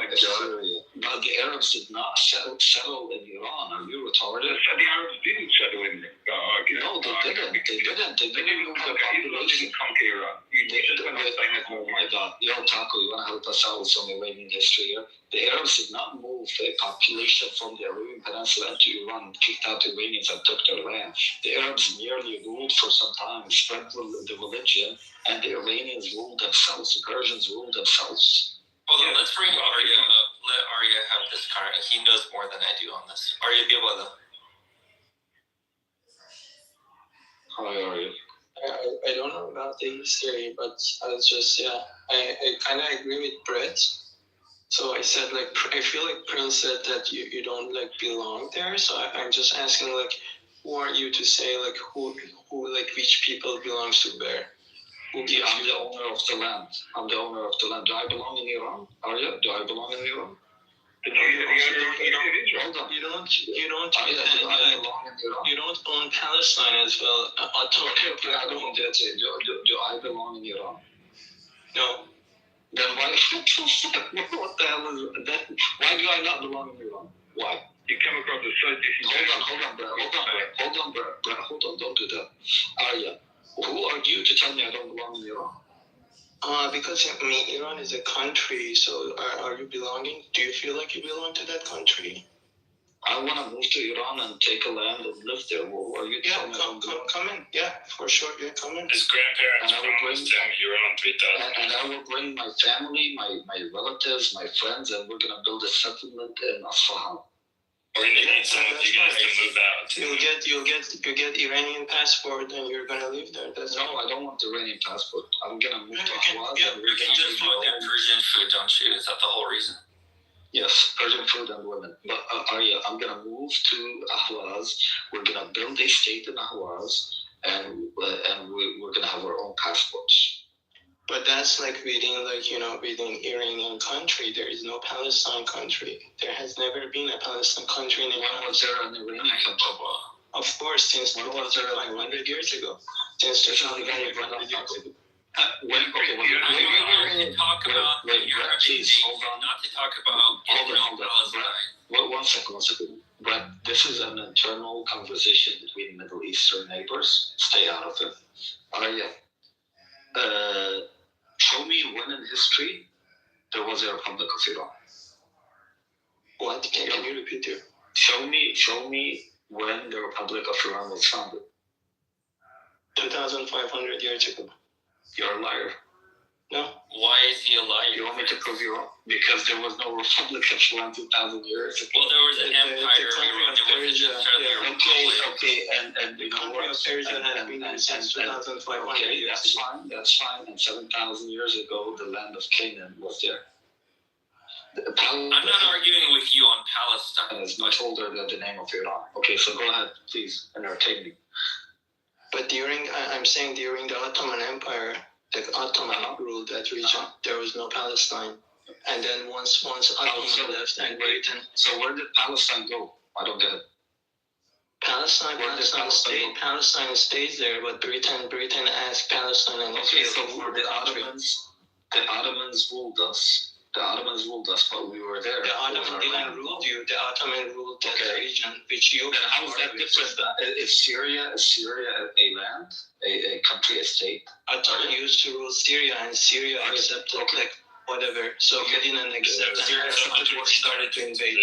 Speaker 7: but the Arabs did not settle in Iran. Are you retarded?
Speaker 14: The Arabs didn't settle in Iran.
Speaker 7: No, they didn't. They didn't move the population.
Speaker 14: Conquer Iran.
Speaker 7: Oh my God. Yo, Taco, you want to help us out with some Iranian history here? The Arabs did not move the population from the Arabian Peninsula into Iran, kicked out the Iranians and took their land. The Arabs merely ruled for some time, spread the religion, and the Iranians ruled themselves. The Persians ruled themselves.
Speaker 9: Hold on, let's bring Arya up. this current. He knows more than I do on this. Arya Biwala.
Speaker 12: How are you?
Speaker 15: I don't know about the history, but I was just, I kind of agree with Brett. So I said, like, I feel like Prince said that you don't, like, belong there. So I'm just asking, like, who are you to say, like, who like, which people belongs to where?
Speaker 12: I'm the owner of the land. I'm the owner of the land. Do I belong in Iran? Arya, do I belong in Iran?
Speaker 15: You don't own Palestine as well.
Speaker 12: Okay, I don't get it. Do I belong in Iran?
Speaker 15: No.
Speaker 12: Then why? What the hell is that? Why do I not belong in Iran? Why?
Speaker 14: You come across as so
Speaker 12: Hold on, Brett. Don't do that. Arya, who are you to tell me I don't belong in Iran?
Speaker 15: Because I mean, Iran is a country, so are you belonging? Do you feel like you belong to that country?
Speaker 12: I want to move to Iran and take a land and live there. Well, are you telling me
Speaker 15: come in. Yeah, for sure. Yeah, come in.
Speaker 8: His grandparents promised him Iran 3,000.
Speaker 12: And I will bring my family, my relatives, my friends, and we're gonna build a settlement in Asfahan.
Speaker 8: We're gonna need some of you guys to move out.
Speaker 15: You get Iranian passport, and you're gonna live there.
Speaker 12: No, I don't want the Iranian passport. I'm gonna move to Ahwaz.
Speaker 9: You can just want their Persian food, don't you? Is that the whole reason?
Speaker 12: Yes, Persian food and women. But Arya, I'm gonna move to Ahwaz. We're gonna build a state in Ahwaz, and we're gonna have our own passports.
Speaker 15: But that's like within Iranian country. There is no Palestine country. There has never been a Palestine country in Iran.
Speaker 12: When was there an Iranian country?
Speaker 15: Of course, since 2,500 years ago. Since 2,500 years ago.
Speaker 9: We can talk about the European nation, not to talk about Palestine.
Speaker 12: One second. Brett, this is an internal conversation between Middle Eastern neighbors. Stay out of it. Arya, show me when in history there was a Republic of Iran.
Speaker 15: What? Can you repeat it?
Speaker 12: Show me when the Republic of Iran was founded.
Speaker 15: 2,500 years ago.
Speaker 12: You're a liar.
Speaker 15: No.
Speaker 9: Why is he a liar?
Speaker 12: You want me to prove you wrong? Because there was no Republic of Iran 2,000 years ago.
Speaker 9: Well, there was an empire of Iran. There wasn't necessarily a republic.
Speaker 12: Okay, and the country of
Speaker 15: Persia has been there since 2,500
Speaker 12: okay,
Speaker 15: years.
Speaker 12: that's fine. And 7,000 years ago, the land of Canaan was there.
Speaker 9: I'm not arguing with you on Palestine.
Speaker 12: It's much older than the name of Iran. Okay, so go ahead, please, entertain me.
Speaker 15: But I'm saying during the Ottoman Empire, the Ottoman ruled that region. There was no Palestine. And then once Ottoman left and Britain.
Speaker 12: So where did Palestine go? I don't get it.
Speaker 15: Palestine stays there, but Britain asked Palestine and
Speaker 12: okay, so for the Ottomans ruled us. But we were there.
Speaker 15: The Ottoman didn't rule you. The Ottoman ruled that region, which you.
Speaker 12: Then how is that different? Is Syria a land, a country, a state?
Speaker 15: Ottoman used to rule Syria, and Syria accepted like whatever. So you didn't accept.
Speaker 8: Syria
Speaker 15: started to invade.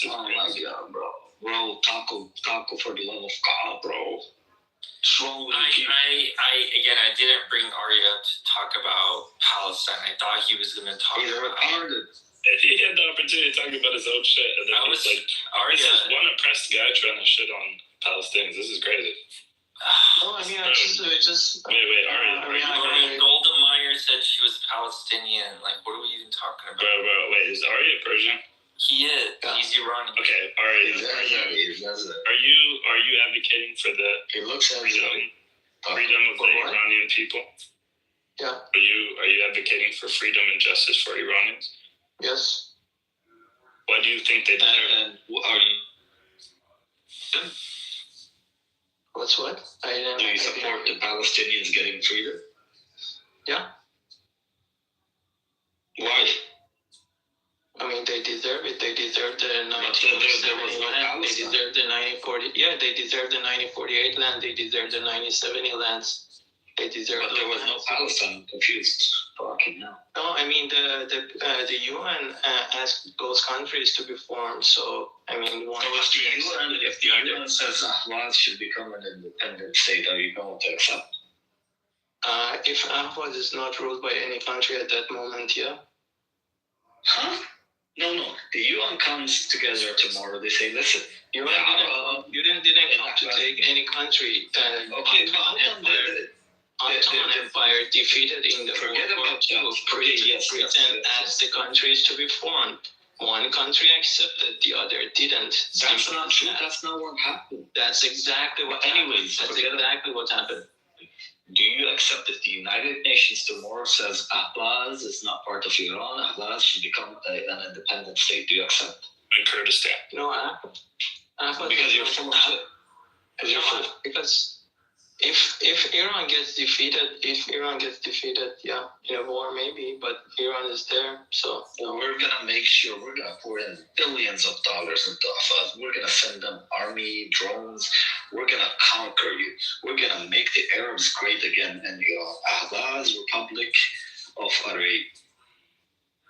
Speaker 12: Oh my God, bro, taco for the love of God, bro.
Speaker 9: I didn't bring Arya to talk about Palestine. I thought he was going to talk about.
Speaker 8: If he had the opportunity to talk about his own shit, and then this is one oppressed guy trying to shit on Palestinians. This is crazy.
Speaker 15: No, I mean, just.
Speaker 8: Wait, Arya.
Speaker 9: Golda Meir said she was Palestinian. Like, what are we even talking about?
Speaker 8: Bro, wait, is Arya Persian?
Speaker 9: He is. He's Iranian.
Speaker 8: Okay, Arya. Are you advocating for the freedom of the Iranian people?
Speaker 15: Yeah.
Speaker 8: Are you advocating for freedom and justice for Iranians?
Speaker 15: Yes.
Speaker 8: Why do you think they deserve it?
Speaker 15: What's what?
Speaker 12: Do you support the Palestinians getting freedom?
Speaker 15: Yeah.
Speaker 12: Why?
Speaker 15: I mean, they deserve it. They deserve the
Speaker 12: 1970
Speaker 15: land. They deserve the 1940. Yeah, they deserve the 1948 land. They deserve the 1970 lands. They deserve.
Speaker 12: But there was no Palestine. I'm confused. Fucking hell.
Speaker 15: No, I mean the UN asked those countries to be formed. So I mean,
Speaker 12: if the UN says Ahwaz should become an independent state, are you going to accept?
Speaker 15: If Ahwaz is not ruled by any country at that moment, yeah.
Speaker 12: Huh? No. The UN comes together tomorrow. They say, listen,
Speaker 15: UN didn't come to take any country.
Speaker 12: Okay, but how come
Speaker 15: Ottoman Empire defeated in the
Speaker 12: Forget
Speaker 15: World War
Speaker 12: about
Speaker 15: II. Britain asked the countries to be formed. One country accepted, the other didn't.
Speaker 12: That's not true. That's not what happened.
Speaker 15: That's exactly what.
Speaker 12: Anyways,
Speaker 15: that's exactly what happened.
Speaker 12: Do you accept if the United Nations tomorrow says Ahvaz is not part of Iran, Ahvaz should become an independent state? Do you accept?
Speaker 8: In Kurdistan.
Speaker 15: No,
Speaker 12: Because you're full of shit.
Speaker 15: Because if Iran gets defeated, yeah, in a war maybe, but Iran is there, so.
Speaker 12: Well, we're gonna make sure we're gonna pour in billions of dollars into Ahvaz. We're gonna send them army, drones. We're gonna conquer you. We're gonna make the Arabs great again in Iran. Ahvaz, Republic of Arabia.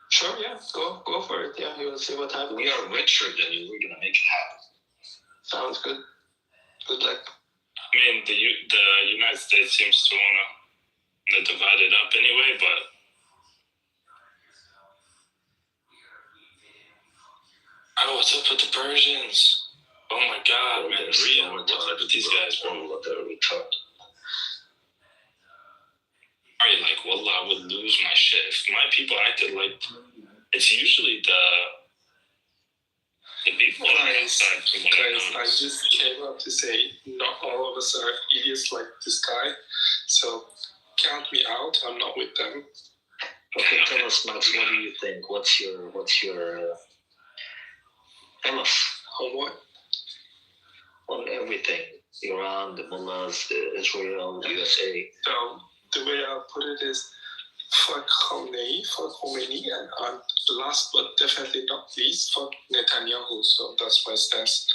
Speaker 15: Sure, yeah, go for it. Yeah, you will see what happens.
Speaker 12: We are richer than you. We're gonna make it happen.
Speaker 15: Sounds good. Good luck.
Speaker 8: I mean, the United States seems to want to divide it up anyway, but oh, what's up with the Persians? Oh my God, man, Rio, what's up with these guys, bro?
Speaker 12: They're retarded.
Speaker 8: Are you like, wallah, I would lose my shit if my people acted like. It's usually the people on the outside.
Speaker 10: Guys, I just came up to say not all of us are idiots like this guy, so count me out. I'm not with them.
Speaker 12: Okay, tell us, Max. What do you think? What's your? Tell us.
Speaker 10: On what?
Speaker 12: On everything. Iran, the mullahs, Israel, USA.
Speaker 10: So the way I put it is, fuck Khomeini, and last but definitely not least, fuck Netanyahu. So that's my stance.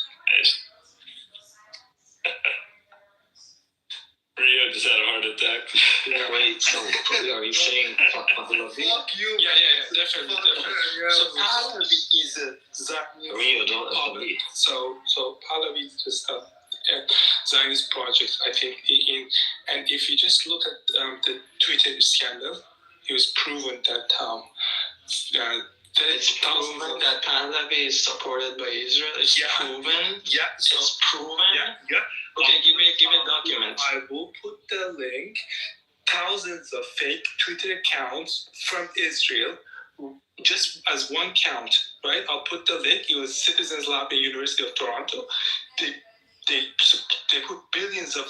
Speaker 8: Rio just had a heart attack.
Speaker 12: Yeah, wait, so are you saying fuck Pahlavi?
Speaker 10: Fuck you. Yeah, definitely. So Pahlavi is a
Speaker 12: Rio, don't
Speaker 10: Pahlavi. So Pahlavi is just a Zionist project, I think. And if you just look at the Twitter scandal, it was proven that
Speaker 15: it's proven that Pahlavi is supported by Israel. It's proven.
Speaker 10: Yeah,
Speaker 15: it's proven.
Speaker 10: Yeah.
Speaker 15: Okay, give me documents.
Speaker 10: I will put the link. Thousands of fake Twitter accounts from Israel, just as one count, right? I'll put the link. It was Citizens Lab at University of Toronto. They put billions of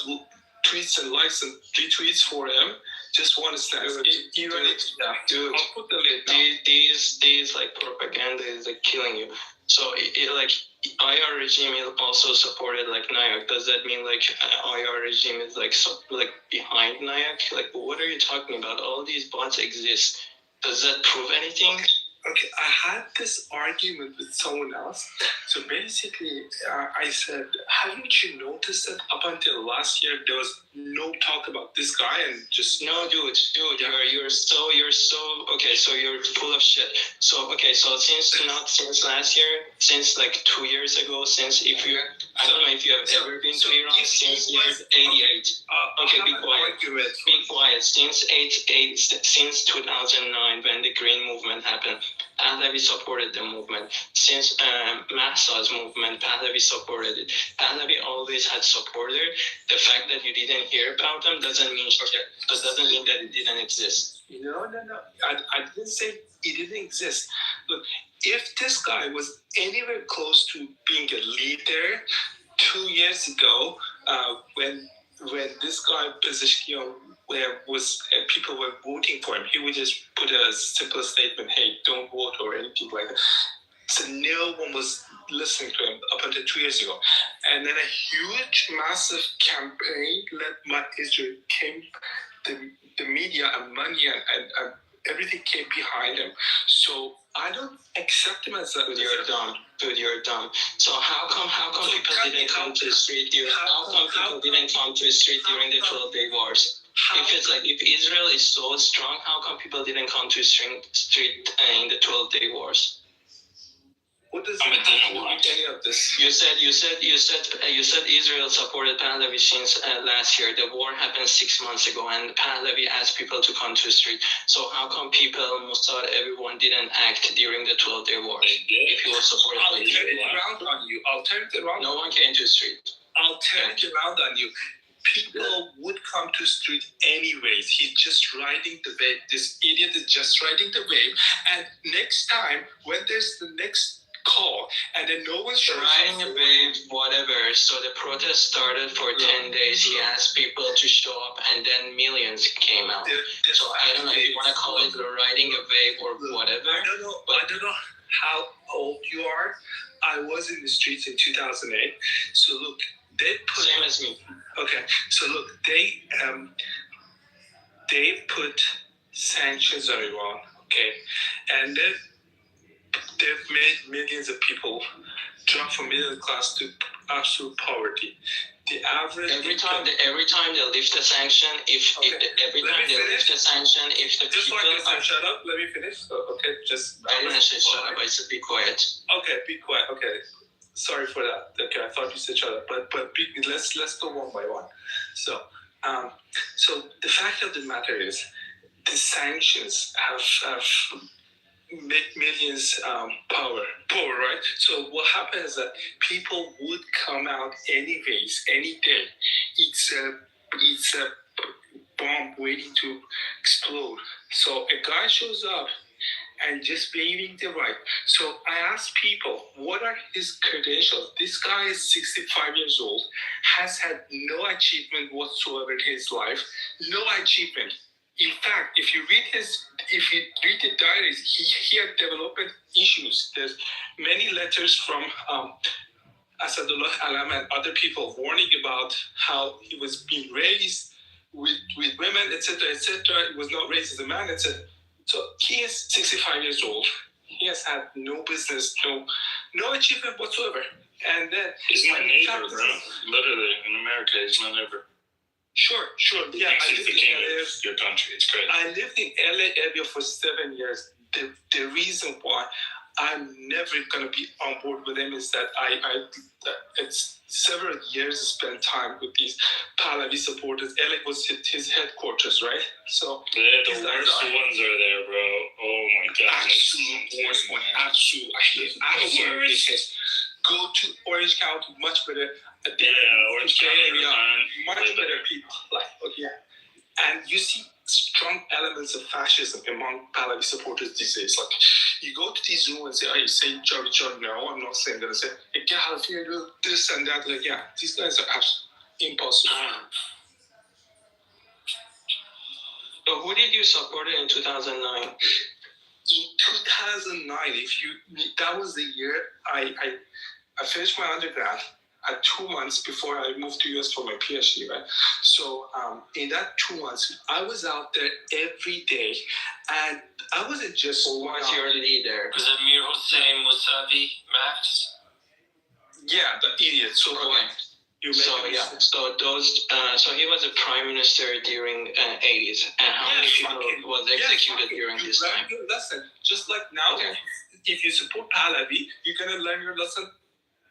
Speaker 10: tweets and likes and retweets for him. Just one stance.
Speaker 15: Dude,
Speaker 10: I'll put the link.
Speaker 15: These like propaganda is like killing you. So it like IR regime is also supported like NIAC. Does that mean like IR regime is like behind NIAC? Like what are you talking about? All these bots exist. Does that prove anything?
Speaker 10: Okay, I had this argument with someone else. So basically, I said, haven't you noticed that up until last year there was no talk about this guy and just
Speaker 15: no, dude, you're so okay. So you're full of shit. So okay, so since last year, since like 2 years ago, I don't know if you have ever been to Iran since year 88. Okay, be quiet. Since 2009 when the Green Movement happened, Pahlavi supported the movement. Since Mahsa's movement, Pahlavi supported it. Pahlavi always had supporters. The fact that you didn't hear about them doesn't mean that it didn't exist.
Speaker 10: No. I didn't say it didn't exist. Look, if this guy was anywhere close to being a leader 2 years ago, when this guy Pezeshkian people were voting for him, he would just put a simple statement, hey, don't vote or anything like that. So no one was listening to him up until 2 years ago. And then a huge, massive campaign led by Israel came, the media and money and everything came behind him. So I don't accept him as a...
Speaker 15: Dude, you're dumb. So how come people didn't come to the street during the 12-day wars? If Israel is so strong, how come people didn't come to the street in the 12-day wars?
Speaker 10: What does it have to do with any of this?
Speaker 15: You said Israel supported Pahlavi since last year. The war happened 6 months ago, and Pahlavi asked people to come to the street. So how come people, Mossad, everyone didn't act during the 12-day war? If you were supported
Speaker 10: I'll
Speaker 15: by
Speaker 10: turn it
Speaker 15: Israel,
Speaker 10: around on you. I'll turn it around.
Speaker 15: no one came to the street.
Speaker 10: I'll turn it around on you. People would come to street anyways. He's just riding the wave. This idiot is just riding the wave. And next time, when there's the next call, and then no one shows
Speaker 15: riding the wave, whatever. So the protest started for 10 days. He asked people to show up, and then millions came out. So I don't know if you want to call it riding a wave or whatever.
Speaker 10: I don't know how old you are. I was in the streets in 2008. So look, they put
Speaker 15: same as me.
Speaker 10: Okay, so look, they put sanctions on Iran. Okay, and they've made millions of people drop from middle class to absolute poverty. The average
Speaker 15: every time they lift the sanction, if the
Speaker 10: just
Speaker 15: people
Speaker 10: like I said, shut up. Let me finish. Okay, just
Speaker 15: I didn't say shut up. I said be quiet.
Speaker 10: Okay, be quiet. Okay, sorry for that. Okay, I thought you said shut up, but let's go one by one. So the fact of the matter is, the sanctions have made millions poor, right? So what happens is that people would come out anyways, any day. It's a bomb waiting to explode. So a guy shows up and just waving the right. So I asked people, what are his credentials? This guy is 65 years old, has had no achievement whatsoever in his life, no achievement. In fact, if you read the diaries, he had development issues. There's many letters from Asadullah Alam and other people warning about how he was being raised with women, etc., etc. He was not raised as a man, etc. So he is 65 years old. He has had no business, no achievement whatsoever. And then
Speaker 8: he's my neighbor, bro. Literally, in America, he's my neighbor.
Speaker 10: Sure. Yeah,
Speaker 8: I lived in LA. Your country, it's great.
Speaker 10: I lived in LA area for 7 years. The reason why I'm never gonna be on board with him is that it's several years spent time with these Pahlavi supporters. LA was his headquarters, right? So
Speaker 8: the worst ones are there, bro. Oh my god,
Speaker 10: absolute worst one. Absolute. I hate. Go to Orange County, much better.
Speaker 8: Orange County area,
Speaker 10: much better people. And you see strong elements of fascism among Pahlavi supporters these days. Like, you go to these rooms and say, "Are you saying Jolly John?" No, I'm not saying. Gonna say, "Hey, get out of here, do this and that." Like, yeah, these guys are absolutely impossible.
Speaker 15: So who did you support in 2009?
Speaker 10: In 2009, that was the year I finished my undergrad. 2 months before I moved to US for my PhD, right? So in that 2 months, I was out there every day, and I wasn't just.
Speaker 15: Who was your leader?
Speaker 9: Was it Mir Hossein Mousavi Max?
Speaker 10: Yeah, the idiot. So
Speaker 15: So he was a prime minister during 80s, and how many people was executed during this time?
Speaker 10: Your lesson, just like now.
Speaker 15: Okay.
Speaker 10: If you support Pahlavi, you're gonna learn your lesson.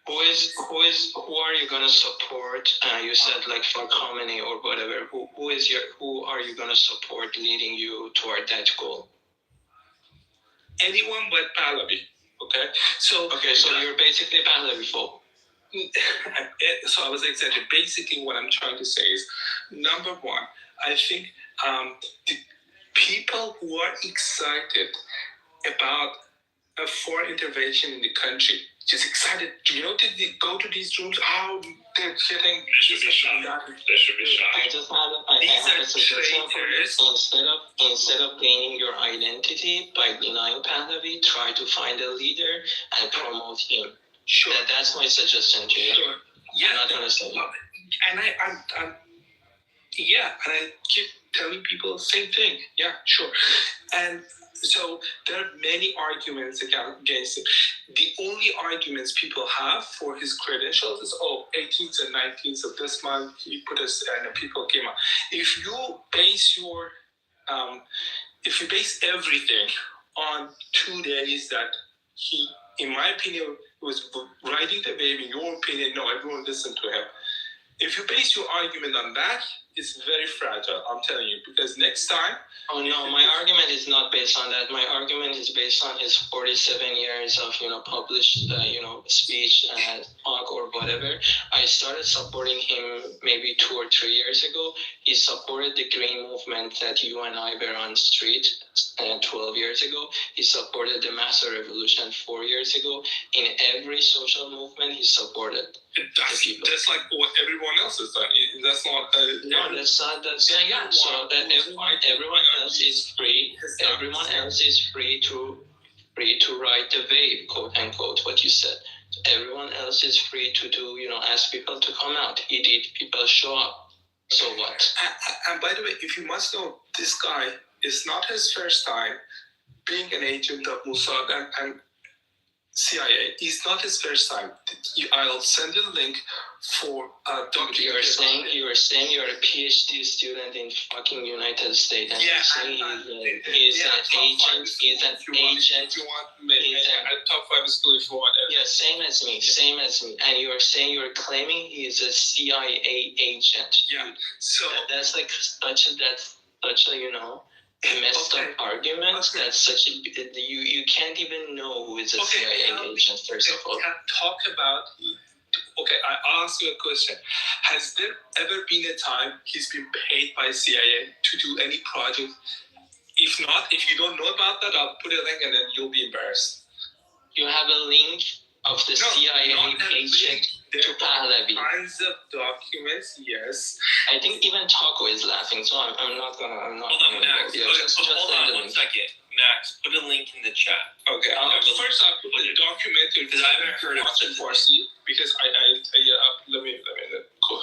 Speaker 15: Who are you gonna support? You said like for Khamenei or whatever. Who are you gonna support leading you toward that goal?
Speaker 10: Anyone but Pahlavi. Okay. So
Speaker 15: you're basically Pahlavi folk.
Speaker 10: So I was excited. Basically, what I'm trying to say is, number one, I think the people who are excited about a foreign intervention in the country, just excited. Did they go to these rooms? How they're getting.
Speaker 8: They should be shot.
Speaker 15: I just have a suggestion for you. Instead of gaining your identity by denying Pahlavi, try to find a leader and promote him.
Speaker 10: Sure.
Speaker 15: That's my suggestion to you.
Speaker 10: Sure. Yeah.
Speaker 15: I'm not gonna say.
Speaker 10: And I'm I keep telling people the same thing. Yeah, sure. And so there are many arguments against him. The only arguments people have for his credentials is, 18th and 19th of this month, he put us and people came out. If you base everything on 2 days that he in my opinion, was riding the wave. In your opinion, no, everyone listened to him. If you base your argument on that, it's very fragile, I'm telling you, because next time... Oh no, my argument is not based on that. My argument is based on his 47 years of, published, speech and talk or whatever. I started supporting him maybe 2 or 3 years ago. He supported the green movement that you and I were on the street 12 years ago. He supported the master revolution 4 years ago. In every social movement, he supported that's like what everyone else has done. That's not. No, that's not. That's yeah. So everyone else is free. Everyone else is free to ride the wave, quote unquote. What you said. Everyone else is free to do. Ask people to come out. He did. People show up. So what? And by the way, if you must know, this guy is not his first time being an agent of Mossad and CIA. It's not his first time. I'll send you a link for Dr. You're saying you're a PhD student in fucking United States, and you're saying he's an agent. He's an agent. You want a top 5 school if you want. Yeah, same as me. And you're saying you're claiming he's a CIA agent. Yeah. So that's like such a messed up argument. That's such a you can't even know who is a CIA agent. First of all, talk about. Okay, I'll ask you a question. Has there ever been a time he's been paid by CIA to do any project? If not, if you don't know about that, I'll put a link and then you'll be embarrassed. You have a link of the CIA agent to Pahlavi. Kinds of documents, yes. I think even Taco is laughing, so I'm not gonna.
Speaker 9: Hold on, Max. Hold on 1 second. Max, put a link in the chat.
Speaker 10: Okay. First, I'll put the documentary because I haven't heard of it before. Because let me go.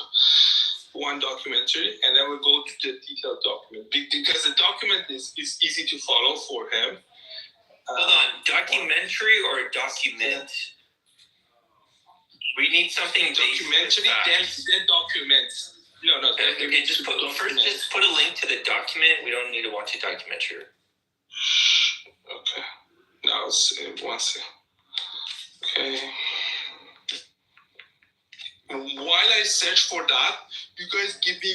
Speaker 10: One documentary, and then we'll go to the detailed document because the document is easy to follow for him.
Speaker 9: Hold on, documentary or document? We need something
Speaker 10: documentary, then documents. No.
Speaker 9: Okay, just put a link to the document. We don't need to watch a documentary.
Speaker 10: Okay. Now it's one second. Okay. While I search for that, you guys give me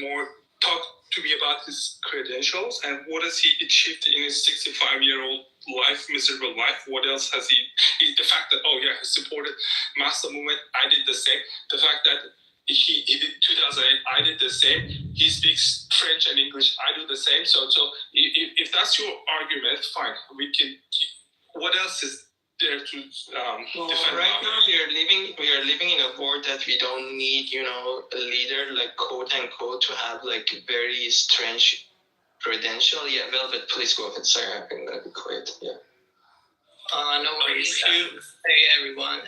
Speaker 10: more. Talk to me about his credentials and what has he achieved in his 65-year-old life, miserable life. What else has he? The fact that he supported master movement. I did the same. The fact that he did 2008. I did the same. He speaks French and English. I do the same. So if that's your argument, fine. We can. What else is there to defend? Right now we are living in a world that we don't need, a leader like quote unquote to have like very strange credential. Yeah, Velvet, please go ahead. Sorry, I'm gonna be quiet. Yeah.
Speaker 16: No worries. Hey everyone.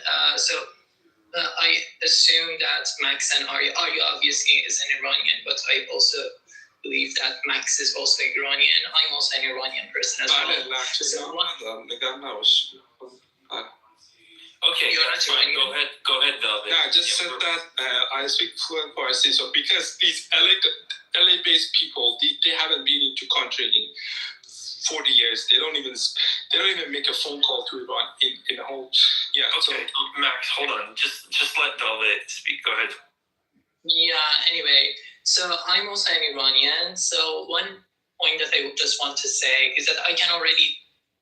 Speaker 16: I assume that Max and Arya obviously is an Iranian, but I also believe that Max is also Iranian. I'm also an Iranian person as well.
Speaker 9: Okay, that's fine. Go ahead, Velvet.
Speaker 10: Yeah, I just said that I speak fluent Farsi. So because these LA-based people, they haven't been into country in 40 years. They don't even make a phone call to Iran in a whole. Yeah.
Speaker 9: Okay, so, Max, hold on. Just let Velvet speak. Go ahead.
Speaker 16: Yeah. Anyway, so I'm also an Iranian. So one point that I would just want to say is that I can already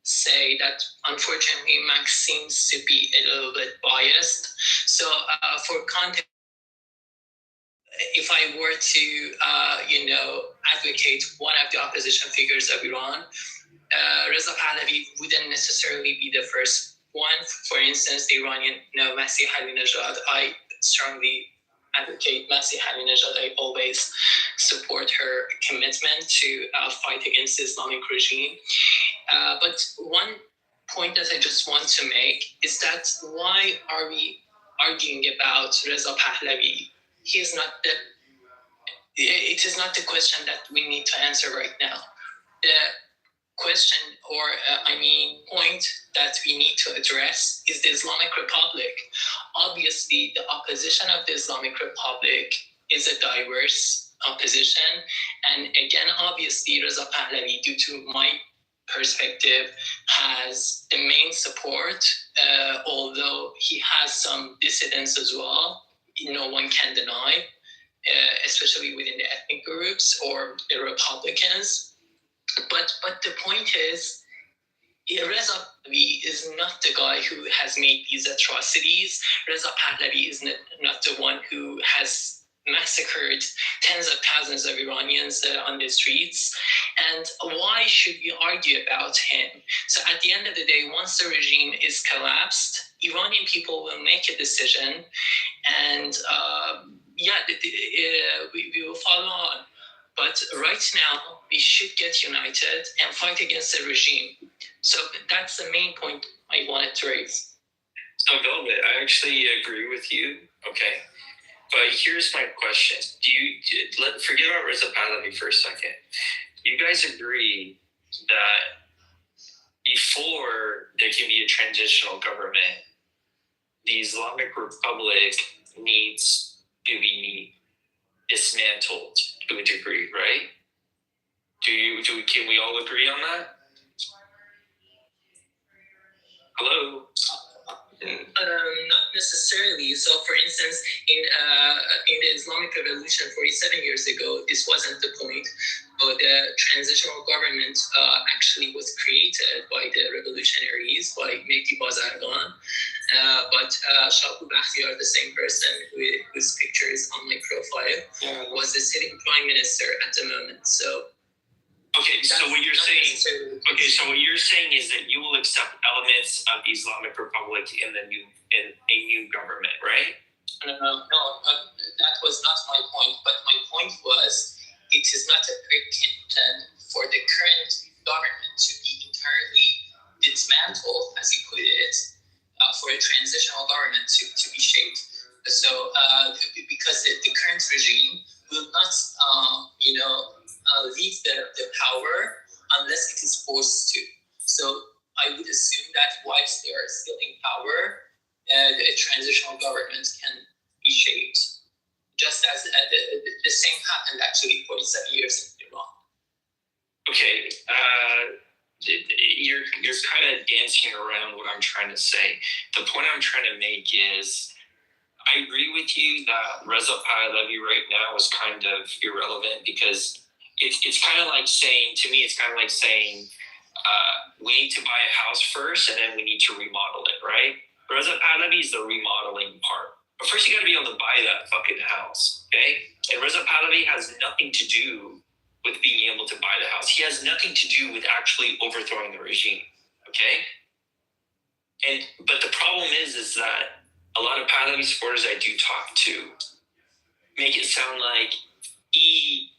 Speaker 16: say that unfortunately Max seems to be a little bit biased. So for context, if I were to advocate one of the opposition figures of Iran, Reza Pahlavi wouldn't necessarily be the first one. For instance, the Iranian Masih Halinejad. I strongly advocate Masih Halinejad. I always support her commitment to fight against the Islamic regime. But one point that I just want to make is that why are we arguing about Reza Pahlavi? It is not the question that we need to answer right now. The question point that we need to address is the Islamic Republic. Obviously, the opposition of the Islamic Republic is a diverse opposition. And again, obviously, Reza Pahlavi, due to my perspective has the main support, although he has some dissidents as well. No one can deny, especially within the ethnic groups or the Republicans. But the point is, Reza Pahlavi is not the guy who has made these atrocities. Reza Pahlavi is not the one who has massacred tens of thousands of Iranians on the streets. And why should we argue about him? So at the end of the day, once the regime is collapsed, Iranian people will make a decision, and we will follow on. But right now, we should get united and fight against the regime. So that's the main point I wanted to raise.
Speaker 9: So Velvet, I actually agree with you. Okay. But here's my question. Forget about Reza Pahlavi for a second. You guys agree that before there can be a transitional government, the Islamic Republic needs to be dismantled to a degree, right? Can we all agree on that? Hello?
Speaker 16: Not necessarily. So, for instance, in the Islamic Revolution 47 years ago, this wasn't the point. But the transitional government actually was created by the revolutionaries, by Mehdi Bazargan. But Shahbul Bakhtiar, the same person whose picture is on my profile, was the sitting prime minister at the moment. So.
Speaker 9: Okay, so what you're saying is that you will accept elements of the Islamic Republic in a new government, right?
Speaker 16: No, that was not my point. But my point was, it is not a precondition for the current government to be entirely dismantled, as you put it, for a transitional government to be shaped. So, because the current regime will not, leave the power unless it is forced to. So I would assume that whilst they are still in power, a transitional government can be shaped, just as the same happened actually 47 years in Iran.
Speaker 9: Okay, you're kind of dancing around what I'm trying to say. The point I'm trying to make is, I agree with you that Reza Pahlavi right now is kind of irrelevant, because it's kind of like saying, to me, it's kind of like saying, we need to buy a house first and then we need to remodel it, right? Reza Pahlavi is the remodeling part. But first you got to be able to buy that fucking house, okay? And Reza Pahlavi has nothing to do with being able to buy the house. He has nothing to do with actually overthrowing the regime, okay? But the problem is that a lot of Pahlavi supporters I do talk to make it sound like he,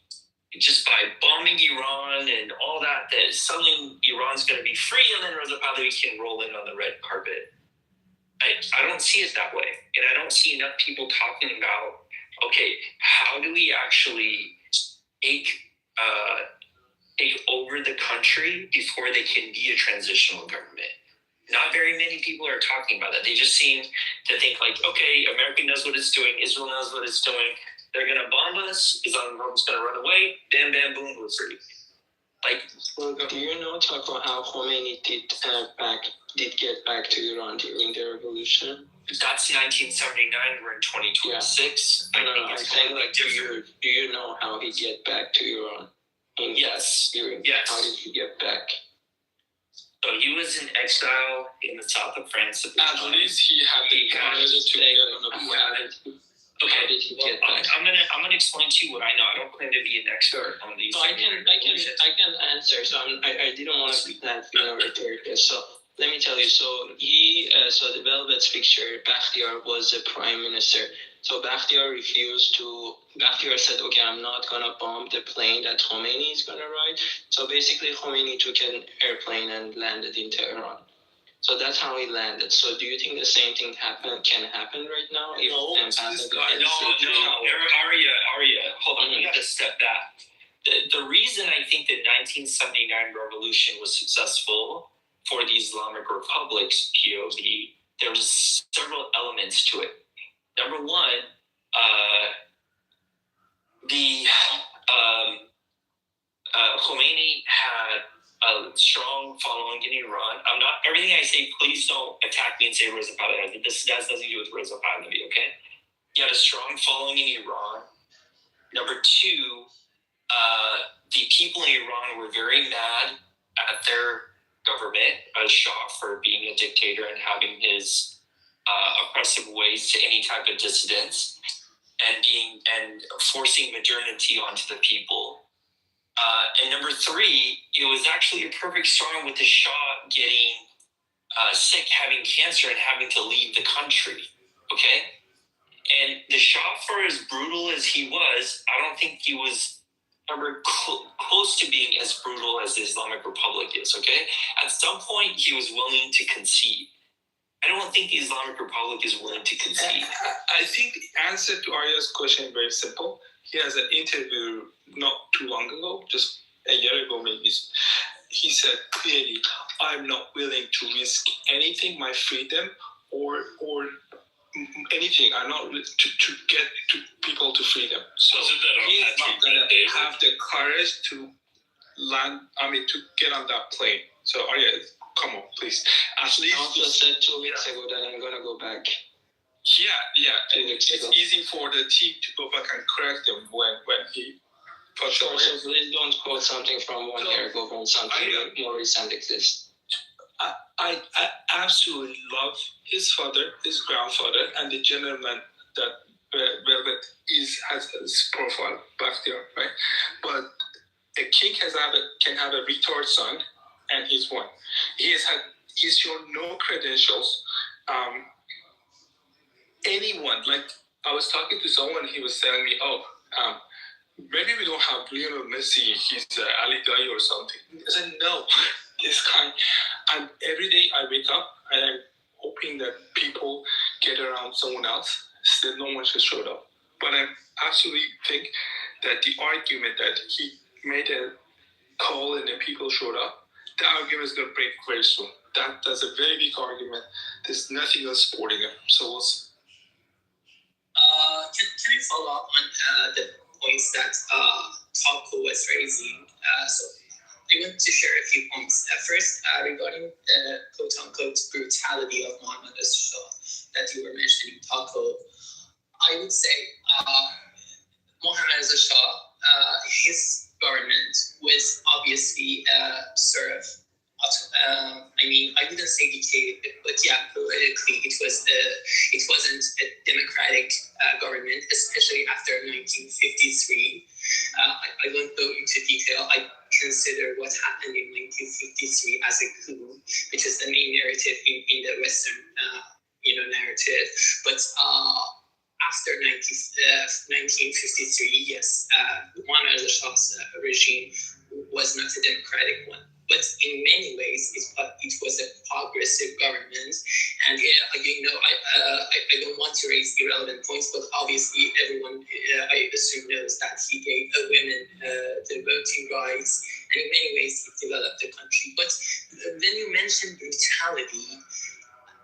Speaker 9: just by bombing Iran and all that suddenly Iran's going to be free and then Reza Pahlavi can roll in on the red carpet. I don't see it that way. And I don't see enough people talking about, okay, how do we actually take over the country before they can be a transitional government? Not very many people are talking about that. They just seem to think like, okay, America knows what it's doing, Israel knows what it's doing, they're going to bomb us, Islam's going to run away, bam, bam, boom, we're free.
Speaker 15: Do you know, Taco, how Khomeini did get back to Iran during the revolution?
Speaker 9: That's 1979, we're in 2026.
Speaker 15: Yeah. I'm saying, do you know how he get back to Iran?
Speaker 9: Yes.
Speaker 15: How did he get back?
Speaker 9: So he was in exile in the south of France at the time.
Speaker 10: At least he had the courage to get on a plane.
Speaker 9: Okay, I'm gonna explain to you what I know. I don't claim to be an expert on these.
Speaker 15: So I can answer. So I didn't want to be that rhetorical. So let me tell you. So the Velvet's picture, Bakhtiar was the prime minister. So Bakhtiar said, okay, I'm not gonna bomb the plane that Khomeini is gonna ride. So basically Khomeini took an airplane and landed in Tehran. So that's how he landed. So do you think the same thing can happen right now?
Speaker 9: No, Arya, hold on, we gotta step back. The reason I think the 1979 revolution was successful for the Islamic Republic's POV, there's several elements to it. Number one, Khomeini had a strong following in Iran. I'm not, everything I say, please don't attack me and say Reza Pahlavi. This has nothing to do with Reza Pahlavi, okay? He had a strong following in Iran. Number two, the people in Iran were very mad at their government, Shah, for being a dictator and having his oppressive ways to any type of dissidents and forcing modernity onto the people. And number three, it was actually a perfect storm with the Shah getting sick, having cancer, and having to leave the country. Okay? And the Shah, for as brutal as he was, I don't think he was ever close to being as brutal as the Islamic Republic is. Okay? At some point, he was willing to concede. I don't think the Islamic Republic is willing to concede.
Speaker 10: I think the answer to Arya's question is very simple. He has an interview not too long ago, just a year ago maybe. He said clearly, I'm not willing to risk anything, my freedom or anything. I'm not to get to people to freedom. So he's not going to have the courage to land, to get on that plane. So Arya, come on, please. At least
Speaker 15: I also said 2 weeks ago that I'm going to go back.
Speaker 10: Yeah. And it's easy for the team to go back and correct him when he puts
Speaker 15: Sure, so please don't quote something from 1 year ago when something more recent exists.
Speaker 10: I absolutely love his father, his grandfather, and the gentleman that Velvet has his profile back there, right? But a king can have a retarded son, and he's one. He's shown no credentials. Anyone, like I was talking to someone, he was telling me, maybe we don't have Lionel Messi, he's Ali Dai or something. I said, no, this guy. And every day I wake up and I'm hoping that people get around someone else. Still no one has showed up. But I absolutely think that the argument that he made a call and the people showed up, the argument is going to break very soon. That's a very big argument. There's nothing else supporting him. So we'll see.
Speaker 16: Can I follow up on the points that Taco was raising? So I want to share a few points. First, regarding the quote-unquote brutality of Mohammad Shah that you were mentioning, Taco, I would say Mohammad Shah, his government was obviously sort of, I wouldn't say dictated, but yeah, politically it wasn't a democratic government, especially after 1953. I won't go into detail. I consider what happened in 1953 as a coup, which is the main narrative in the Western narrative. But after 1953, yes, Muammar al-Shah's regime was not a democratic one. But in many ways, it was a progressive government. And I don't want to raise irrelevant points, but obviously everyone, I assume, knows that he gave women the voting rights, and in many ways he developed the country. But then you mentioned brutality,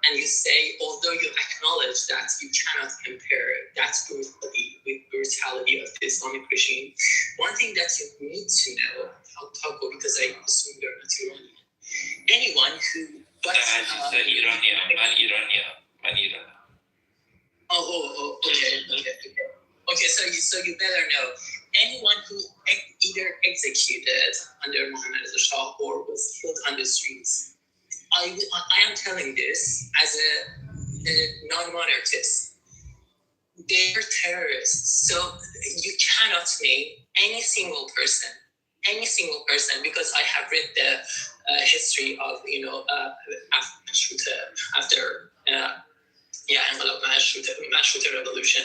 Speaker 16: and you say, although you acknowledge that you cannot compare that brutality with brutality of the Islamic regime, one thing that you need to know, Taco, because I assume you're not Iranian, anyone who...
Speaker 9: Iranian.
Speaker 16: Oh, okay. Okay, so you better know. Anyone who either executed under Mohammad Shah or was killed on the streets, I am telling this as a non-monarchist. They are terrorists. So you cannot name any single person, because I have read the history of, after Mashruta revolution.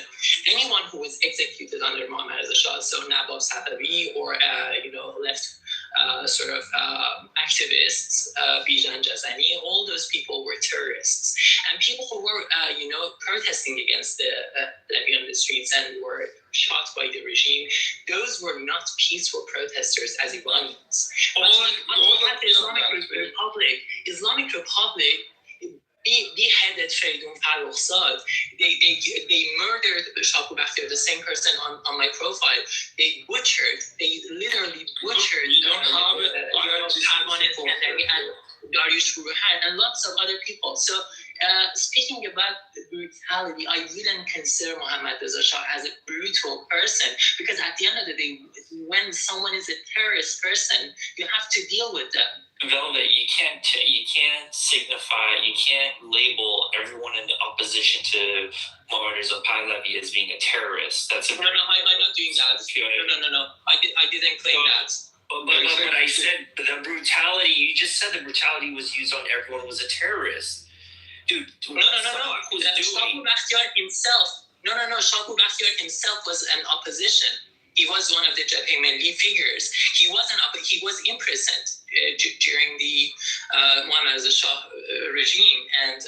Speaker 16: Anyone who was executed under Mohammad Shah, so Nabab Safavi or left activists, Bijan Jazani, all those people were terrorists, and people who were protesting against the levy on the streets and were shot by the regime. Those were not peaceful protesters as Iranians. Islamic Republic beheaded Feridun Farrokhzad. They murdered Shaku Bakhtiar, the same person on my profile. They literally butchered Parvaneh Kandari and Dariush Furuhan and lots of other people. So speaking about brutality, I wouldn't consider Mohammad Reza Shah as a brutal person, because at the end of the day, when someone is a terrorist person, you have to deal with them.
Speaker 9: Velvet, you can't signify, you can't label everyone in the opposition to Mohammad Reza Pahlavi as being a terrorist. That's a
Speaker 16: no, I'm not doing that. No. I didn't claim that.
Speaker 9: But I said the brutality. You just said the brutality was used on everyone who was a terrorist. Dude,
Speaker 16: no. Shaku Bakhtiar himself. Shaku Bakhtiar himself was an opposition. He was one of the Jabhat Milli figures. He was imprisoned during the Mohammad Reza Shah regime, and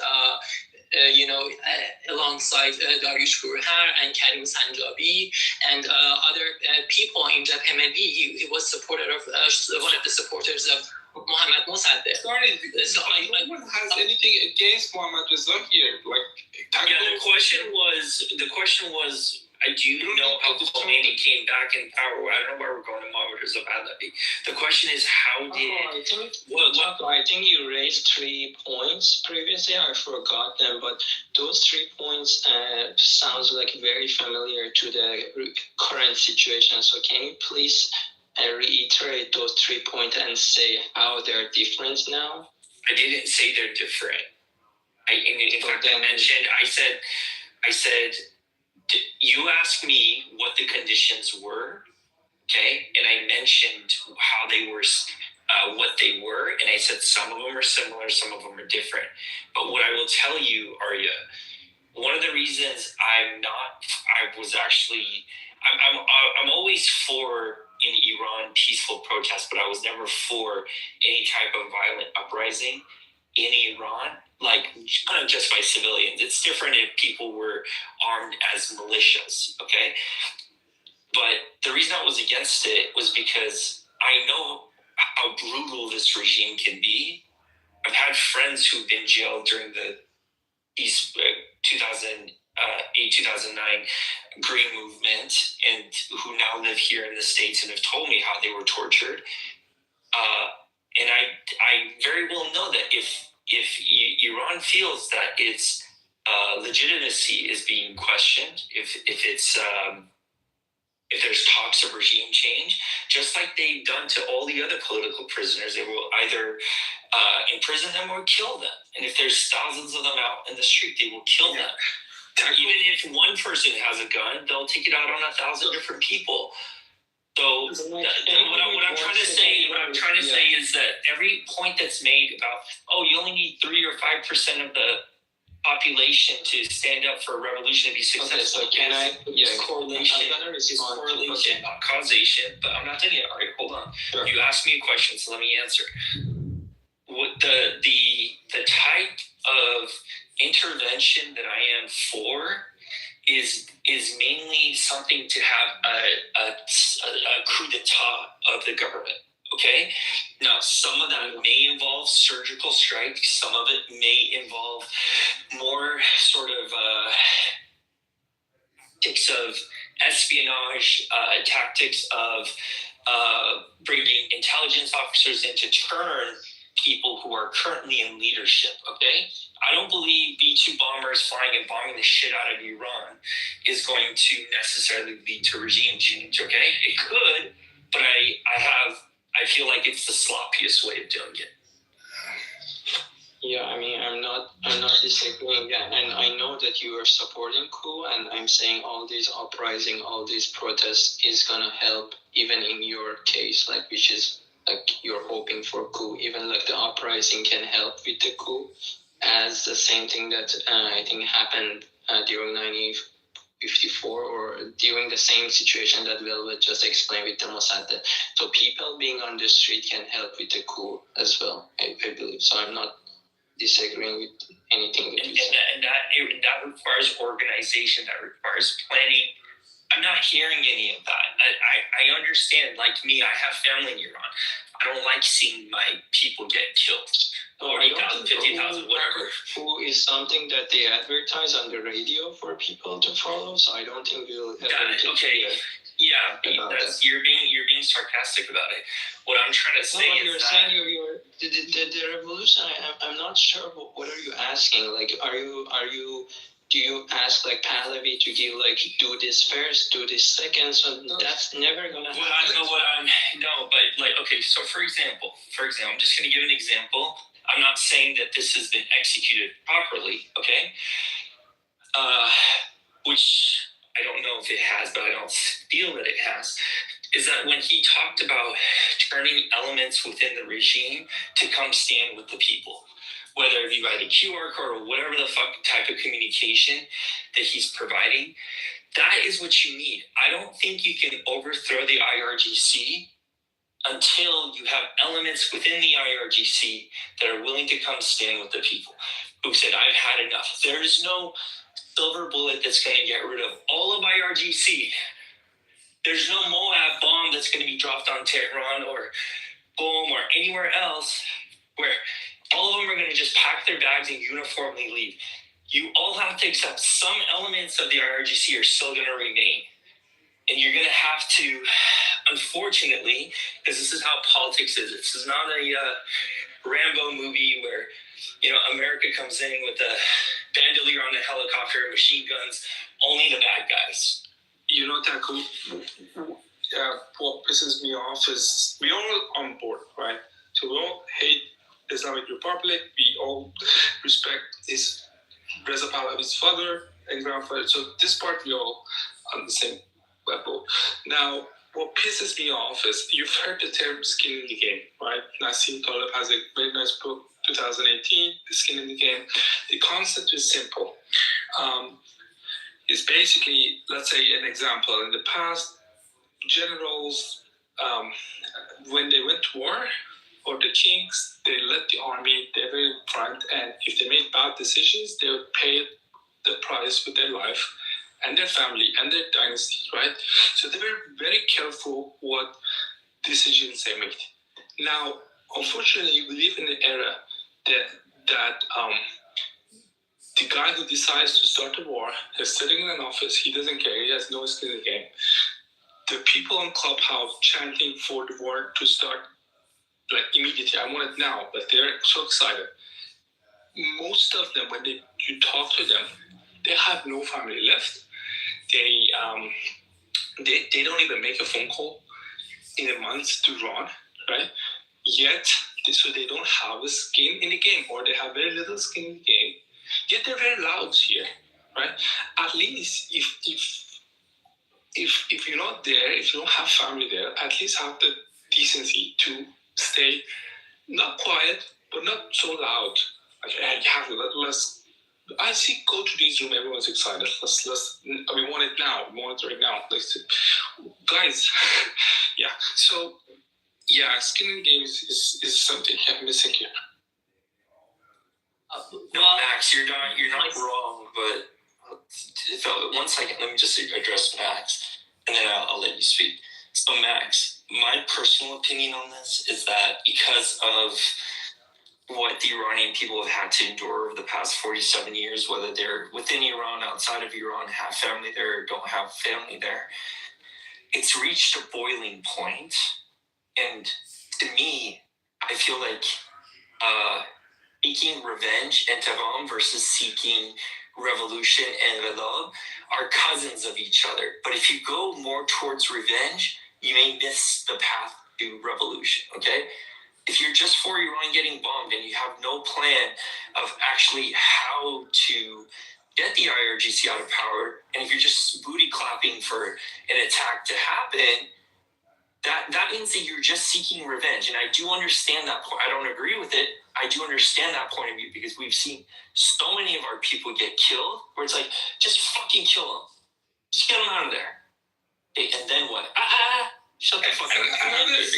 Speaker 16: alongside Dariush Furuhan and Karim Sanjabi and other people in Jabhat Milli, he was supporter of one of the supporters of Mohammad Mossadegh.
Speaker 10: Sorry, no one has anything against Mohammad Reza here.
Speaker 9: The question was. Do you know how Khomeini came back in power? I don't know where we're going to Mohammad Reza Pahlavi. The question is, how did...
Speaker 15: I think you raised 3 points previously. I forgot them, but those 3 points sounds like very familiar to the current situation. So can you please reiterate those 3 points and say how they're different now?
Speaker 9: I didn't say they're different. In fact, I said, you asked me what the conditions were, okay? And I mentioned how they were, what they were, and I said some of them are similar, some of them are different. But what I will tell you, Arya, one of the reasons I'm always for in Iran peaceful protest, but I was never for any type of violent uprising in Iran, not just by civilians. It's different if people were armed as militias, okay? But the reason I was against it was because I know how brutal this regime can be. I've had friends who've been jailed during these 2008, 2009 Green Movement, and who now live here in the States and have told me how they were tortured. And I very well know that if Iran feels that its legitimacy is being questioned, if there's talks of regime change, just like they've done to all the other political prisoners, they will either imprison them or kill them. And if there's thousands of them out in the street, they will kill them. Even if one person has a gun, they'll take it out on 1,000 different people. So what I'm trying to say is that every point that's made about, you only need 3 or 5% of the population to stand up for a revolution to be successful.
Speaker 15: Okay, so
Speaker 9: It's correlation, not causation. But I'm not done yet. All right, hold on. Sure. You asked me a question, so let me answer. What the type of intervention that I am for is mainly something to have a coup d'etat of the government. Okay? Now, some of that may involve surgical strikes. Some of it may involve more sort of tactics of espionage, tactics of bringing intelligence officers in to turn people who are currently in leadership, okay? I don't believe B-2 bombers flying and bombing the shit out of Iran is going to necessarily lead to regime change, okay? It could, but I feel like it's the sloppiest way of doing it.
Speaker 15: Yeah, I mean, I'm not disagreeing. Yeah, and I know that you are supporting coup, and I'm saying all these uprising, all these protests is gonna help, even in your case, which is you're hoping for coup. Even the uprising can help with the coup, as the same thing that I think happened during 1954, or during the same situation that Velvet just explained with the Mossadegh. So people being on the street can help with the coup as well, I believe. So I'm not disagreeing with anything that you said.
Speaker 9: And that requires organization, that requires planning. I'm not hearing any of that. I understand, like me, I have family in Iran. I don't like seeing my people get killed. Or 8,000, 50,000, whatever.
Speaker 15: Who is something that they advertise on the radio for people to follow, so I don't think we'll ever get
Speaker 9: okay.
Speaker 15: there.
Speaker 9: Yeah, you're being sarcastic about it. What I'm trying to say is
Speaker 15: you're
Speaker 9: that
Speaker 15: saying the revolution. I'm not sure what are you asking. Like, do you ask like Pahlavi to give like do this first, do this second? So that's never gonna happen.
Speaker 9: But like, okay, so for example, I'm just gonna give an example. I'm not saying that this has been executed properly, okay? Which I don't know if it has, but I don't feel that it has. Is that when he talked about turning elements within the regime to come stand with the people, whether it be by the QR code or whatever the fuck type of communication that he's providing, that is what you need. I don't think you can overthrow the IRGC until you have elements within the IRGC that are willing to come stand with the people, who said, I've had enough. There's no silver bullet that's going to get rid of all of IRGC. There's no Moab bomb that's going to be dropped on Tehran or Boom or anywhere else where all of them are going to just pack their bags and uniformly leave. You all have to accept some elements of the IRGC are still going to remain. And you're going to have to, unfortunately, because this is how politics is. This is not a Rambo movie where, America comes in with a bandolier on a helicopter, machine guns, only the bad guys.
Speaker 10: Taku, what pisses me off is we all on board, right? So we all hate Islamic Republic. We all respect Reza Pahlavi's father and grandfather. So this part we all on the same level. Now, what pisses me off is you've heard the term skin in the game, right? Nassim Taleb has a very nice book, 2018, The Skin in the Game. The concept is simple. It's basically, let's say an example. In the past, generals, when they went to war, or the kings, they led the army, they were in front, and if they made bad decisions, they would pay the price with their life and their family and their dynasty, right? So they were very careful what decisions they made. Now, unfortunately, we live in an era that the guy who decides to start a war is sitting in an office, he doesn't care, he has no skin in the game. The people on Clubhouse chanting for the war to start, like immediately, I want it now, but they're so excited. Most of them, when you talk to them, they have no family left. They don't even make a phone call in a month to run, right? Yet, so they don't have a skin in the game, or they have very little skin in the game. Yet they're very loud here, right? At least if you're not there, if you don't have family there, at least have the decency to stay not quiet, but not so loud. I see, go to this room, everyone's excited. We want it now. We want it right now. Guys, yeah. So, yeah, skin in the game is something I'm missing here.
Speaker 9: No, Max, you're not wrong, but one second, let me just address Max, and then I'll let you speak. So, Max, my personal opinion on this is that because of what the Iranian people have had to endure over the past 47 years, whether they're within Iran, outside of Iran, have family there, or don't have family there, it's reached a boiling point. And to me, I feel like seeking revenge and Tehran versus seeking revolution and Reda are cousins of each other. But if you go more towards revenge, you may miss the path to revolution, okay? If you're just for Iran getting bombed and you have no plan of actually how to get the IRGC out of power, and if you're just booty clapping for an attack to happen, that means that you're just seeking revenge. And I do understand that point. I don't agree with it. I do understand that point of view because we've seen so many of our people get killed where it's like, just fucking kill them. Just get them out of there. Okay, and then what? Shut the fuck up.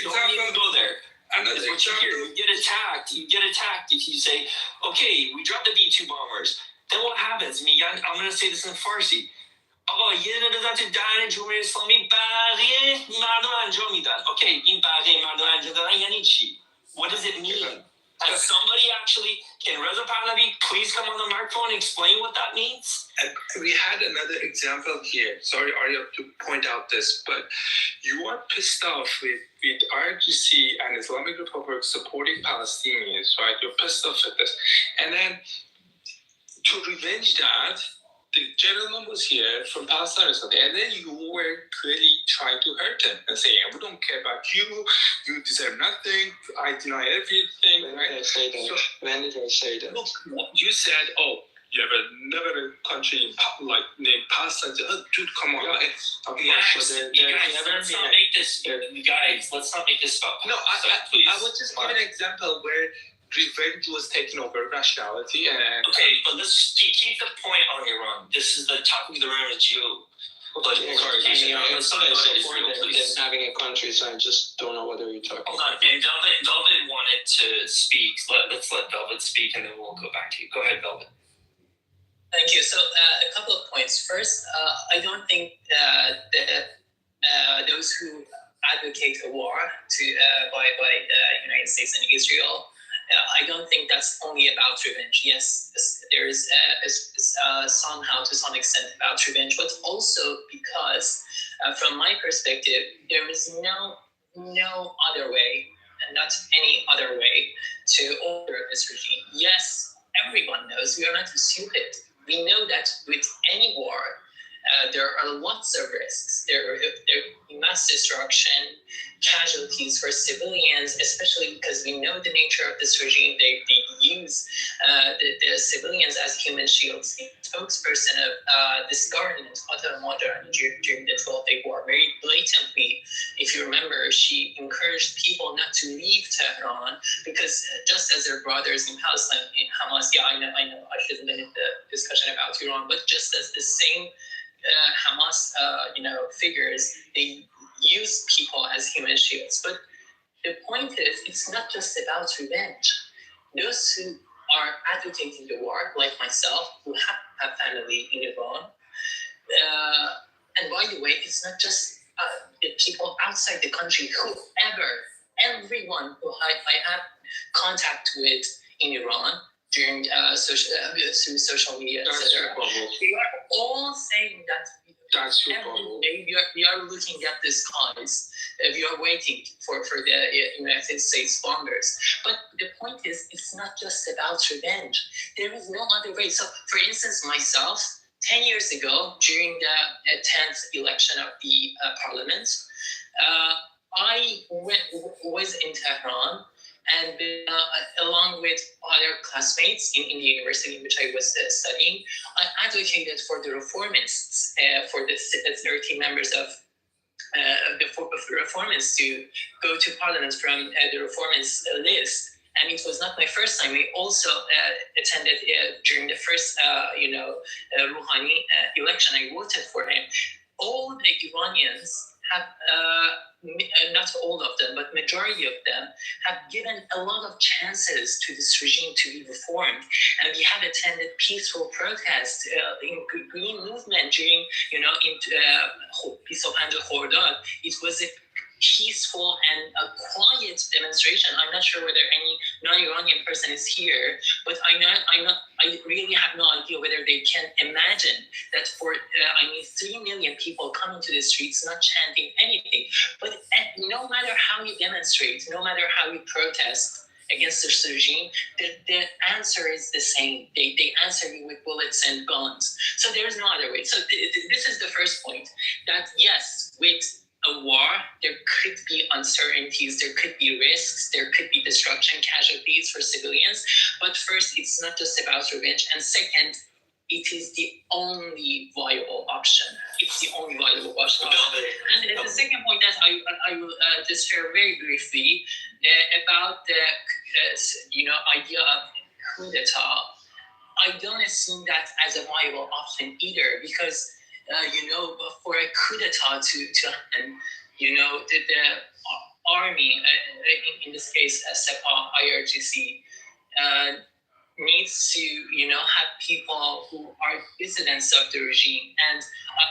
Speaker 9: Don't even go there. That's what you hear. You get attacked if you say, okay, we dropped the B-2 bombers. Then what happens? I'm going to say this in Farsi. آقا یه نهضت دهن جمهوری اسلامی بقیه مردم انجام میدن. اوکی این بقیه مردم انجام دادن یعنی Manichi. What does it mean? As somebody actually, can Reza Pahlavi please come on the microphone and explain what that means?
Speaker 10: And we had another example here. Sorry, Arya, to point out this, but you are pissed off with IRGC and Islamic Republic supporting Palestinians, right? You're pissed off at this. And then to revenge that, the gentleman was here from Palestine or something, and then you were clearly trying to hurt him and saying, we don't care about you, you deserve nothing, I deny everything. When did I say that? When did I say that? Look, you said, you have another country named Palestine. Oh, dude, come on.
Speaker 9: Guys, let's not make this, guys, let's not make this about please.
Speaker 10: I would just give an example where revenge was taking over rationality and...
Speaker 9: Okay, but let's keep the point on Iran. This is the topic of the room is you. But
Speaker 15: let's not support them having a country, so I just don't know what you're talking about.
Speaker 9: And Velvet wanted to speak. Let's let Velvet speak, and then we'll go back to you. Go ahead, Velvet.
Speaker 16: Thank you. So a couple of points. First, I don't think that those who advocate a war by United States and Israel, I don't think that's only about revenge. Yes, there is somehow to some extent about revenge, but also because, from my perspective, there is no other way, and not any other way, to overthrow this regime. Yes, everyone knows we are not stupid. We know that with any war, there are lots of risks. There mass destruction, casualties for civilians, especially because we know the nature of this regime. They use the civilians as human shields. The spokesperson of this government, Fatah Madran, during the 12-day war, very blatantly, if you remember, she encouraged people not to leave Tehran because just as their brothers in Palestine, in Hamas, I know, I shouldn't limit the discussion about Iran, but just as the same Hamas, figures, they use people as human shields. But the point is, it's not just about revenge. Those who are advocating the war, like myself, who have family in Iran, and by the way, it's not just the people outside the country, everyone who I have contact with in Iran during through social media, etc. We are all saying that every day we are looking at the skies. We are waiting for the United States bombers. But the point is, it's not just about revenge. There is no other way. So, for instance, myself, 10 years ago, during the 10th election of the parliament, I was in Tehran, and along with other classmates in the university in which I was studying, I advocated for the reformists, for the 30 members of the reformists to go to parliament from the reformists list. And it was not my first time. I also attended during the first, Rouhani election. I voted for him. All the Iranians have, not all of them, but majority of them have given a lot of chances to this regime to be reformed. And we have attended peaceful protests in green movement during, in Pisopand Khordad. It was a peaceful and a quiet demonstration. I'm not sure whether any non-Iranian person is here, but I really have no idea whether they can imagine that for 3 million people coming to the streets, not chanting anything. But no matter how you demonstrate, no matter how you protest against this regime, the answer is the same. They answer you with bullets and guns. So there is no other way. So this is the first point, that yes, with a war, there could be uncertainties, there could be risks, there could be destruction, casualties for civilians. But first, it's not just about revenge. And second, it is the only viable option. It's the only viable option. And the second point that I will just share very briefly about the idea of coup d'etat. I don't assume that as a viable option either, because for a coup d'etat to happen, the army, in this case, SEPA, IRGC, needs to, have people who are dissidents of the regime. And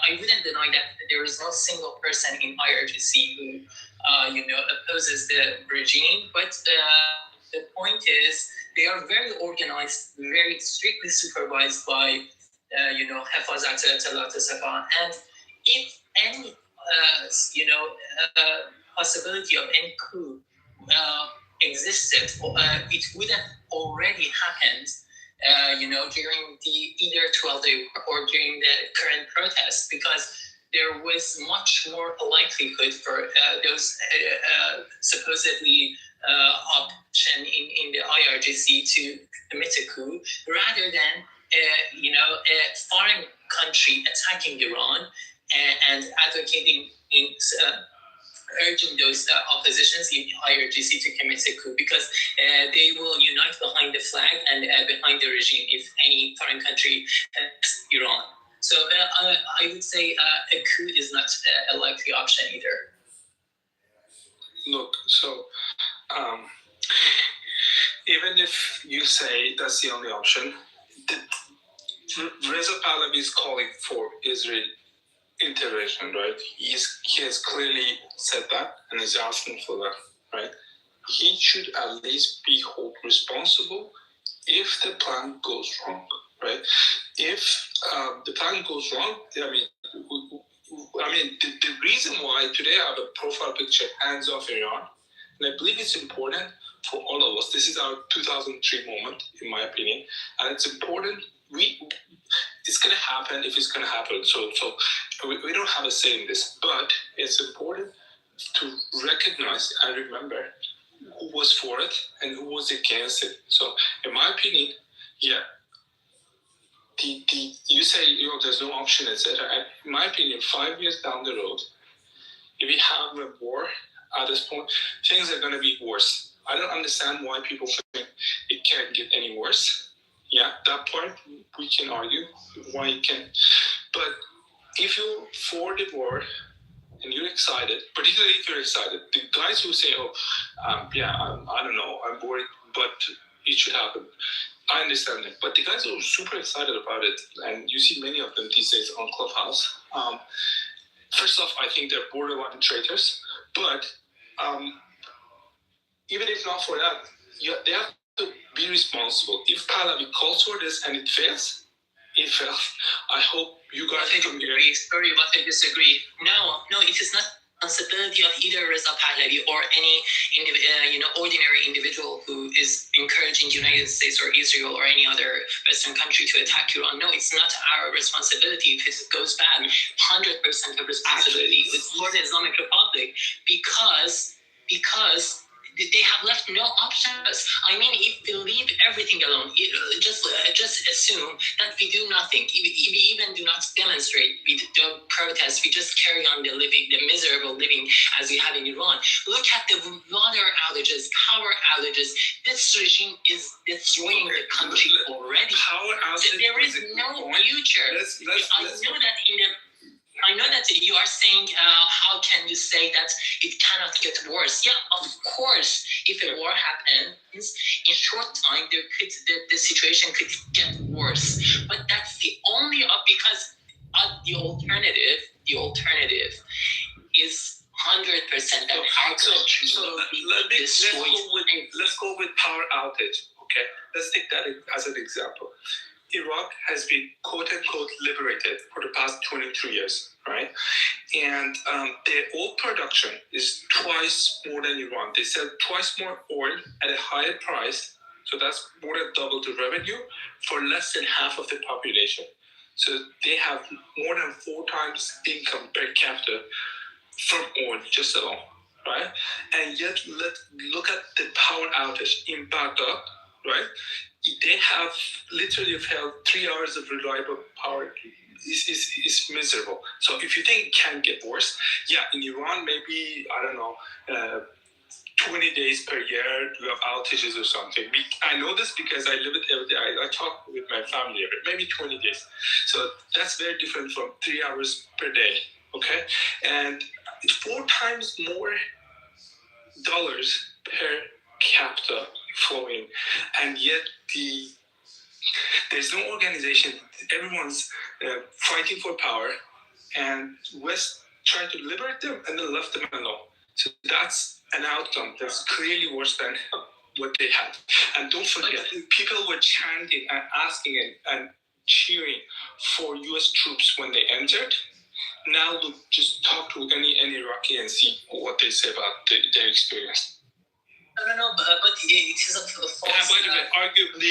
Speaker 16: I wouldn't deny that there is no single person in IRGC who opposes the regime. But the point is, they are very organized, very strictly supervised by, Hafazat Talat Safa. And if any, possibility of any coup existed, it would have already happened, during the either 12-day or during the current protests, because there was much more likelihood for those supposedly option in the IRGC to commit a coup rather than a foreign country attacking Iran and advocating in urging those oppositions in IRGC to commit a coup, because they will unite behind the flag and behind the regime if any foreign country attacks Iran. So I would say a coup is not a likely option either.
Speaker 10: Look, so even if you say that's the only option, Reza Pahlavi is calling for Israel intervention, right? He has clearly said that and is asking for that, right? He should at least be held responsible if the plan goes wrong, right? If the plan goes wrong, the reason why today I have a profile picture, hands off Iran, and I believe it's important for all of us. This is our 2003 moment, in my opinion, and it's important. It's going to happen if it's going to happen. So we don't have a say in this, but it's important to recognize and remember who was for it and who was against it. So in my opinion, yeah, you say there's no option, etc. In my opinion, 5 years down the road, if we have a war at this point, things are going to be worse. I don't understand why people think it can't get any worse. Yeah, that part we can argue why it can. But if you're for the war and you're excited, particularly if you're excited, the guys who say, I don't know, I'm worried, but it should happen. I understand that. But the guys who are super excited about it, and you see many of them these days on Clubhouse, first off, I think they're borderline traitors. But even if not for that, they have to be responsible. If Pahlavi calls for this and it fails, I hope you guys can hear.
Speaker 16: Sorry, but I disagree. No, it is not responsibility of either Reza Pahlavi or any ordinary individual who is encouraging the United States or Israel or any other Western country to attack Iran. No, it's not our responsibility. If it goes bad, 100% of responsibility. It's for the Islamic Republic because they have left no options. I mean, if we leave everything alone, just assume that we do nothing. If we even do not demonstrate, we don't protest, we just carry on the miserable living as we have in Iran. Look at the water outages, power outages. This regime is destroying the country already.
Speaker 10: Power outages.
Speaker 16: There is no future. I know that you are saying, how can you say that it cannot get worse? Yeah, of course, if a war happens, in short time, the situation could get worse. But that's the only because the alternative is 100% that our country will be destroyed.
Speaker 10: Let's go with power outage. Okay, let's take that as an example. Iraq has been quote-unquote liberated for the past 23 years, right? And their oil production is twice more than Iran. They sell twice more oil at a higher price, so that's more than double the revenue for less than half of the population. So they have more than 4 times income per capita from oil just alone, right? And yet, let's look at the power outage in Baghdad, right? They have literally held 3 hours of reliable power. Is miserable. So if you think it can get worse, yeah, in Iran, maybe, I don't know, 20 days per year, you have outages or something. I know this because I live it every day. I talk with my family every day, maybe 20 days. So that's very different from 3 hours per day, okay? And 4 times more dollars per capita flowing, and yet there's no organization. Everyone's fighting for power, and West tried to liberate them and then left them alone. So that's an outcome that's clearly worse than what they had. And don't forget, people were chanting and asking and cheering for U.S. troops when they entered. Now look, just talk to any Iraqi and see what they say about their experience.
Speaker 16: No, but it is a false.
Speaker 10: By the way, arguably,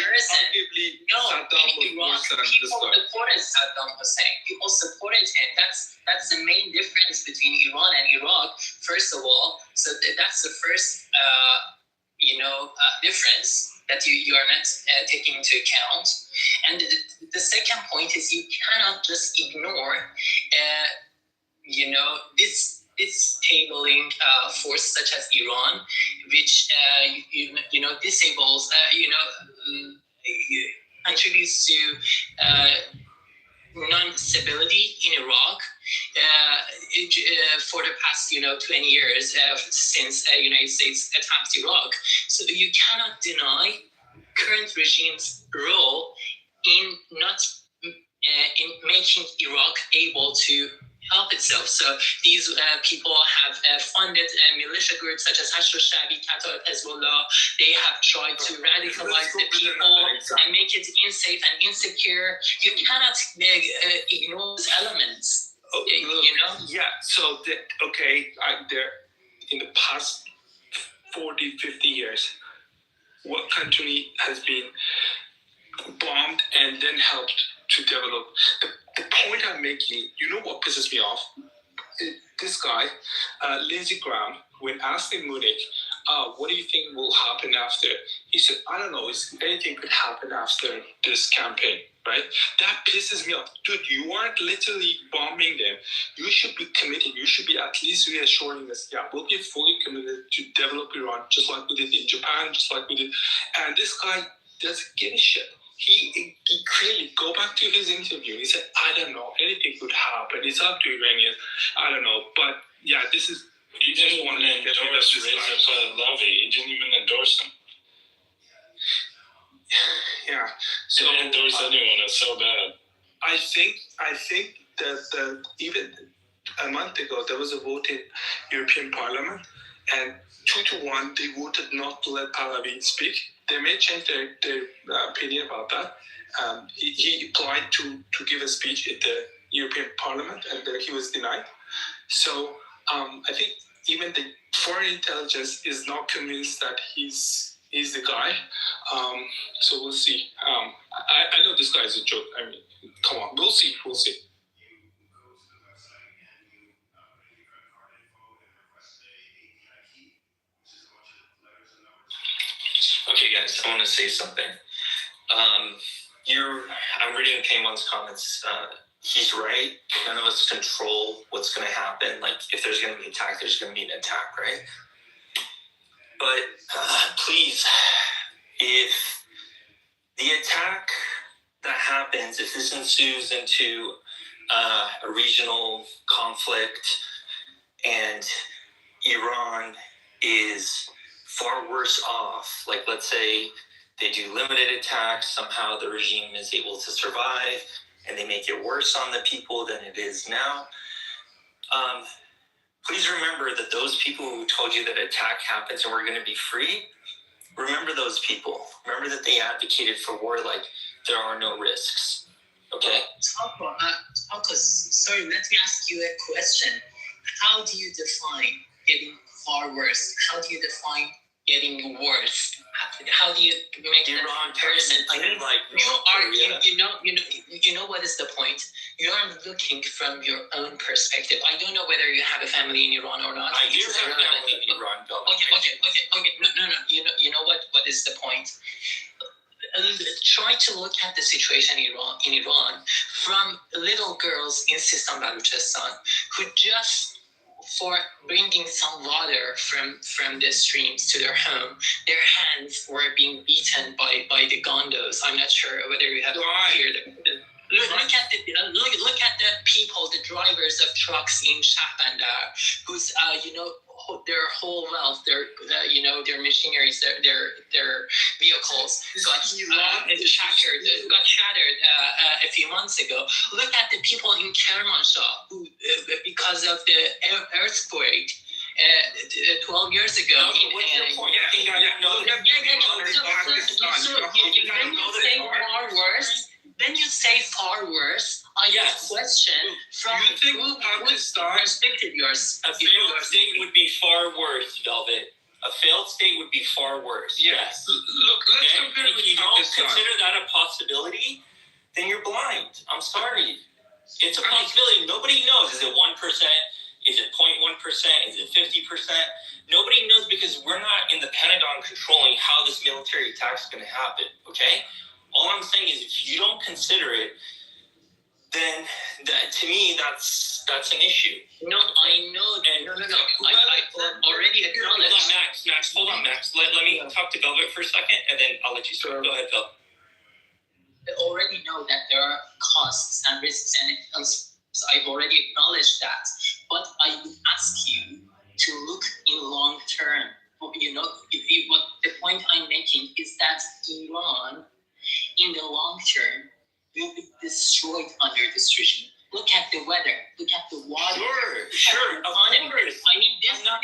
Speaker 10: Saddam was worse than this
Speaker 16: people
Speaker 10: guy.
Speaker 16: supported Saddam Hussein. People supported him. That's the main difference between Iran and Iraq. First of all, so that's the first difference that you are not taking into account. And the second point is you cannot just ignore this tabling force such as Iran, which disables, contributes to non-stability in Iraq for the past 20 years since the United States attacked Iraq. So you cannot deny current regime's role in not in making Iraq able to help itself. So these people have funded militia groups such as Hashd al-Sha'bi, Qatar, Hezbollah. They have tried to radicalize the people and make it unsafe and insecure. You cannot ignore those elements.
Speaker 10: Yeah, so there in the past 40, 50 years, what country has been bombed and then helped to develop? The point I'm making, what pisses me off? This guy, Lindsey Graham, when asked in Munich, what do you think will happen after? He said, I don't know, anything could happen after this campaign, right? That pisses me off. Dude, you aren't literally bombing them. You should be committed. You should be at least reassuring us, yeah, we'll be fully committed to develop Iran, just like we did in Japan, just like we did. And this guy doesn't give a shit. He clearly, go back to his interview. He said, I don't know, anything could happen. It's up to Iranians. I don't know. But yeah, this is...
Speaker 8: He didn't even endorse Reza Pahlavi. He didn't even endorse him.
Speaker 10: Yeah.
Speaker 8: So he didn't endorse anyone. It's so bad.
Speaker 10: I think that even a month ago, there was a vote in European Parliament, and 2-1, they voted not to let Pahlavi speak. They may change their opinion about that. He applied to give a speech at the European Parliament, and he was denied. So I think even the foreign intelligence is not convinced that he's the guy. So we'll see. I know this guy is a joke. I mean, come on, we'll see.
Speaker 9: Okay, guys, I want to say something. I'm reading Paymon's comments. He's right. None of us control what's going to happen. Like, if there's going to be an attack, there's going to be an attack, right? But please, if the attack that happens, if this ensues into a regional conflict and Iran is far worse off, like let's say they do limited attacks, somehow the regime is able to survive and they make it worse on the people than it is now. Please remember that those people who told you that attack happens and we're going to be free, remember those people. Remember that they advocated for war like there are no risks. Okay?
Speaker 16: Sorry, let me ask you a question. How do you define getting far worse? How do you define getting worse? How do you make that comparison? I mean, you know what is the point? You are looking from your own perspective. I don't know whether you have a family in Iran or not.
Speaker 9: I do have a family in Iran.
Speaker 16: Okay. No. You know what is the point? Try to look at the situation in Iran from little girls in Sistan Baluchistan who just for bringing some water from the streams to their home, their hands were being beaten by the gondos. I'm not sure whether you have heard them. Look at the people, the drivers of trucks in Shahbandar, whose their whole wealth, their machineries, their vehicles got shattered a few months ago. Look at the people in Kermanshah who, because of the earthquake, 12 years ago.
Speaker 9: What's your point? You think I didn't know that?
Speaker 16: Then you say far worse. I question from who perspective yours.
Speaker 9: A failed state would be far worse, Velvet. A failed state would be far worse. Yes.
Speaker 10: Look, let's compare
Speaker 9: if you don't consider that a possibility, then you're blind. I'm sorry. It's a possibility. Nobody knows. Is it 1%? Is it 0.1%? Is it 50%? Nobody knows because we're not in the Pentagon controlling how this military attack is going to happen. Okay. All I'm saying is, if you don't consider it, then to me that's an issue.
Speaker 16: No, I know. No. I already acknowledged.
Speaker 9: Max, hold on, Max. Let me talk to Velvet for a second, and then I'll let you start. Go ahead, Velvet.
Speaker 16: I already know that there are costs and risks, and I've already acknowledged that. But I would ask you to look in long term. What the point I'm making is that Iran, in the long term, will be destroyed under this regime. Look at the weather. Look at the water.
Speaker 9: Sure.
Speaker 16: I mean,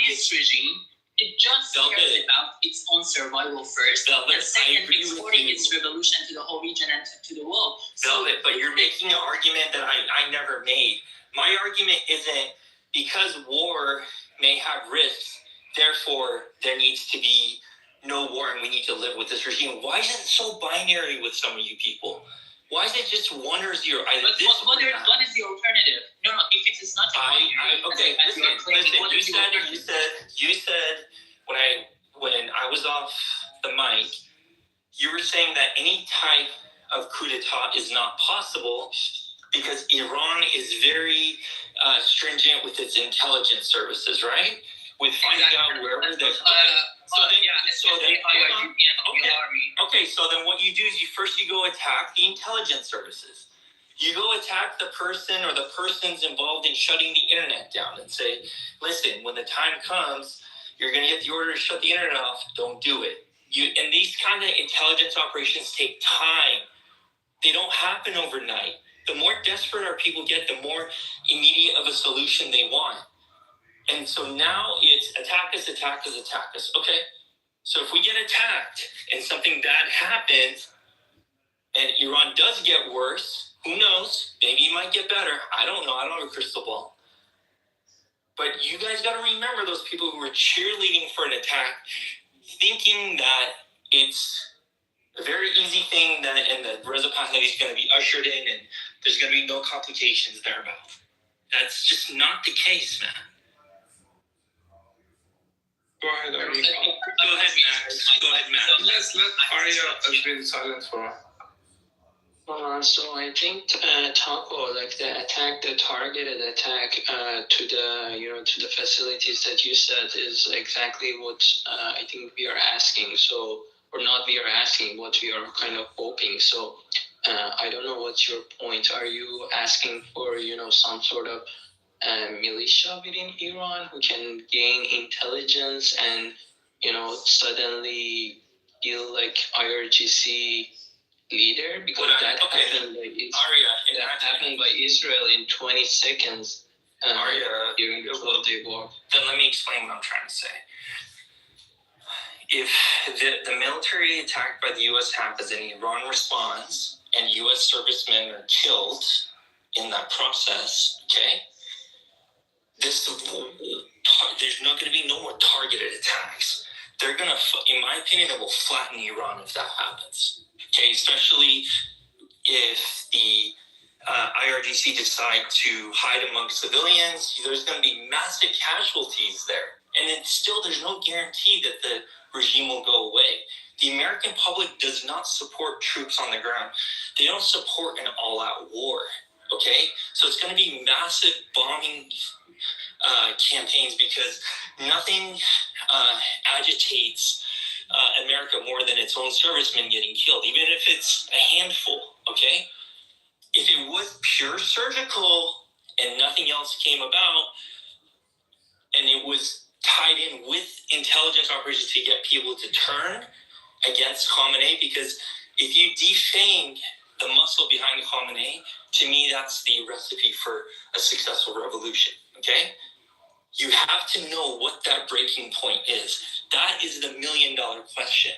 Speaker 16: this regime, it just cares about its own survival first.
Speaker 9: Velvet,
Speaker 16: and second, exporting its revolution to the whole region and to the world.
Speaker 9: Velvet, but you're making an argument that I never made. My argument isn't because war may have risks, therefore there needs to be no war and we need to live with this regime. Why is it so binary with some of you people? Why is it just 1 or 0?
Speaker 16: What is the alternative? No, if it is not
Speaker 9: okay. Listen. You said when I was off the mic, you were saying that any type of coup d'état is not possible because Iran is very stringent with its intelligence services, right? With finding out wherever there's. So then what you do is you go attack the intelligence services. You go attack the person or the persons involved in shutting the internet down and say, listen, when the time comes, you're going to get the order to shut the internet off. Don't do it. And these kind of intelligence operations take time. They don't happen overnight. The more desperate our people get, the more immediate of a solution they want. And so now it's attack us. Okay. So if we get attacked and something bad happens and Iran does get worse, who knows? Maybe it might get better. I don't know. I don't have a crystal ball. But you guys got to remember those people who were cheerleading for an attack, thinking that it's a very easy thing that and the Reza Pahlavi is going to be ushered in and there's going to be no complications thereabout. That's just not the case, man.
Speaker 10: Go ahead, Ari.
Speaker 9: Go ahead, Max.
Speaker 10: Let's let Arya has been silent for a while.
Speaker 15: So I think Taco, like the targeted attack to the facilities that you said is exactly what I think we are asking. So, or not we are asking, what we are kind of hoping. So I don't know what's your point. Are you asking for, some sort of militia within Iran who can gain intelligence and, suddenly feel like IRGC leader? Because happened by Israel in 20 seconds during the 12-day war.
Speaker 9: Then let me explain what I'm trying to say. If the military attack by the U.S. happens and Iran responds and U.S. servicemen are killed in that process, okay, there's not going to be no more targeted attacks. They're going to, in my opinion, they will flatten Iran if that happens. Okay, especially if the IRGC decide to hide amongst civilians, there's going to be massive casualties there. And then still, there's no guarantee that the regime will go away. The American public does not support troops on the ground. They don't support an all-out war, okay? So it's going to be massive bombing campaigns because nothing agitates America more than its own servicemen getting killed, even if it's a handful, okay? If it was pure surgical and nothing else came about, and it was tied in with intelligence operations to get people to turn against Khamenei, because if you defang the muscle behind Khamenei, to me, that's the recipe for a successful revolution, okay?
Speaker 17: You have to know what that breaking point is. That is the $1 million question.